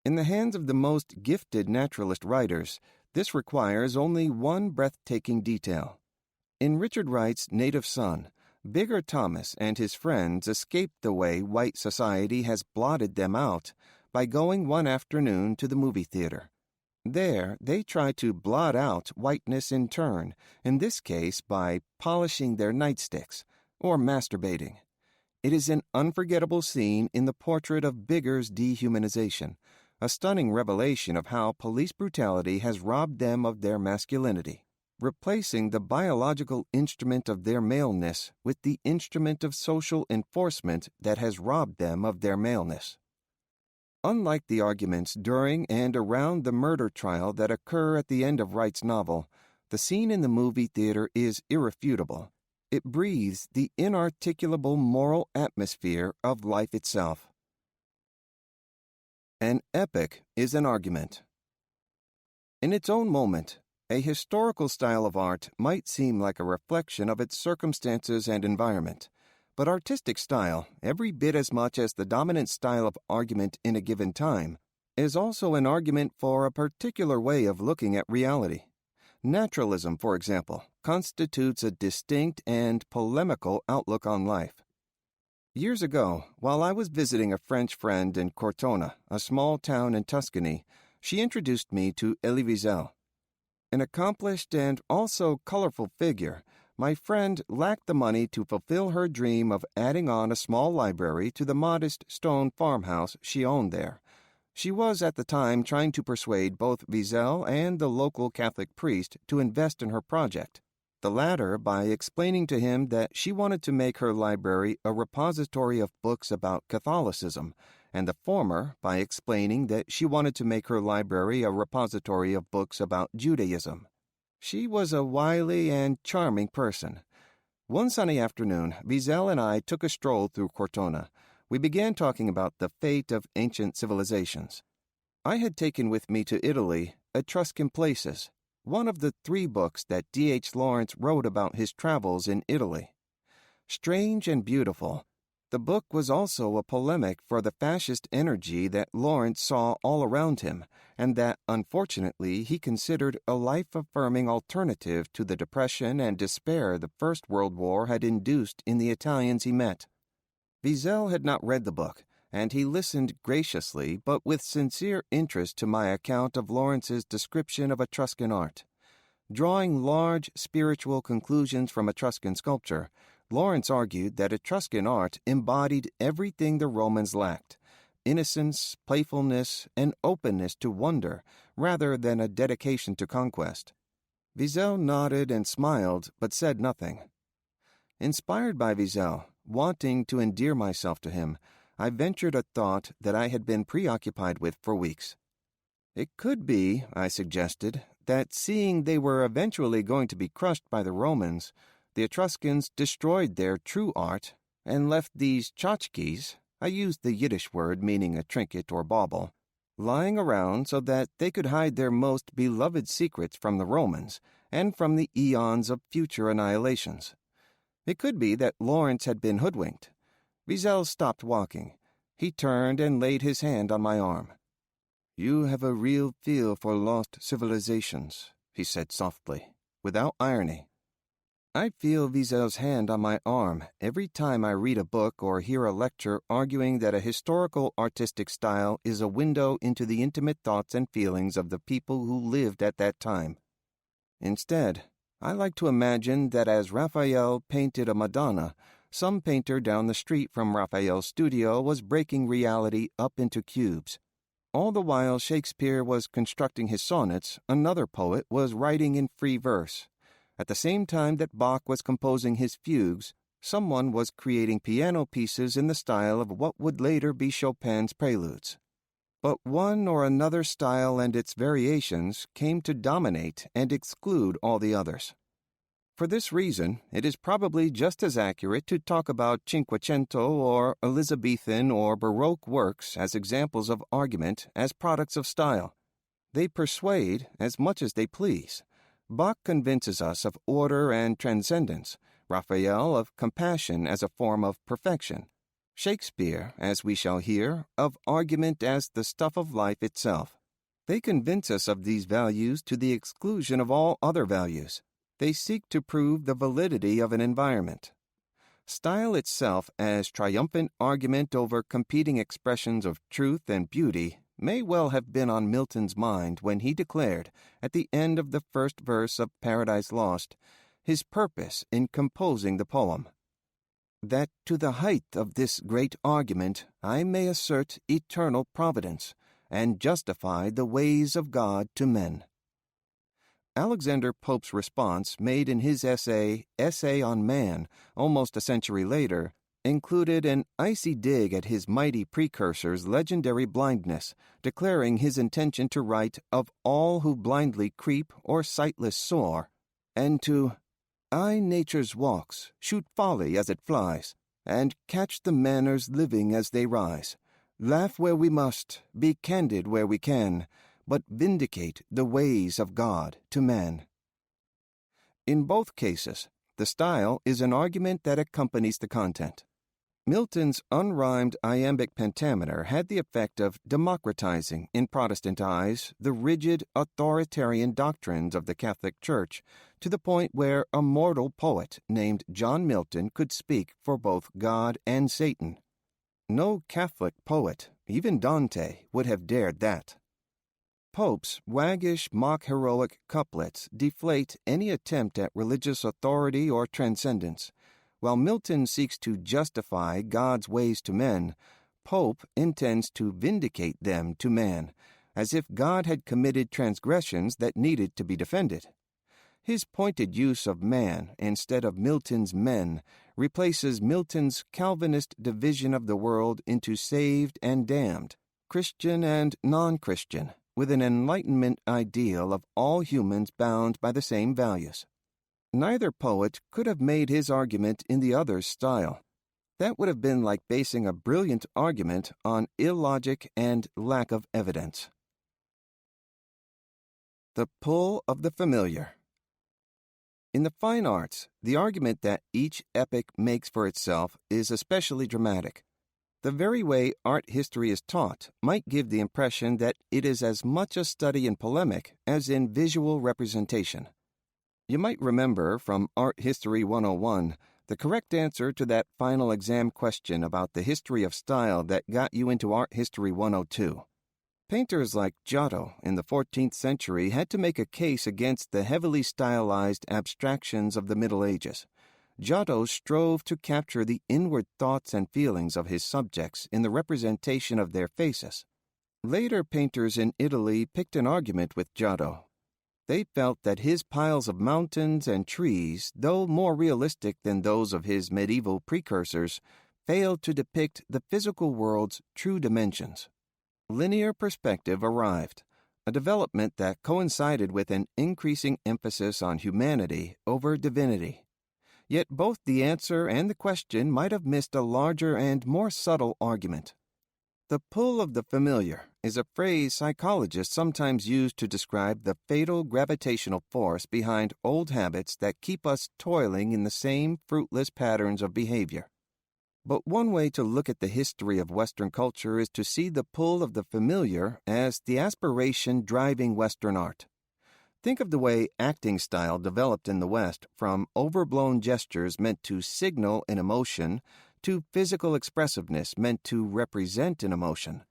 Speaker 1: In the hands of the most gifted naturalist writers, this requires only one breathtaking detail. In Richard Wright's Native Son, Bigger Thomas and his friends escaped the way white society has blotted them out by going one afternoon to the movie theater. There, they try to blot out whiteness in turn, in this case by polishing their nightsticks or masturbating. It is an unforgettable scene in the portrait of Bigger's dehumanization, a stunning revelation of how police brutality has robbed them of their masculinity, replacing the biological instrument of their maleness with the instrument of social enforcement that has robbed them of their maleness. Unlike the arguments during and around the murder trial that occur at the end of Wright's novel, the scene in the movie theater is irrefutable. It breathes the inarticulable moral atmosphere of life itself. An epic is an argument. In its own moment, a historical style of art might seem like a reflection of its circumstances and environment, but artistic style, every bit as much as the dominant style of argument in a given time, is also an argument for a particular way of looking at reality. Naturalism, for example, constitutes a distinct and polemical outlook on life. Years ago, while I was visiting a French friend in Cortona, a small town in Tuscany, she introduced me to Elie Wiesel. An accomplished and also colorful figure, My friend lacked the money to fulfill her dream of adding on a small library to the modest stone farmhouse she owned there. She was at the time trying to persuade both Wiesel and the local Catholic priest to invest in her project, the latter by explaining to him that she wanted to make her library a repository of books about Catholicism, and the former by explaining that she wanted to make her library a repository of books about Judaism. She was a wily and charming person. One sunny afternoon, Wiesel and I took a stroll through Cortona. We began talking about the fate of ancient civilizations. I had taken with me to Italy Etruscan Places, one of the 3 books that D.H. Lawrence wrote about his travels in Italy. Strange and beautiful, the book was also a polemic for the fascist energy that Lawrence saw all around him, and that, unfortunately, he considered a life-affirming alternative to the depression and despair the First World War had induced in the Italians he met. Wiesel had not read the book, and he listened graciously but with sincere interest to my account of Lawrence's description of Etruscan art. Drawing large spiritual conclusions from Etruscan sculpture, Lawrence argued that Etruscan art embodied everything the Romans lacked: innocence, playfulness, and openness to wonder, rather than a dedication to conquest. Wiesel nodded and smiled, but said nothing. Inspired by Wiesel, wanting to endear myself to him, I ventured a thought that I had been preoccupied with for weeks. It could be, I suggested, that seeing they were eventually going to be crushed by the Romans, the Etruscans destroyed their true art and left these tchotchkes, I used the Yiddish word meaning a trinket or bauble, lying around so that they could hide their most beloved secrets from the Romans and from the eons of future annihilations. It could be that Lawrence had been hoodwinked. Wiesel stopped walking. He turned and laid his hand on my arm. "You have a real feel for lost civilizations," he said softly, without irony. I feel Wiesel's hand on my arm every time I read a book or hear a lecture arguing that a historical artistic style is a window into the intimate thoughts and feelings of the people who lived at that time. Instead, I like to imagine that as Raphael painted a Madonna, some painter down the street from Raphael's studio was breaking reality up into cubes. All the while Shakespeare was constructing his sonnets, another poet was writing in free verse. At the same time that Bach was composing his fugues, someone was creating piano pieces in the style of what would later be Chopin's preludes. But one or another style and its variations came to dominate and exclude all the others. For this reason, it is probably just as accurate to talk about Cinquecento or Elizabethan or Baroque works as examples of argument as products of style. They persuade as much as they please. Bach convinces us of order and transcendence, Raphael of compassion as a form of perfection, Shakespeare, as we shall hear, of argument as the stuff of life itself. They convince us of these values to the exclusion of all other values. They seek to prove the validity of an environment. Style itself as triumphant argument over competing expressions of truth and beauty may well have been on Milton's mind when he declared, at the end of the first verse of Paradise Lost, his purpose in composing the poem: that to the height of this great argument I may assert eternal providence, and justify the ways of God to men. Alexander Pope's response, made in his Essay on Man, almost a century later, included an icy dig at his mighty precursor's legendary blindness, declaring his intention to write of all who blindly creep or sightless soar, and to eye nature's walks, shoot folly as it flies, and catch the manners living as they rise, laugh where we must, be candid where we can, but vindicate the ways of God to man. In both cases, the style is an argument that accompanies the content. Milton's unrhymed iambic pentameter had the effect of democratizing, in Protestant eyes, the rigid, authoritarian doctrines of the Catholic Church, to the point where a mortal poet named John Milton could speak for both God and Satan. No Catholic poet, even Dante, would have dared that. Pope's waggish, mock-heroic couplets deflate any attempt at religious authority or transcendence. While Milton seeks to justify God's ways to men, Pope intends to vindicate them to man, as if God had committed transgressions that needed to be defended. His pointed use of man instead of Milton's men replaces Milton's Calvinist division of the world into saved and damned, Christian and non-Christian, with an Enlightenment ideal of all humans bound by the same values. Neither poet could have made his argument in the other's style. That would have been like basing a brilliant argument on illogic and lack of evidence. The pull of the familiar. In the fine arts, the argument that each epoch makes for itself is especially dramatic. The very way art history is taught might give the impression that it is as much a study in polemic as in visual representation. You might remember from Art History 101 the correct answer to that final exam question about the history of style that got you into Art History 102. Painters like Giotto in the 14th century had to make a case against the heavily stylized abstractions of the Middle Ages. Giotto strove to capture the inward thoughts and feelings of his subjects in the representation of their faces. Later painters in Italy picked an argument with Giotto. They felt that his piles of mountains and trees, though more realistic than those of his medieval precursors, failed to depict the physical world's true dimensions. Linear perspective arrived, a development that coincided with an increasing emphasis on humanity over divinity. Yet both the answer and the question might have missed a larger and more subtle argument. The pull of the familiar is a phrase psychologists sometimes use to describe the fatal gravitational force behind old habits that keep us toiling in the same fruitless patterns of behavior. But one way to look at the history of Western culture is to see the pull of the familiar as the aspiration driving Western art. Think of the way acting style developed in the West from overblown gestures meant to signal an emotion to physical expressiveness meant to represent an emotion.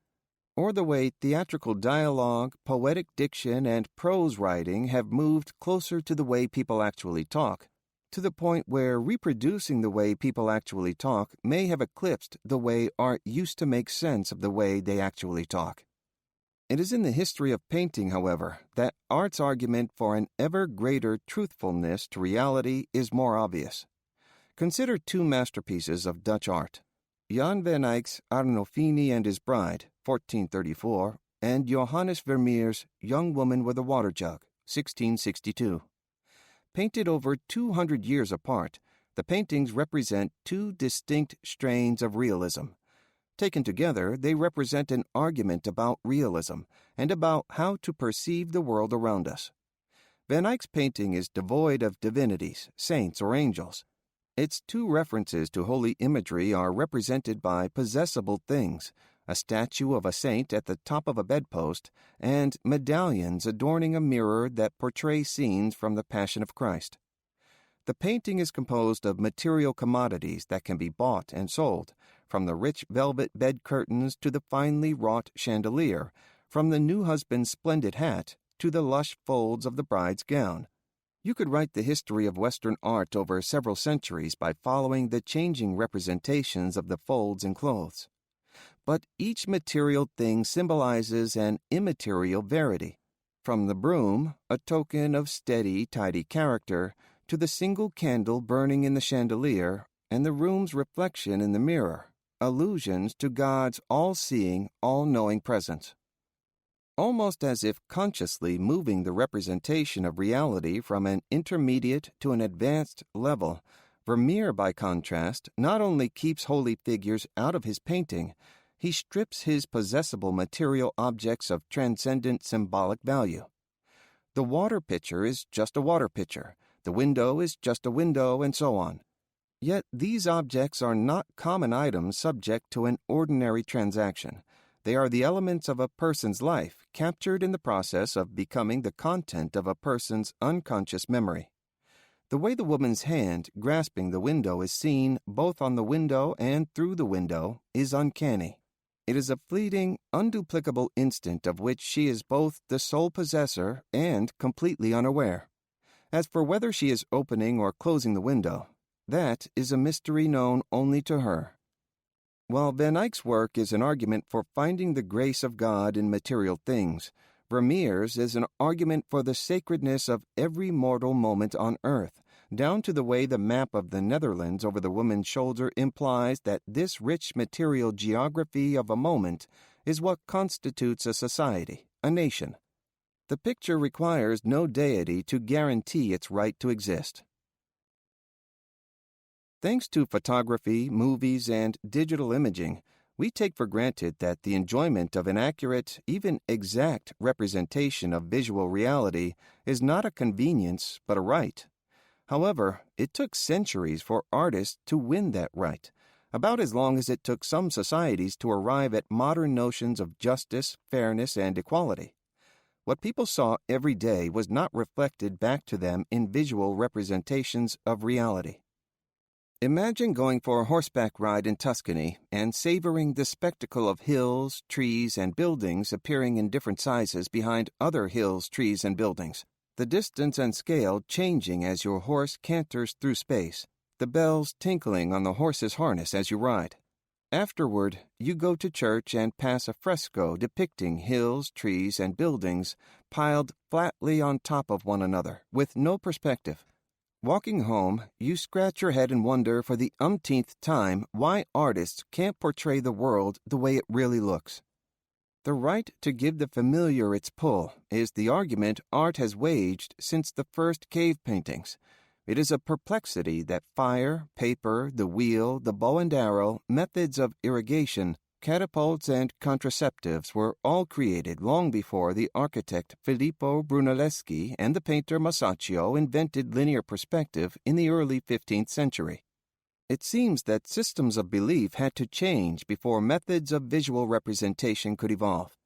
Speaker 1: Or the way theatrical dialogue, poetic diction, and prose writing have moved closer to the way people actually talk, to the point where reproducing the way people actually talk may have eclipsed the way art used to make sense of the way they actually talk. It is in the history of painting, however, that art's argument for an ever greater truthfulness to reality is more obvious. Consider two masterpieces of Dutch art, Jan van Eyck's Arnolfini and His Bride, 1434, and Johannes Vermeer's Young Woman with a Water Jug, 1662. Painted over 200 years apart, the paintings represent two distinct strains of realism. Taken together, they represent an argument about realism and about how to perceive the world around us. Van Eyck's painting is devoid of divinities, saints, or angels. Its two references to holy imagery are represented by possessible things, a statue of a saint at the top of a bedpost, and medallions adorning a mirror that portray scenes from the Passion of Christ. The painting is composed of material commodities that can be bought and sold, from the rich velvet bed curtains to the finely wrought chandelier, from the new husband's splendid hat to the lush folds of the bride's gown. You could write the history of Western art over several centuries by following the changing representations of the folds and clothes. But each material thing symbolizes an immaterial verity. From the broom, a token of steady, tidy character, to the single candle burning in the chandelier and the room's reflection in the mirror, allusions to God's all-seeing, all-knowing presence. Almost as if consciously moving the representation of reality from an intermediate to an advanced level, Vermeer, by contrast, not only keeps holy figures out of his painting, he strips his possessible material objects of transcendent symbolic value. The water pitcher is just a water pitcher, the window is just a window, and so on. Yet these objects are not common items subject to an ordinary transaction. They are the elements of a person's life, captured in the process of becoming the content of a person's unconscious memory. The way the woman's hand grasping the window is seen both on the window and through the window is uncanny. It is a fleeting, unduplicable instant of which she is both the sole possessor and completely unaware. As for whether she is opening or closing the window, that is a mystery known only to her. While Van Eyck's work is an argument for finding the grace of God in material things, Vermeer's is an argument for the sacredness of every mortal moment on earth, down to the way the map of the Netherlands over the woman's shoulder implies that this rich material geography of a moment is what constitutes a society, a nation. The picture requires no deity to guarantee its right to exist. Thanks to photography, movies, and digital imaging, we take for granted that the enjoyment of an accurate, even exact representation of visual reality is not a convenience but a right. However, it took centuries for artists to win that right, about as long as it took some societies to arrive at modern notions of justice, fairness, and equality. What people saw every day was not reflected back to them in visual representations of reality. Imagine going for a horseback ride in Tuscany and savoring the spectacle of hills, trees, and buildings appearing in different sizes behind other hills, trees, and buildings, the distance and scale changing as your horse canters through space, the bells tinkling on the horse's harness as you ride. Afterward, you go to church and pass a fresco depicting hills, trees, and buildings piled flatly on top of one another, with no perspective. Walking home, you scratch your head and wonder for the umpteenth time why artists can't portray the world the way it really looks. The right to give the familiar its pull is the argument art has waged since the first cave paintings. It is a perplexity that fire, paper, the wheel, the bow and arrow, methods of irrigation, catapults, and contraceptives were all created long before the architect Filippo Brunelleschi and the painter Masaccio invented linear perspective in the early 15th century. It seems that systems of belief had to change before methods of visual representation could evolve.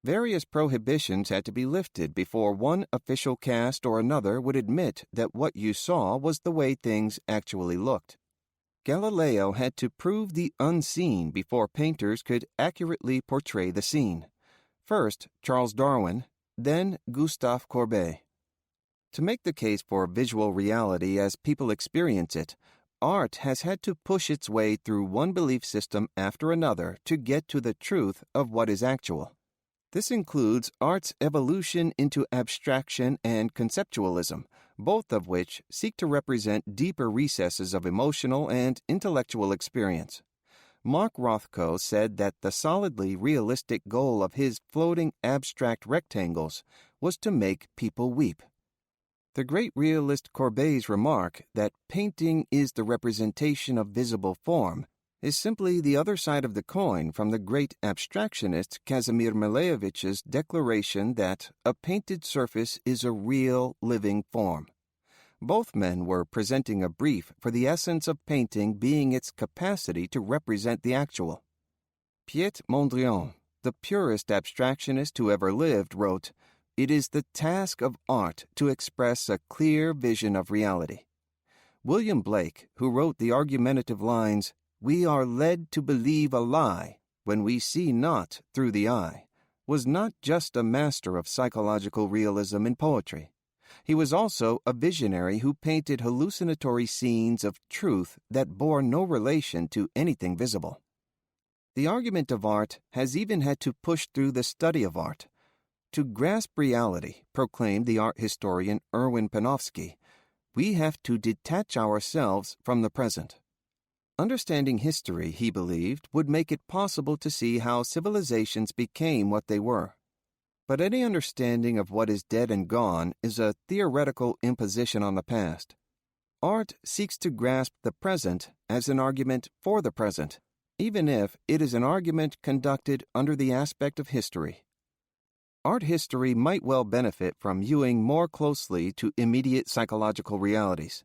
Speaker 1: Various prohibitions had to be lifted before one official caste or another would admit that what you saw was the way things actually looked. Galileo had to prove the unseen before painters could accurately portray the scene. First, Charles Darwin, then Gustave Courbet. To make the case for visual reality as people experience it, art has had to push its way through one belief system after another to get to the truth of what is actual. This includes art's evolution into abstraction and conceptualism, both of which seek to represent deeper recesses of emotional and intellectual experience. Mark Rothko said that the solidly realistic goal of his floating abstract rectangles was to make people weep. The great realist Courbet's remark that painting is the representation of visible form is simply the other side of the coin from the great abstractionist Kazimir Maleevich's declaration that a painted surface is a real, living form. Both men were presenting a brief for the essence of painting being its capacity to represent the actual. Piet Mondrian, the purest abstractionist who ever lived, wrote, "It is the task of art to express a clear vision of reality." William Blake, who wrote the argumentative lines, "We are led to believe a lie when we see not through the eye," was not just a master of psychological realism in poetry. He was also a visionary who painted hallucinatory scenes of truth that bore no relation to anything visible. The argument of art has even had to push through the study of art. To grasp reality, proclaimed the art historian Erwin Panofsky, we have to detach ourselves from the present. Understanding history, he believed, would make it possible to see how civilizations became what they were. But any understanding of what is dead and gone is a theoretical imposition on the past. Art seeks to grasp the present as an argument for the present, even if it is an argument conducted under the aspect of history. Art history might well benefit from viewing more closely to immediate psychological realities.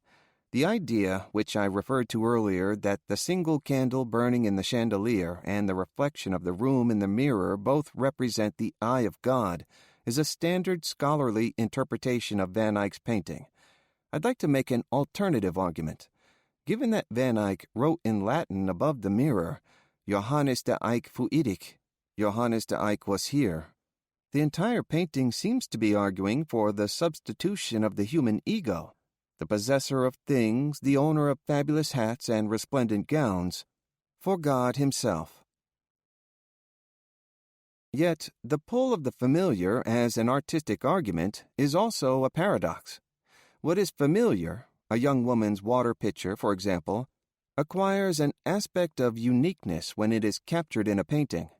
Speaker 1: The idea, which I referred to earlier, that the single candle burning in the chandelier and the reflection of the room in the mirror both represent the eye of God, is a standard scholarly interpretation of Van Eyck's painting. I'd like to make an alternative argument. Given that Van Eyck wrote in Latin above the mirror, Johannes de Eyck fuidic, Johannes de Eyck was here. The entire painting seems to be arguing for the substitution of the human ego, the possessor of things, the owner of fabulous hats and resplendent gowns, for God himself. Yet, the pull of the familiar as an artistic argument is also a paradox. What is familiar, a young woman's water pitcher, for example, acquires an aspect of uniqueness when it is captured in a painting.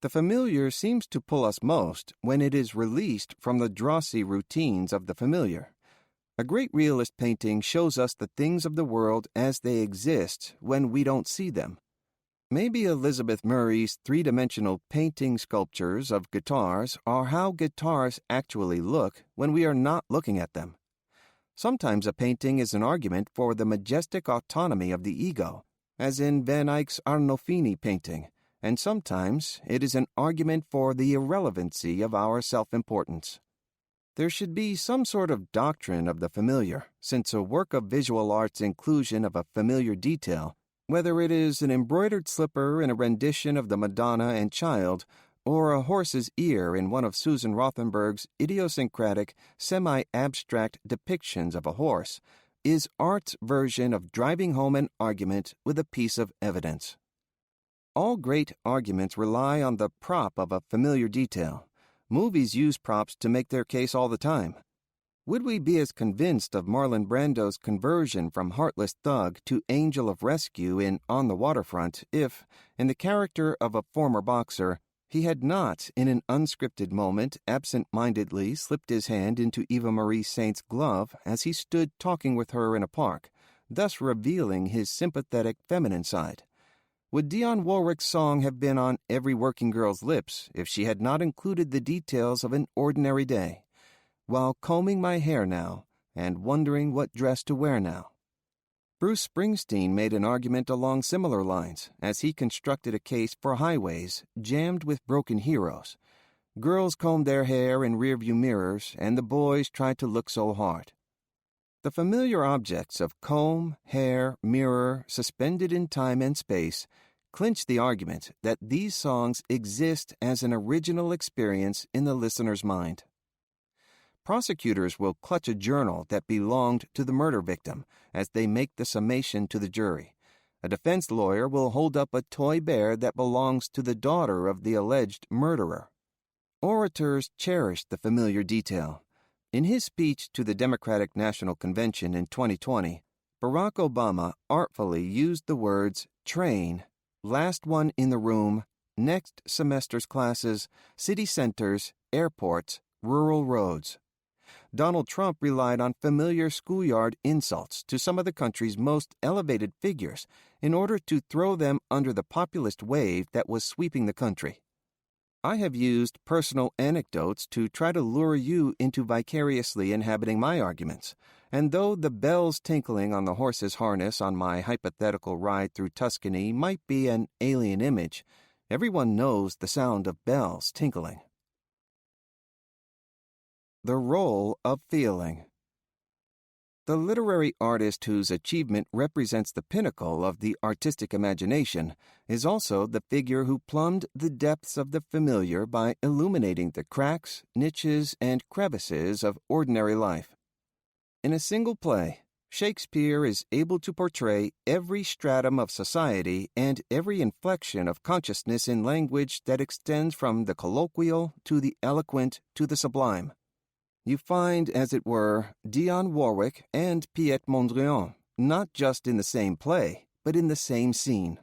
Speaker 1: The familiar seems to pull us most when it is released from the drossy routines of the familiar. A great realist painting shows us the things of the world as they exist when we don't see them. Maybe Elizabeth Murray's three-dimensional painting sculptures of guitars are how guitars actually look when we are not looking at them. Sometimes a painting is an argument for the majestic autonomy of the ego, as in Van Eyck's Arnolfini painting, and sometimes it is an argument for the irrelevancy of our self-importance. There should be some sort of doctrine of the familiar, since a work of visual art's inclusion of a familiar detail, whether it is an embroidered slipper in a rendition of the Madonna and Child, or a horse's ear in one of Susan Rothenberg's idiosyncratic, semi-abstract depictions of a horse, is art's version of driving home an argument with a piece of evidence. All great arguments rely on the prop of a familiar detail. Movies use props to make their case all the time. Would we be as convinced of Marlon Brando's conversion from heartless thug to angel of rescue in On the Waterfront if, in the character of a former boxer, he had not, in an unscripted moment, absent-mindedly slipped his hand into Eva Marie Saint's glove as he stood talking with her in a park, thus revealing his sympathetic feminine side? Would Dionne Warwick's song have been on every working girl's lips if she had not included the details of an ordinary day? While combing my hair now, and wondering what dress to wear now. Bruce Springsteen made an argument along similar lines as he constructed a case for highways jammed with broken heroes. Girls combed their hair in rearview mirrors, and the boys tried to look so hard. The familiar objects of comb, hair, mirror, suspended in time and space, clinch the argument that these songs exist as an original experience in the listener's mind. Prosecutors will clutch a journal that belonged to the murder victim as they make the summation to the jury. A defense lawyer will hold up a toy bear that belongs to the daughter of the alleged murderer. Orators cherish the familiar detail. In his speech to the Democratic National Convention in 2020, Barack Obama artfully used the words train, last one in the room, next semester's classes, city centers, airports, rural roads. Donald Trump relied on familiar schoolyard insults to some of the country's most elevated figures in order to throw them under the populist wave that was sweeping the country. I have used personal anecdotes to try to lure you into vicariously inhabiting my arguments, and though the bells tinkling on the horse's harness on my hypothetical ride through Tuscany might be an alien image, everyone knows the sound of bells tinkling. The role of feeling. The literary artist whose achievement represents the pinnacle of the artistic imagination is also the figure who plumbed the depths of the familiar by illuminating the cracks, niches, and crevices of ordinary life. In a single play, Shakespeare is able to portray every stratum of society and every inflection of consciousness in language that extends from the colloquial to the eloquent to the sublime. You find, as it were, Dionne Warwick and Piet Mondrian, not just in the same play, but in the same scene.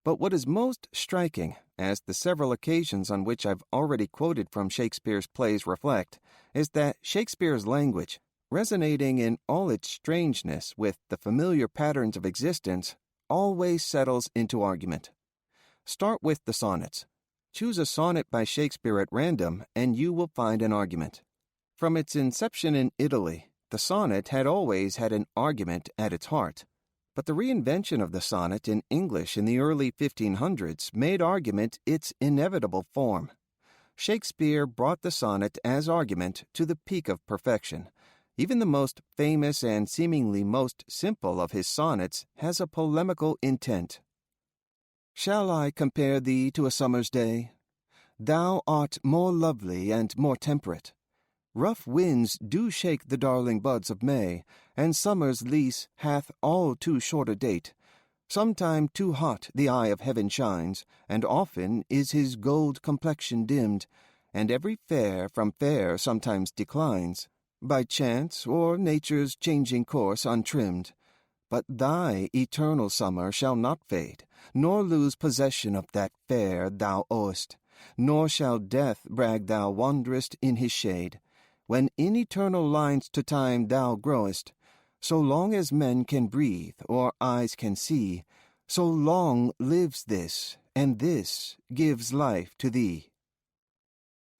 Speaker 1: But what is most striking, as the several occasions on which I've already quoted from Shakespeare's plays reflect, is that Shakespeare's language, resonating in all its strangeness with the familiar patterns of existence, always settles into argument. Start with the sonnets. Choose a sonnet by Shakespeare at random, and you will find an argument. From its inception in Italy, the sonnet had always had an argument at its heart. But the reinvention of the sonnet in English in the early 1500s made argument its inevitable form. Shakespeare brought the sonnet as argument to the peak of perfection. Even the most famous and seemingly most simple of his sonnets has a polemical intent. Shall I compare thee to a summer's day? Thou art more lovely and more temperate. Rough winds do shake the darling buds of May, and summer's lease hath all too short a date. Sometime too hot the eye of heaven shines, and often is his gold complexion dimmed, and every fair from fair sometimes declines, by chance or nature's changing course untrimmed. But thy eternal summer shall not fade, nor lose possession of that fair thou owest, nor shall death brag thou wanderest in his shade. When in eternal lines to time thou growest, so long as men can breathe or eyes can see, so long lives this, and this gives life to thee.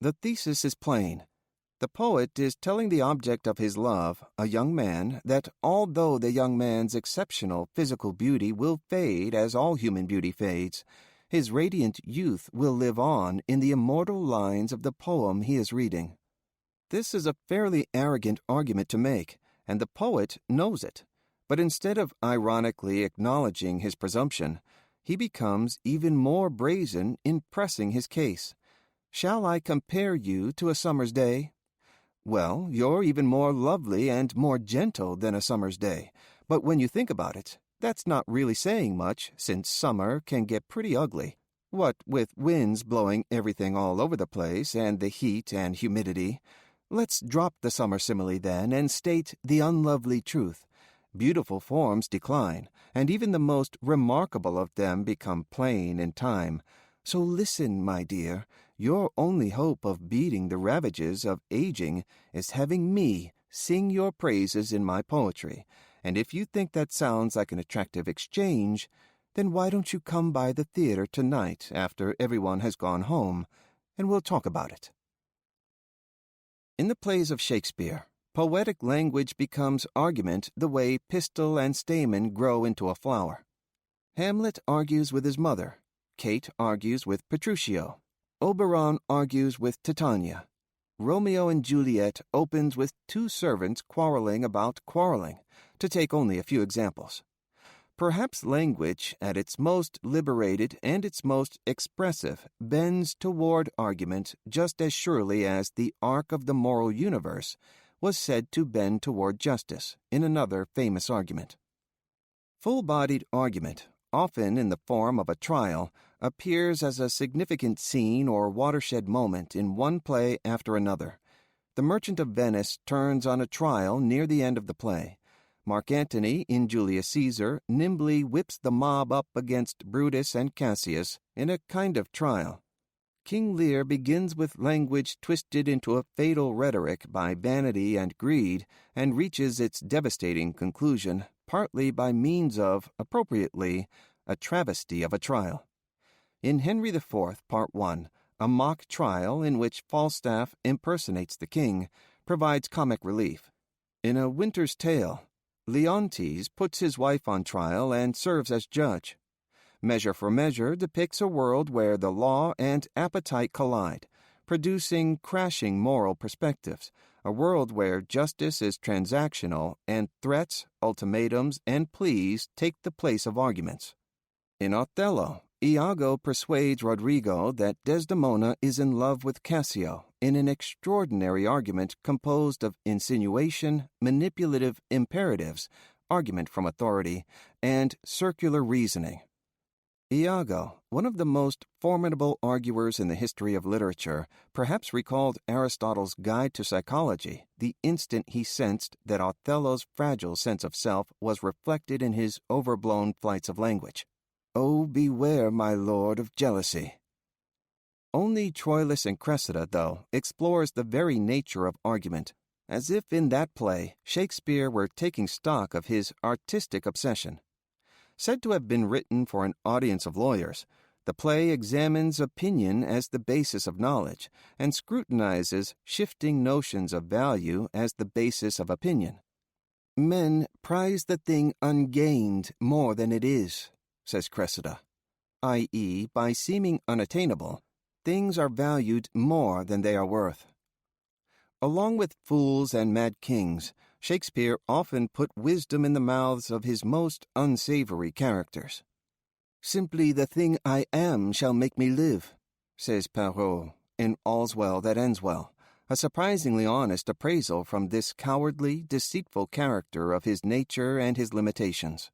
Speaker 1: The thesis is plain. The poet is telling the object of his love, a young man, that although the young man's exceptional physical beauty will fade as all human beauty fades, his radiant youth will live on in the immortal lines of the poem he is reading. This is a fairly arrogant argument to make, and the poet knows it. But instead of ironically acknowledging his presumption, he becomes even more brazen in pressing his case. Shall I compare you to a summer's day? Well, you're even more lovely and more gentle than a summer's day. But when you think about it, that's not really saying much, since summer can get pretty ugly. What with winds blowing everything all over the place and the heat and humidity. Let's drop the summer simile then and state the unlovely truth. Beautiful forms decline, and even the most remarkable of them become plain in time. So listen, my dear, your only hope of beating the ravages of aging is having me sing your praises in my poetry, and if you think that sounds like an attractive exchange, then why don't you come by the theater tonight after everyone has gone home, and we'll talk about it. In the plays of Shakespeare, poetic language becomes argument the way pistil and stamen grow into a flower. Hamlet argues with his mother. Kate argues with Petruchio. Oberon argues with Titania. Romeo and Juliet opens with two servants quarreling about quarreling, to take only a few examples. Perhaps language, at its most liberated and its most expressive, bends toward argument just as surely as the arc of the moral universe was said to bend toward justice in another famous argument. Full-bodied argument, often in the form of a trial, appears as a significant scene or watershed moment in one play after another. The Merchant of Venice turns on a trial near the end of the play. Mark Antony, in Julius Caesar, nimbly whips the mob up against Brutus and Cassius in a kind of trial. King Lear begins with language twisted into a fatal rhetoric by vanity and greed, and reaches its devastating conclusion partly by means of, appropriately, a travesty of a trial. In Henry IV, Part 1, a mock trial in which Falstaff impersonates the king provides comic relief. In A Winter's Tale, Leontes puts his wife on trial and serves as judge. Measure for Measure depicts a world where the law and appetite collide, producing crashing moral perspectives, a world where justice is transactional and threats, ultimatums, and pleas take the place of arguments. In Othello, Iago persuades Rodrigo that Desdemona is in love with Cassio in an extraordinary argument composed of insinuation, manipulative imperatives, argument from authority, and circular reasoning. Iago, one of the most formidable arguers in the history of literature, perhaps recalled Aristotle's Guide to Psychology the instant he sensed that Othello's fragile sense of self was reflected in his overblown flights of language. Oh, beware, my lord, of jealousy. Only Troilus and Cressida, though, explores the very nature of argument, as if in that play Shakespeare were taking stock of his artistic obsession. Said to have been written for an audience of lawyers, the play examines opinion as the basis of knowledge and scrutinizes shifting notions of value as the basis of opinion. Men prize the thing ungained more than it is, says Cressida, i.e., by seeming unattainable, things are valued more than they are worth. Along with fools and mad kings, Shakespeare often put wisdom in the mouths of his most unsavory characters. Simply the thing I am shall make me live, says Perrault in All's Well That Ends Well, a surprisingly honest appraisal from this cowardly, deceitful character of his nature and his limitations.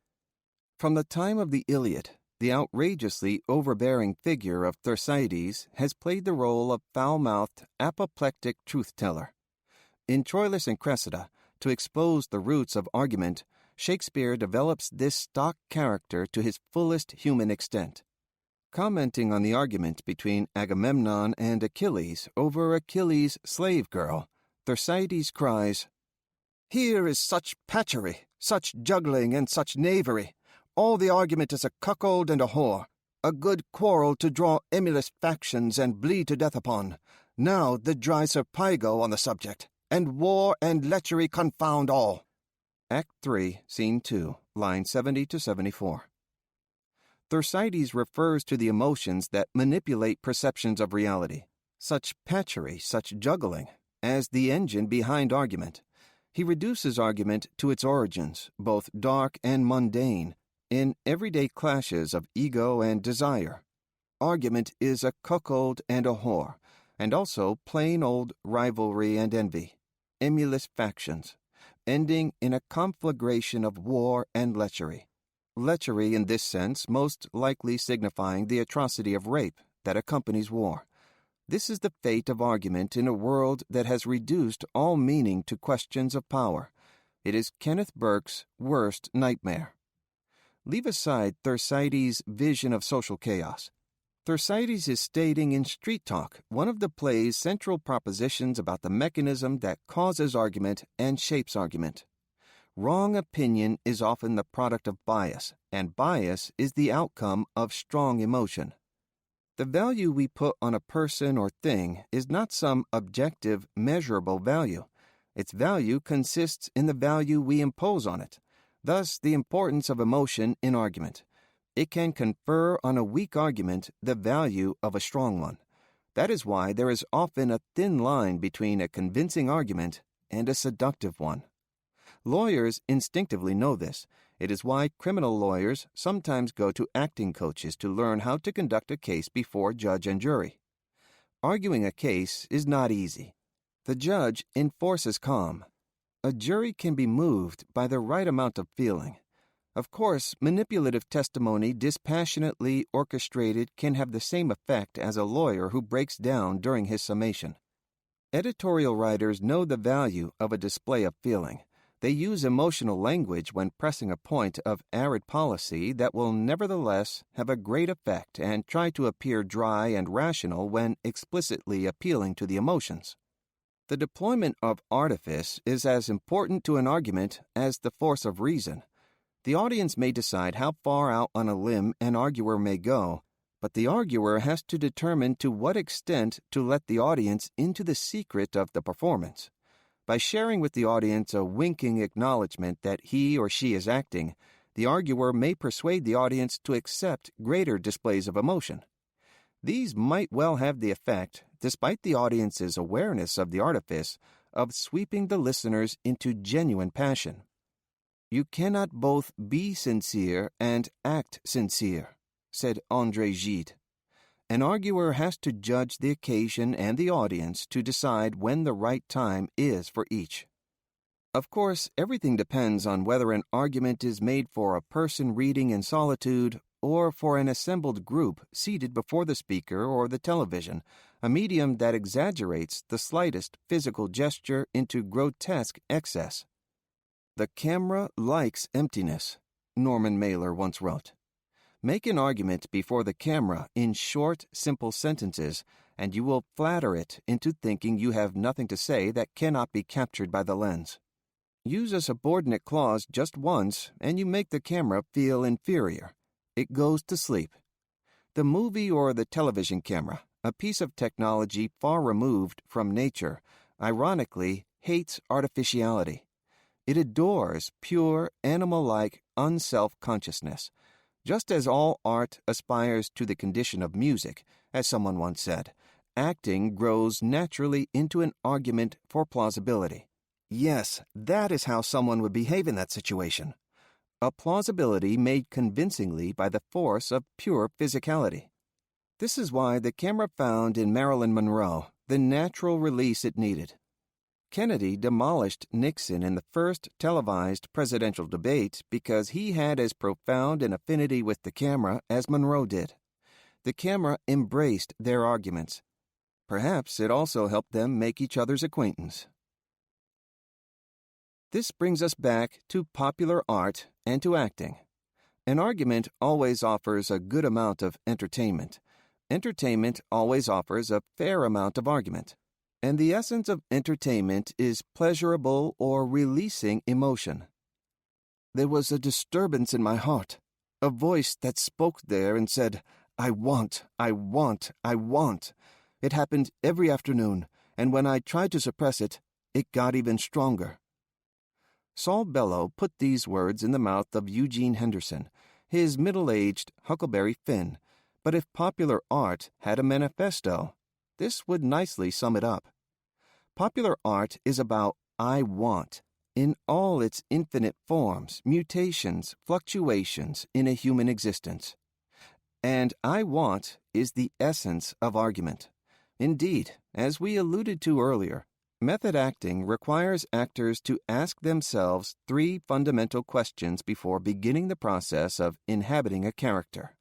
Speaker 1: From the time of the Iliad, the outrageously overbearing figure of Thersites has played the role of foul-mouthed, apoplectic truth-teller. In Troilus and Cressida, to expose the roots of argument, Shakespeare develops this stock character to his fullest human extent. Commenting on the argument between Agamemnon and Achilles over Achilles' slave girl, Thersites cries, "Here is such patchery, such juggling, and such knavery. All the argument is a cuckold and a whore, a good quarrel to draw emulous factions and bleed to death upon. Now the dry Serpigo on the subject, and war and lechery confound all." Act 3, Scene 2, lines 70 to 74. Thersites refers to the emotions that manipulate perceptions of reality, such patchery, such juggling, as the engine behind argument. He reduces argument to its origins, both dark and mundane, in everyday clashes of ego and desire. Argument is a cuckold and a whore, and also plain old rivalry and envy, emulous factions, ending in a conflagration of war and lechery. Lechery in this sense most likely signifying the atrocity of rape that accompanies war. This is the fate of argument in a world that has reduced all meaning to questions of power. It is Kenneth Burke's worst nightmare. Leave aside Thersites' vision of social chaos. Thersites is stating in Street Talk one of the play's central propositions about the mechanism that causes argument and shapes argument. Wrong opinion is often the product of bias, and bias is the outcome of strong emotion. The value we put on a person or thing is not some objective, measurable value. Its value consists in the value we impose on it. Thus, the importance of emotion in argument. It can confer on a weak argument the value of a strong one. That is why there is often a thin line between a convincing argument and a seductive one. Lawyers instinctively know this. It is why criminal lawyers sometimes go to acting coaches to learn how to conduct a case before judge and jury. Arguing a case is not easy. The judge enforces calm. A jury can be moved by the right amount of feeling. Of course, manipulative testimony dispassionately orchestrated can have the same effect as a lawyer who breaks down during his summation. Editorial writers know the value of a display of feeling. They use emotional language when pressing a point of arid policy that will nevertheless have a great effect and try to appear dry and rational when explicitly appealing to the emotions. The deployment of artifice is as important to an argument as the force of reason. The audience may decide how far out on a limb an arguer may go, but the arguer has to determine to what extent to let the audience into the secret of the performance. By sharing with the audience a winking acknowledgement that he or she is acting, the arguer may persuade the audience to accept greater displays of emotion. These might well have the effect, despite the audience's awareness of the artifice, of sweeping the listeners into genuine passion. You cannot both be sincere and act sincere, said André Gide. An arguer has to judge the occasion and the audience to decide when the right time is for each. Of course, everything depends on whether an argument is made for a person reading in solitude or for an assembled group seated before the speaker or the television, a medium that exaggerates the slightest physical gesture into grotesque excess. The camera likes emptiness, Norman Mailer once wrote. Make an argument before the camera in short, simple sentences, and you will flatter it into thinking you have nothing to say that cannot be captured by the lens. Use a subordinate clause just once, and you make the camera feel inferior. It goes to sleep. The movie or the television camera, a piece of technology far removed from nature, ironically hates artificiality. It adores pure, animal-like, unself-consciousness. Just as all art aspires to the condition of music, as someone once said, acting grows naturally into an argument for plausibility. Yes, that is how someone would behave in that situation. A plausibility made convincingly by the force of pure physicality. This is why the camera found in Marilyn Monroe the natural release it needed. Kennedy demolished Nixon in the first televised presidential debate because he had as profound an affinity with the camera as Monroe did. The camera embraced their arguments. Perhaps it also helped them make each other's acquaintance. This brings us back to popular art and to acting. An argument always offers a good amount of entertainment. Entertainment always offers a fair amount of argument. And the essence of entertainment is pleasurable or releasing emotion. There was a disturbance in my heart, a voice that spoke there and said, "I want, I want, I want." It happened every afternoon, and when I tried to suppress it, it got even stronger. Saul Bellow put these words in the mouth of Eugene Henderson, his middle-aged Huckleberry Finn, but if popular art had a manifesto, this would nicely sum it up. Popular art is about I want, in all its infinite forms, mutations, fluctuations in a human existence. And I want is the essence of argument. Indeed, as we alluded to earlier, method acting requires actors to ask themselves three fundamental questions before beginning the process of inhabiting a character.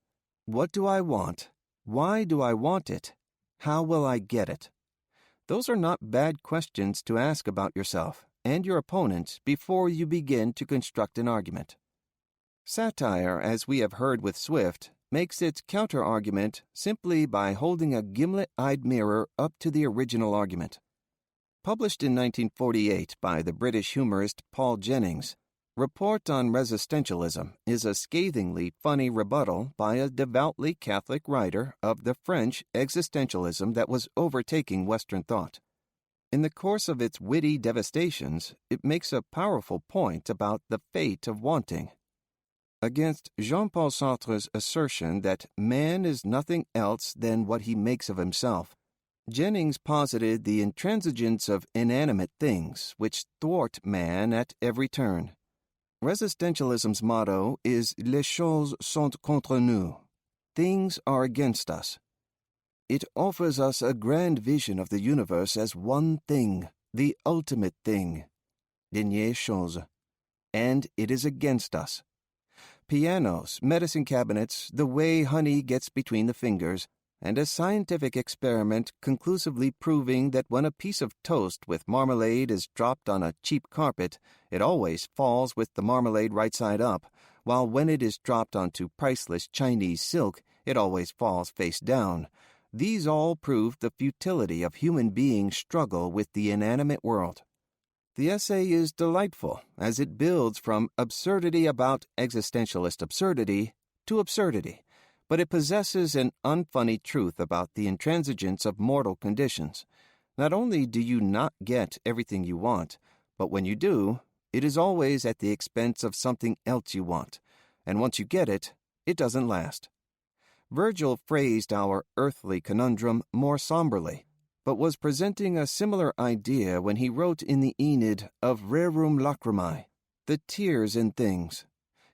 Speaker 1: What do I want? Why do I want it? How will I get it? Those are not bad questions to ask about yourself and your opponent before you begin to construct an argument. Satire, as we have heard with Swift, makes its counter-argument simply by holding a gimlet-eyed mirror up to the original argument. Published in 1948 by the British humorist Paul Jennings, Report on Resistentialism is a scathingly funny rebuttal by a devoutly Catholic writer of the French existentialism that was overtaking Western thought. In the course of its witty devastations, it makes a powerful point about the fate of wanting. Against Jean-Paul Sartre's assertion that man is nothing else than what he makes of himself, Jennings posited the intransigence of inanimate things which thwart man at every turn. Resistentialism's motto is Les choses sont contre nous. Things are against us. It offers us a grand vision of the universe as one thing, the ultimate thing, dernière chose, and it is against us. Pianos, medicine cabinets, the way honey gets between the fingers, and a scientific experiment conclusively proving that when a piece of toast with marmalade is dropped on a cheap carpet, it always falls with the marmalade right side up, while when it is dropped onto priceless Chinese silk, it always falls face down. These all prove the futility of human beings' struggle with the inanimate world. The essay is delightful, as it builds from absurdity about existentialist absurdity to absurdity, but it possesses an unfunny truth about the intransigence of mortal conditions. Not only do you not get everything you want, but when you do, it is always at the expense of something else you want, and once you get it, it doesn't last. Virgil phrased our earthly conundrum more somberly, but was presenting a similar idea when he wrote in the Aeneid of rerum lacrimae, the tears in things.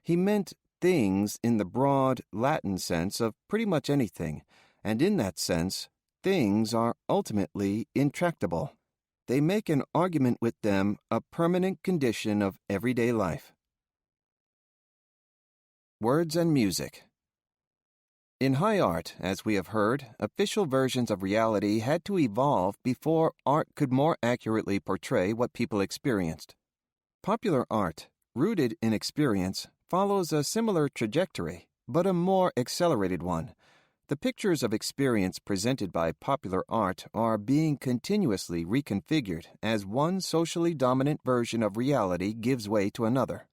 Speaker 1: He meant things in the broad Latin sense of pretty much anything, and in that sense, things are ultimately intractable. They make an argument with them a permanent condition of everyday life. Words and music. In high art, as we have heard, official versions of reality had to evolve before art could more accurately portray what people experienced. Popular art, rooted in experience, follows a similar trajectory, but a more accelerated one. The pictures of experience presented by popular art are being continuously reconfigured as one socially dominant version of reality gives way to another.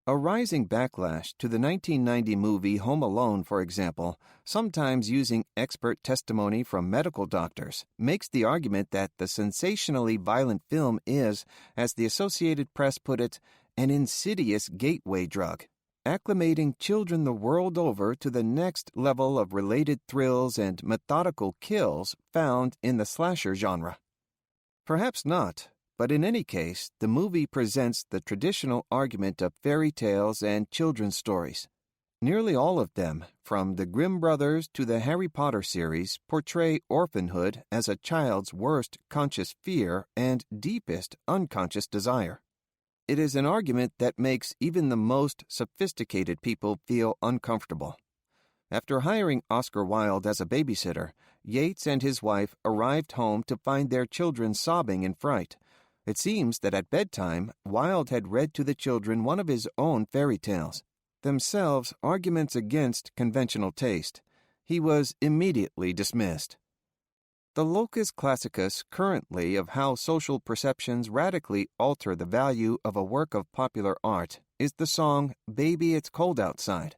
Speaker 1: A rising backlash to the 1990 movie Home Alone, for example, sometimes using expert testimony from medical doctors, makes the argument that the sensationally violent film is, as the Associated Press put it, an insidious gateway drug, acclimating children the world over to the next level of related thrills and methodical kills found in the slasher genre. Perhaps not, but in any case, the movie presents the traditional argument of fairy tales and children's stories. Nearly all of them, from the Grimm brothers to the Harry Potter series, portray orphanhood as a child's worst conscious fear and deepest unconscious desire. It is an argument that makes even the most sophisticated people feel uncomfortable. After hiring Oscar Wilde as a babysitter, Yeats and his wife arrived home to find their children sobbing in fright. It seems that at bedtime, Wilde had read to the children one of his own fairy tales, themselves arguments against conventional taste. He was immediately dismissed. The locus classicus currently of how social perceptions radically alter the value of a work of popular art is the song "Baby, It's Cold Outside."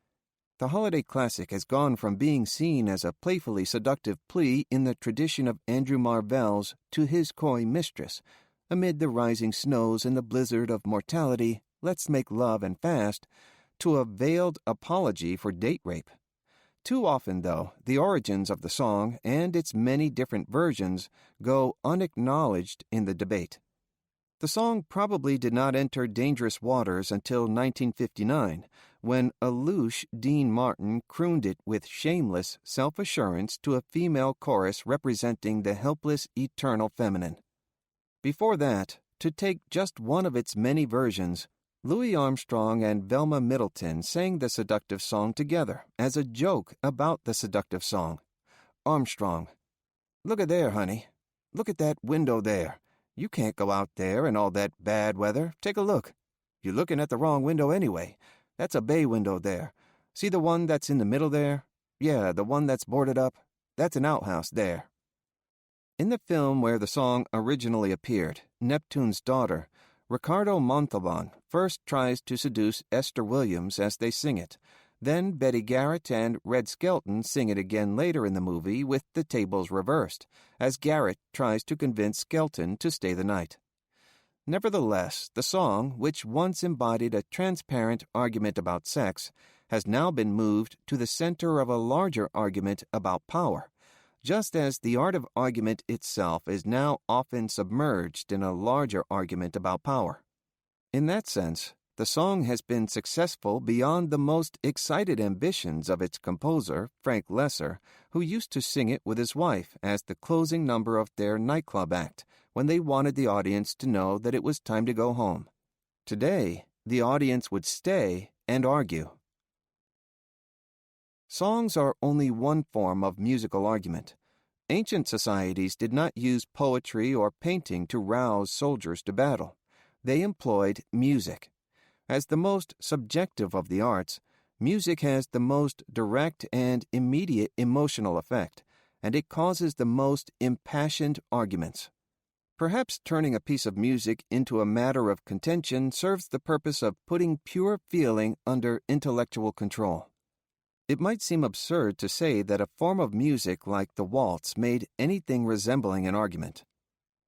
Speaker 1: The holiday classic has gone from being seen as a playfully seductive plea in the tradition of Andrew Marvell's "To His Coy Mistress," amid the rising snows and the blizzard of mortality, let's make love and fast, to a veiled apology for date rape. Too often, though, the origins of the song and its many different versions go unacknowledged in the debate. The song probably did not enter dangerous waters until 1959, when Alouche Dean Martin crooned it with shameless self-assurance to a female chorus representing the helpless eternal feminine. Before that, to take just one of its many versions, Louis Armstrong and Velma Middleton sang the seductive song together as a joke about the seductive song. Armstrong: "Look at there, honey. Look at that window there. You can't go out there in all that bad weather. Take a look. You're looking at the wrong window anyway. That's a bay window there. See the one that's in the middle there? Yeah, the one that's boarded up. That's an outhouse there." In the film where the song originally appeared, Neptune's Daughter, Ricardo Montalban first tries to seduce Esther Williams as they sing it. Then Betty Garrett and Red Skelton sing it again later in the movie with the tables reversed, as Garrett tries to convince Skelton to stay the night. Nevertheless, the song, which once embodied a transparent argument about sex, has now been moved to the center of a larger argument about power, just as the art of argument itself is now often submerged in a larger argument about power. In that sense, the song has been successful beyond the most excited ambitions of its composer, Frank Lesser, who used to sing it with his wife as the closing number of their nightclub act when they wanted the audience to know that it was time to go home. Today, the audience would stay and argue. Songs are only one form of musical argument. Ancient societies did not use poetry or painting to rouse soldiers to battle. They employed music. As the most subjective of the arts, music has the most direct and immediate emotional effect, and it causes the most impassioned arguments. Perhaps turning a piece of music into a matter of contention serves the purpose of putting pure feeling under intellectual control. It might seem absurd to say that a form of music like the waltz made anything resembling an argument.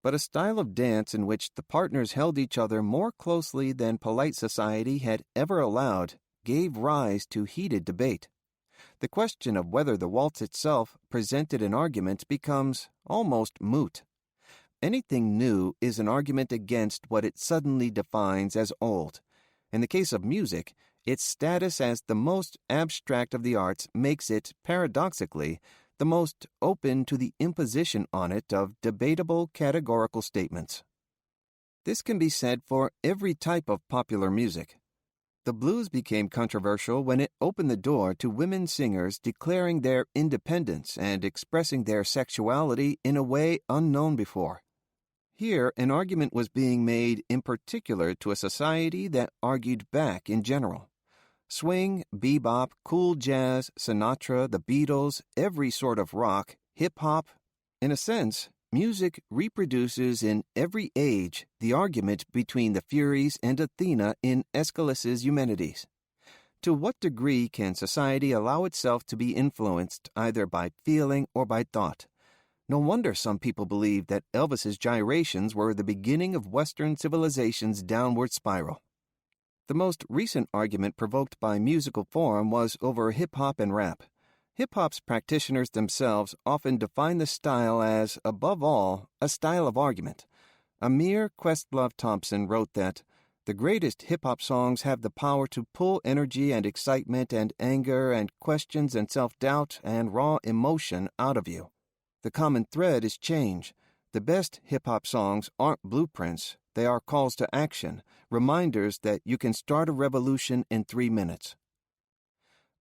Speaker 1: But a style of dance in which the partners held each other more closely than polite society had ever allowed gave rise to heated debate. The question of whether the waltz itself presented an argument becomes almost moot. Anything new is an argument against what it suddenly defines as old. In the case of music, its status as the most abstract of the arts makes it, paradoxically, the most open to the imposition on it of debatable categorical statements. This can be said for every type of popular music. The blues became controversial when it opened the door to women singers declaring their independence and expressing their sexuality in a way unknown before. Here, an argument was being made in particular to a society that argued back in general. Swing, bebop, cool jazz, Sinatra, the Beatles, every sort of rock, hip-hop. In a sense, music reproduces in every age the argument between the Furies and Athena in Aeschylus's Eumenides. To what degree can society allow itself to be influenced either by feeling or by thought? No wonder some people believe that Elvis's gyrations were the beginning of Western civilization's downward spiral. The most recent argument provoked by musical form was over hip-hop and rap. Hip-hop's practitioners themselves often define the style as, above all, a style of argument. Amir Questlove Thompson wrote that, The greatest hip-hop songs have the power to pull energy and excitement and anger and questions and self-doubt and raw emotion out of you. The common thread is change. The best hip-hop songs aren't blueprints. They are calls to action, reminders that you can start a revolution in 3 minutes.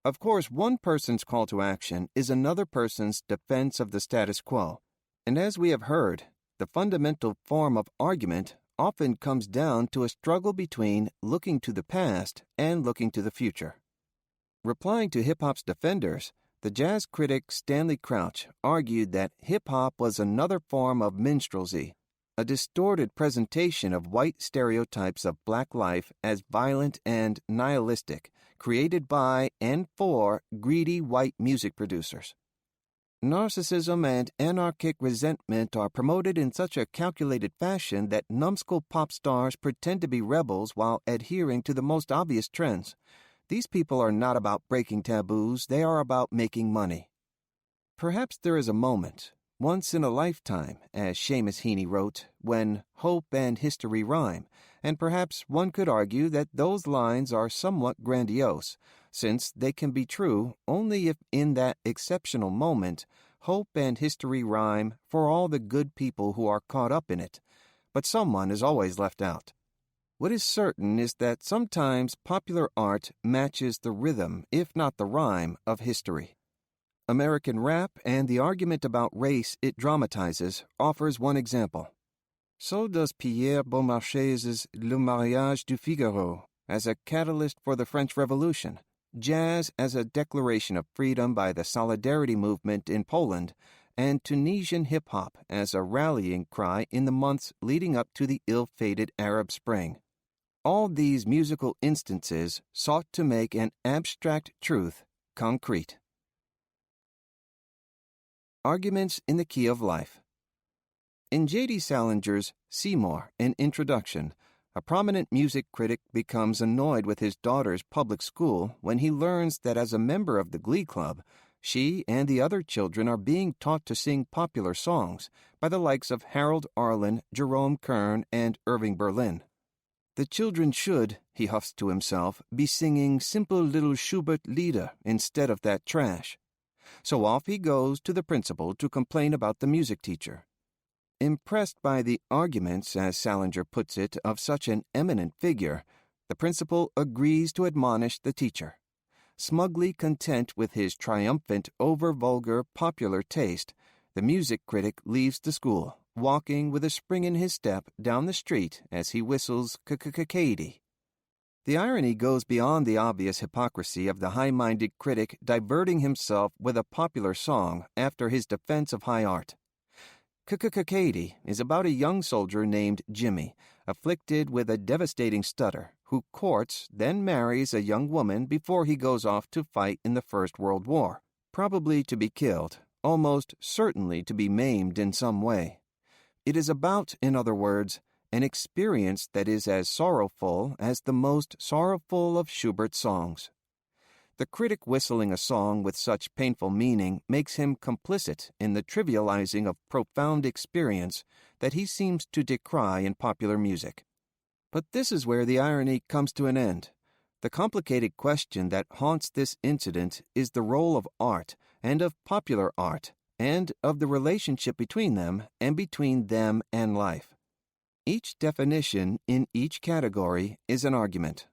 Speaker 1: Of course, one person's call to action is another person's defense of the status quo. And as we have heard, the fundamental form of argument often comes down to a struggle between looking to the past and looking to the future. Replying to hip-hop's defenders, the jazz critic Stanley Crouch argued that hip-hop was another form of minstrelsy, a distorted presentation of white stereotypes of black life as violent and nihilistic, created by and for greedy white music producers. Narcissism and anarchic resentment are promoted in such a calculated fashion that numbskull pop stars pretend to be rebels while adhering to the most obvious trends. These people are not about breaking taboos, they are about making money. Perhaps there is a moment, once in a lifetime, as Seamus Heaney wrote, when hope and history rhyme, and perhaps one could argue that those lines are somewhat grandiose, since they can be true only if in that exceptional moment hope and history rhyme for all the good people who are caught up in it. But someone is always left out. What is certain is that sometimes popular art matches the rhythm, if not the rhyme, of history. American rap and the argument about race it dramatizes offers one example. So does Pierre Beaumarchais's Le Mariage du Figaro as a catalyst for the French Revolution, jazz as a declaration of freedom by the Solidarity movement in Poland, and Tunisian hip-hop as a rallying cry in the months leading up to the ill-fated Arab Spring. All these musical instances sought to make an abstract truth concrete. Arguments in the Key of Life. In J.D. Salinger's Seymour, an introduction, a prominent music critic becomes annoyed with his daughter's public school when he learns that as a member of the Glee Club, she and the other children are being taught to sing popular songs by the likes of Harold Arlen, Jerome Kern, and Irving Berlin. The children should, he huffs to himself, be singing simple little Schubert Lieder instead of that trash. So off he goes to the principal to complain about the music teacher. Impressed by the arguments, as Salinger puts it, of such an eminent figure, the principal agrees to admonish the teacher. Smugly content with his triumphant, over-vulgar, popular taste, the music critic leaves the school, walking with a spring in his step down the street as he whistles Katie. The irony goes beyond the obvious hypocrisy of the high-minded critic diverting himself with a popular song after his defense of high art. Katie is about a young soldier named Jimmy, afflicted with a devastating stutter, who courts, then marries a young woman before he goes off to fight in the First World War, probably to be killed, almost certainly to be maimed in some way. It is about, in other words, an experience that is as sorrowful as the most sorrowful of Schubert's songs. The critic whistling a song with such painful meaning makes him complicit in the trivializing of profound experience that he seems to decry in popular music. But this is where the irony comes to an end. The complicated question that haunts this incident is the role of art and of popular art, and of the relationship between them and between them and life. Each definition in each category is an argument.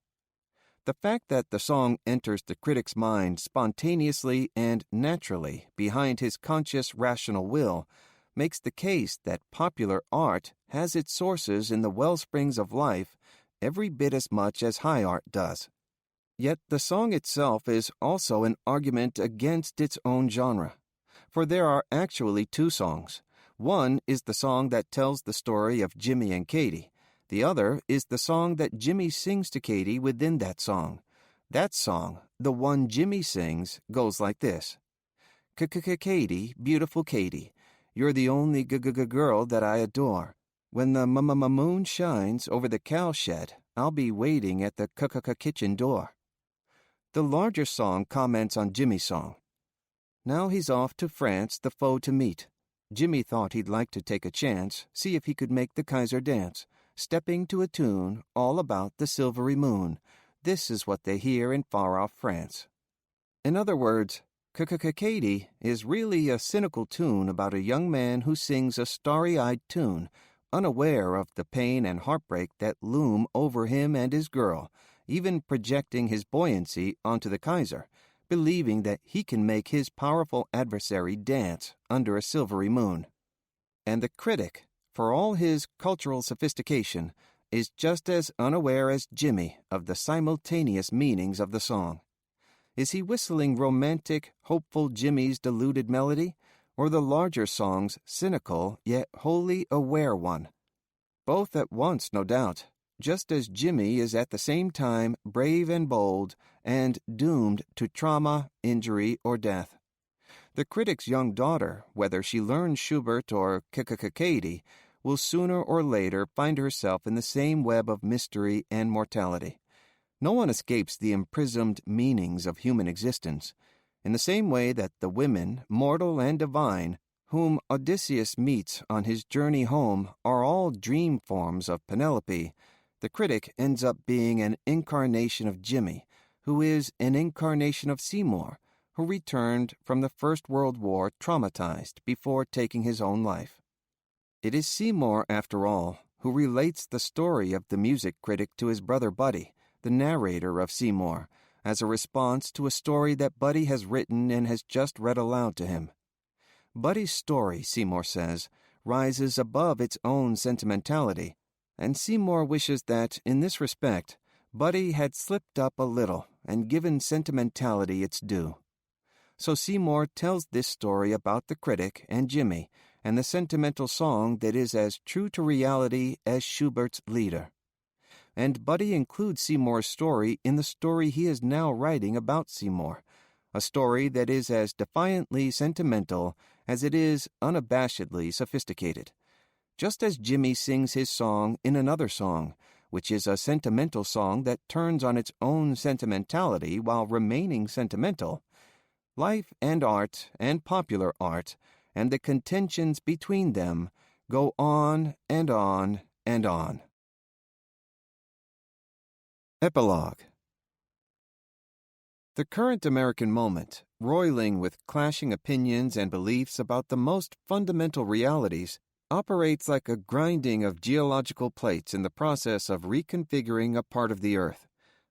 Speaker 1: The fact that the song enters the critic's mind spontaneously and naturally behind his conscious rational will makes the case that popular art has its sources in the wellsprings of life every bit as much as high art does. Yet the song itself is also an argument against its own genre. For there are actually two songs. One is the song that tells the story of Jimmy and Katie. The other is the song that Jimmy sings to Katie within that song. That song, the one Jimmy sings, goes like this. Katie, beautiful Katie, you're the only girl that I adore. When the moon shines over the cow shed, I'll be waiting at the kitchen door. The larger song comments on Jimmy's song. Now he's off to France the foe to meet. Jimmy thought he'd like to take a chance, see if he could make the Kaiser dance. stepping to a tune all about the silvery moon. This is what they hear in far-off France. In other words, Katie is really a cynical tune about a young man who sings a starry-eyed tune, unaware of the pain and heartbreak that loom over him and his girl, even projecting his buoyancy onto the Kaiser, believing that he can make his powerful adversary dance under a silvery moon. And the critic, for all his cultural sophistication, is just as unaware as Jimmy of the simultaneous meanings of the song. Is he whistling romantic, hopeful Jimmy's deluded melody, or the larger song's cynical yet wholly aware one? Both at once, no doubt, just as Jimmy is at the same time brave and bold and doomed to trauma, injury, or death. The critic's young daughter, whether she learns Schubert or Katie, will sooner or later find herself in the same web of mystery and mortality. No one escapes the imprisoned meanings of human existence, in the same way that the women, mortal and divine, whom Odysseus meets on his journey home are all dream forms of Penelope. The critic ends up being an incarnation of Jimmy, who is an incarnation of Seymour, who returned from the First World War traumatized before taking his own life. It is Seymour, after all, who relates the story of the music critic to his brother Buddy, the narrator of Seymour, as a response to a story that Buddy has written and has just read aloud to him. Buddy's story, Seymour says, rises above its own sentimentality, and Seymour wishes that, in this respect, Buddy had slipped up a little and given sentimentality its due. So Seymour tells this story about the critic and Jimmy and the sentimental song that is as true to reality as Schubert's Lieder. And Buddy includes Seymour's story in the story he is now writing about Seymour, a story that is as defiantly sentimental as it is unabashedly sophisticated. Just as Jimmy sings his song in another song, which is a sentimental song that turns on its own sentimentality while remaining sentimental, life and art and popular art and the contentions between them go on and on and on. Epilogue. The current American moment, roiling with clashing opinions and beliefs about the most fundamental realities, operates like a grinding of geological plates in the process of reconfiguring a part of the earth.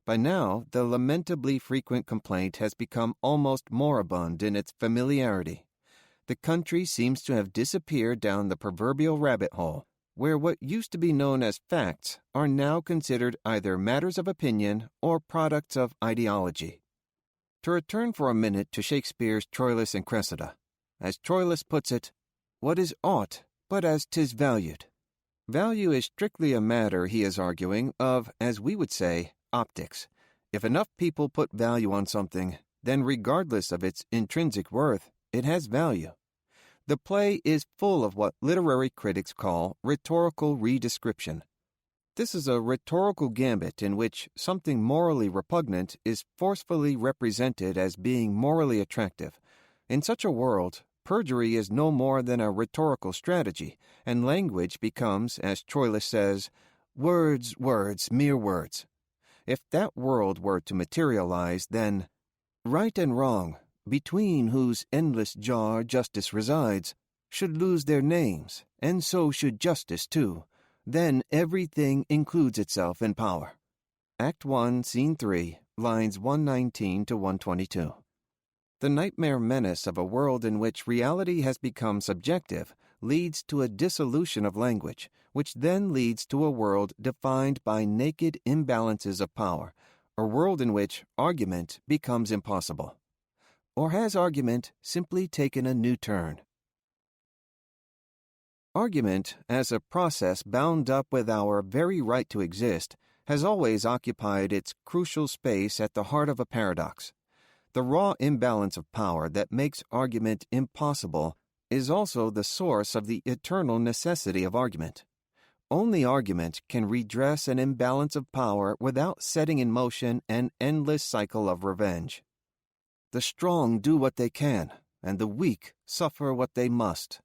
Speaker 1: By now, the lamentably frequent complaint has become almost moribund in its familiarity. The country seems to have disappeared down the proverbial rabbit hole, where what used to be known as facts are now considered either matters of opinion or products of ideology. To return for a minute to Shakespeare's Troilus and Cressida, as Troilus puts it, "What is aught but as 'tis valued?" Value is strictly a matter, he is arguing, of, as we would say, optics. If enough people put value on something, then regardless of its intrinsic worth, it has value. The play is full of what literary critics call rhetorical redescription. This is a rhetorical gambit in which something morally repugnant is forcefully represented as being morally attractive. In such a world, perjury is no more than a rhetorical strategy, and language becomes, as Troilus says, words, mere words. If that world were to materialize, then right and wrong, between whose endless jar justice resides, should lose their names, and so should justice too. Then everything includes itself in power. Act 1, Scene 3, lines 119 to 122. The nightmare menace of a world in which reality has become subjective leads to a dissolution of language, which then leads to a world defined by naked imbalances of power, a world in which argument becomes impossible. Or has argument simply taken a new turn? Argument, as a process bound up with our very right to exist, has always occupied its crucial space at the heart of a paradox. The raw imbalance of power that makes argument impossible is also the source of the eternal necessity of argument. Only argument can redress an imbalance of power without setting in motion an endless cycle of revenge. The strong do what they can, and the weak suffer what they must.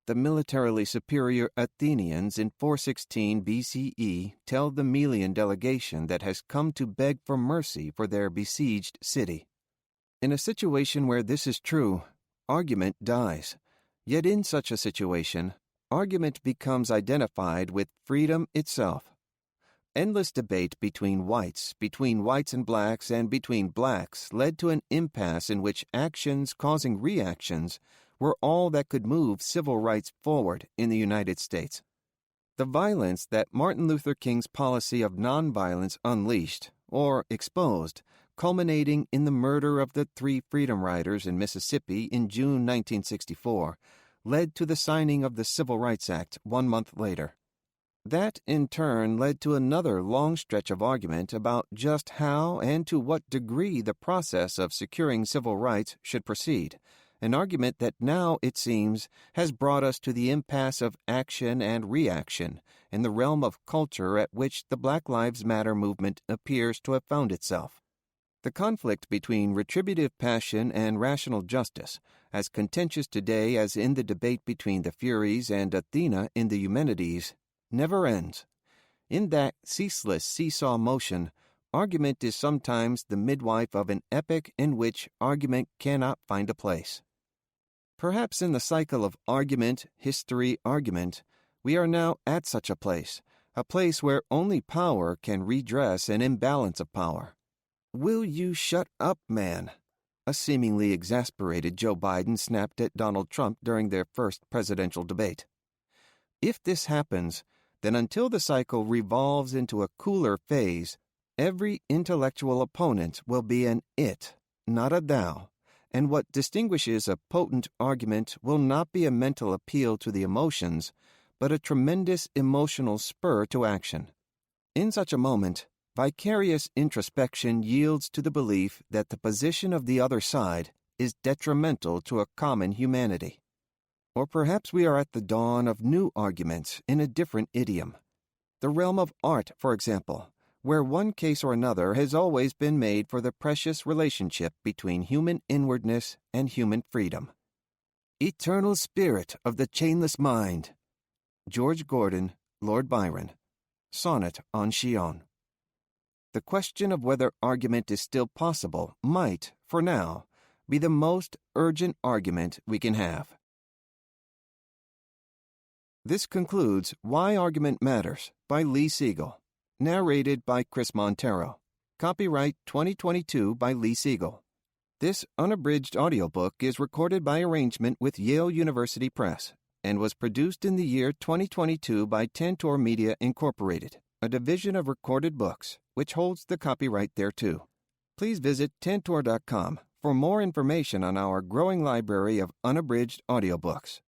Speaker 1: The militarily superior Athenians in 416 BCE tell the Melian delegation that has come to beg for mercy for their besieged city. In a situation where this is true, argument dies. Yet in such a situation, argument becomes identified with freedom itself. Endless debate between whites and blacks, and between blacks led to an impasse in which actions causing reactions were all that could move civil rights forward in the United States. The violence that Martin Luther King's policy of nonviolence unleashed, or exposed, culminating in the murder of the 3 Freedom Riders in Mississippi in June 1964, led to the signing of the Civil Rights Act 1 month later. That, in turn, led to another long stretch of argument about just how and to what degree the process of securing civil rights should proceed, an argument that now, it seems, has brought us to the impasse of action and reaction in the realm of culture at which the Black Lives Matter movement appears to have found itself. The conflict between retributive passion and rational justice, as contentious today as in the debate between the Furies and Athena in the Eumenides, never ends. In that ceaseless seesaw motion, argument is sometimes the midwife of an epic in which argument cannot find a place. Perhaps in the cycle of argument, history, argument, we are now at such a place where only power can redress an imbalance of power. "Will you shut up, man?" a seemingly exasperated Joe Biden snapped at Donald Trump during their first presidential debate. If this happens, then until the cycle revolves into a cooler phase, every intellectual opponent will be an it, not a thou, and what distinguishes a potent argument will not be a mental appeal to the emotions, but a tremendous emotional spur to action. In such a moment, vicarious introspection yields to the belief that the position of the other side is detrimental to a common humanity. Or perhaps we are at the dawn of new arguments in a different idiom. The realm of art, for example, where one case or another has always been made for the precious relationship between human inwardness and human freedom. Eternal spirit of the chainless mind. George Gordon, Lord Byron. Sonnet on Chillon. The question of whether argument is still possible might, for now, be the most urgent argument we can have. This concludes Why Argument Matters by Lee Siegel, narrated by Chris Montero. Copyright 2022 by Lee Siegel. This unabridged audiobook is recorded by arrangement with Yale University Press and was produced in the year 2022 by Tantor Media Incorporated, a division of Recorded Books, which holds the copyright thereto. Please visit Tantor.com for more information on our growing library of unabridged audiobooks.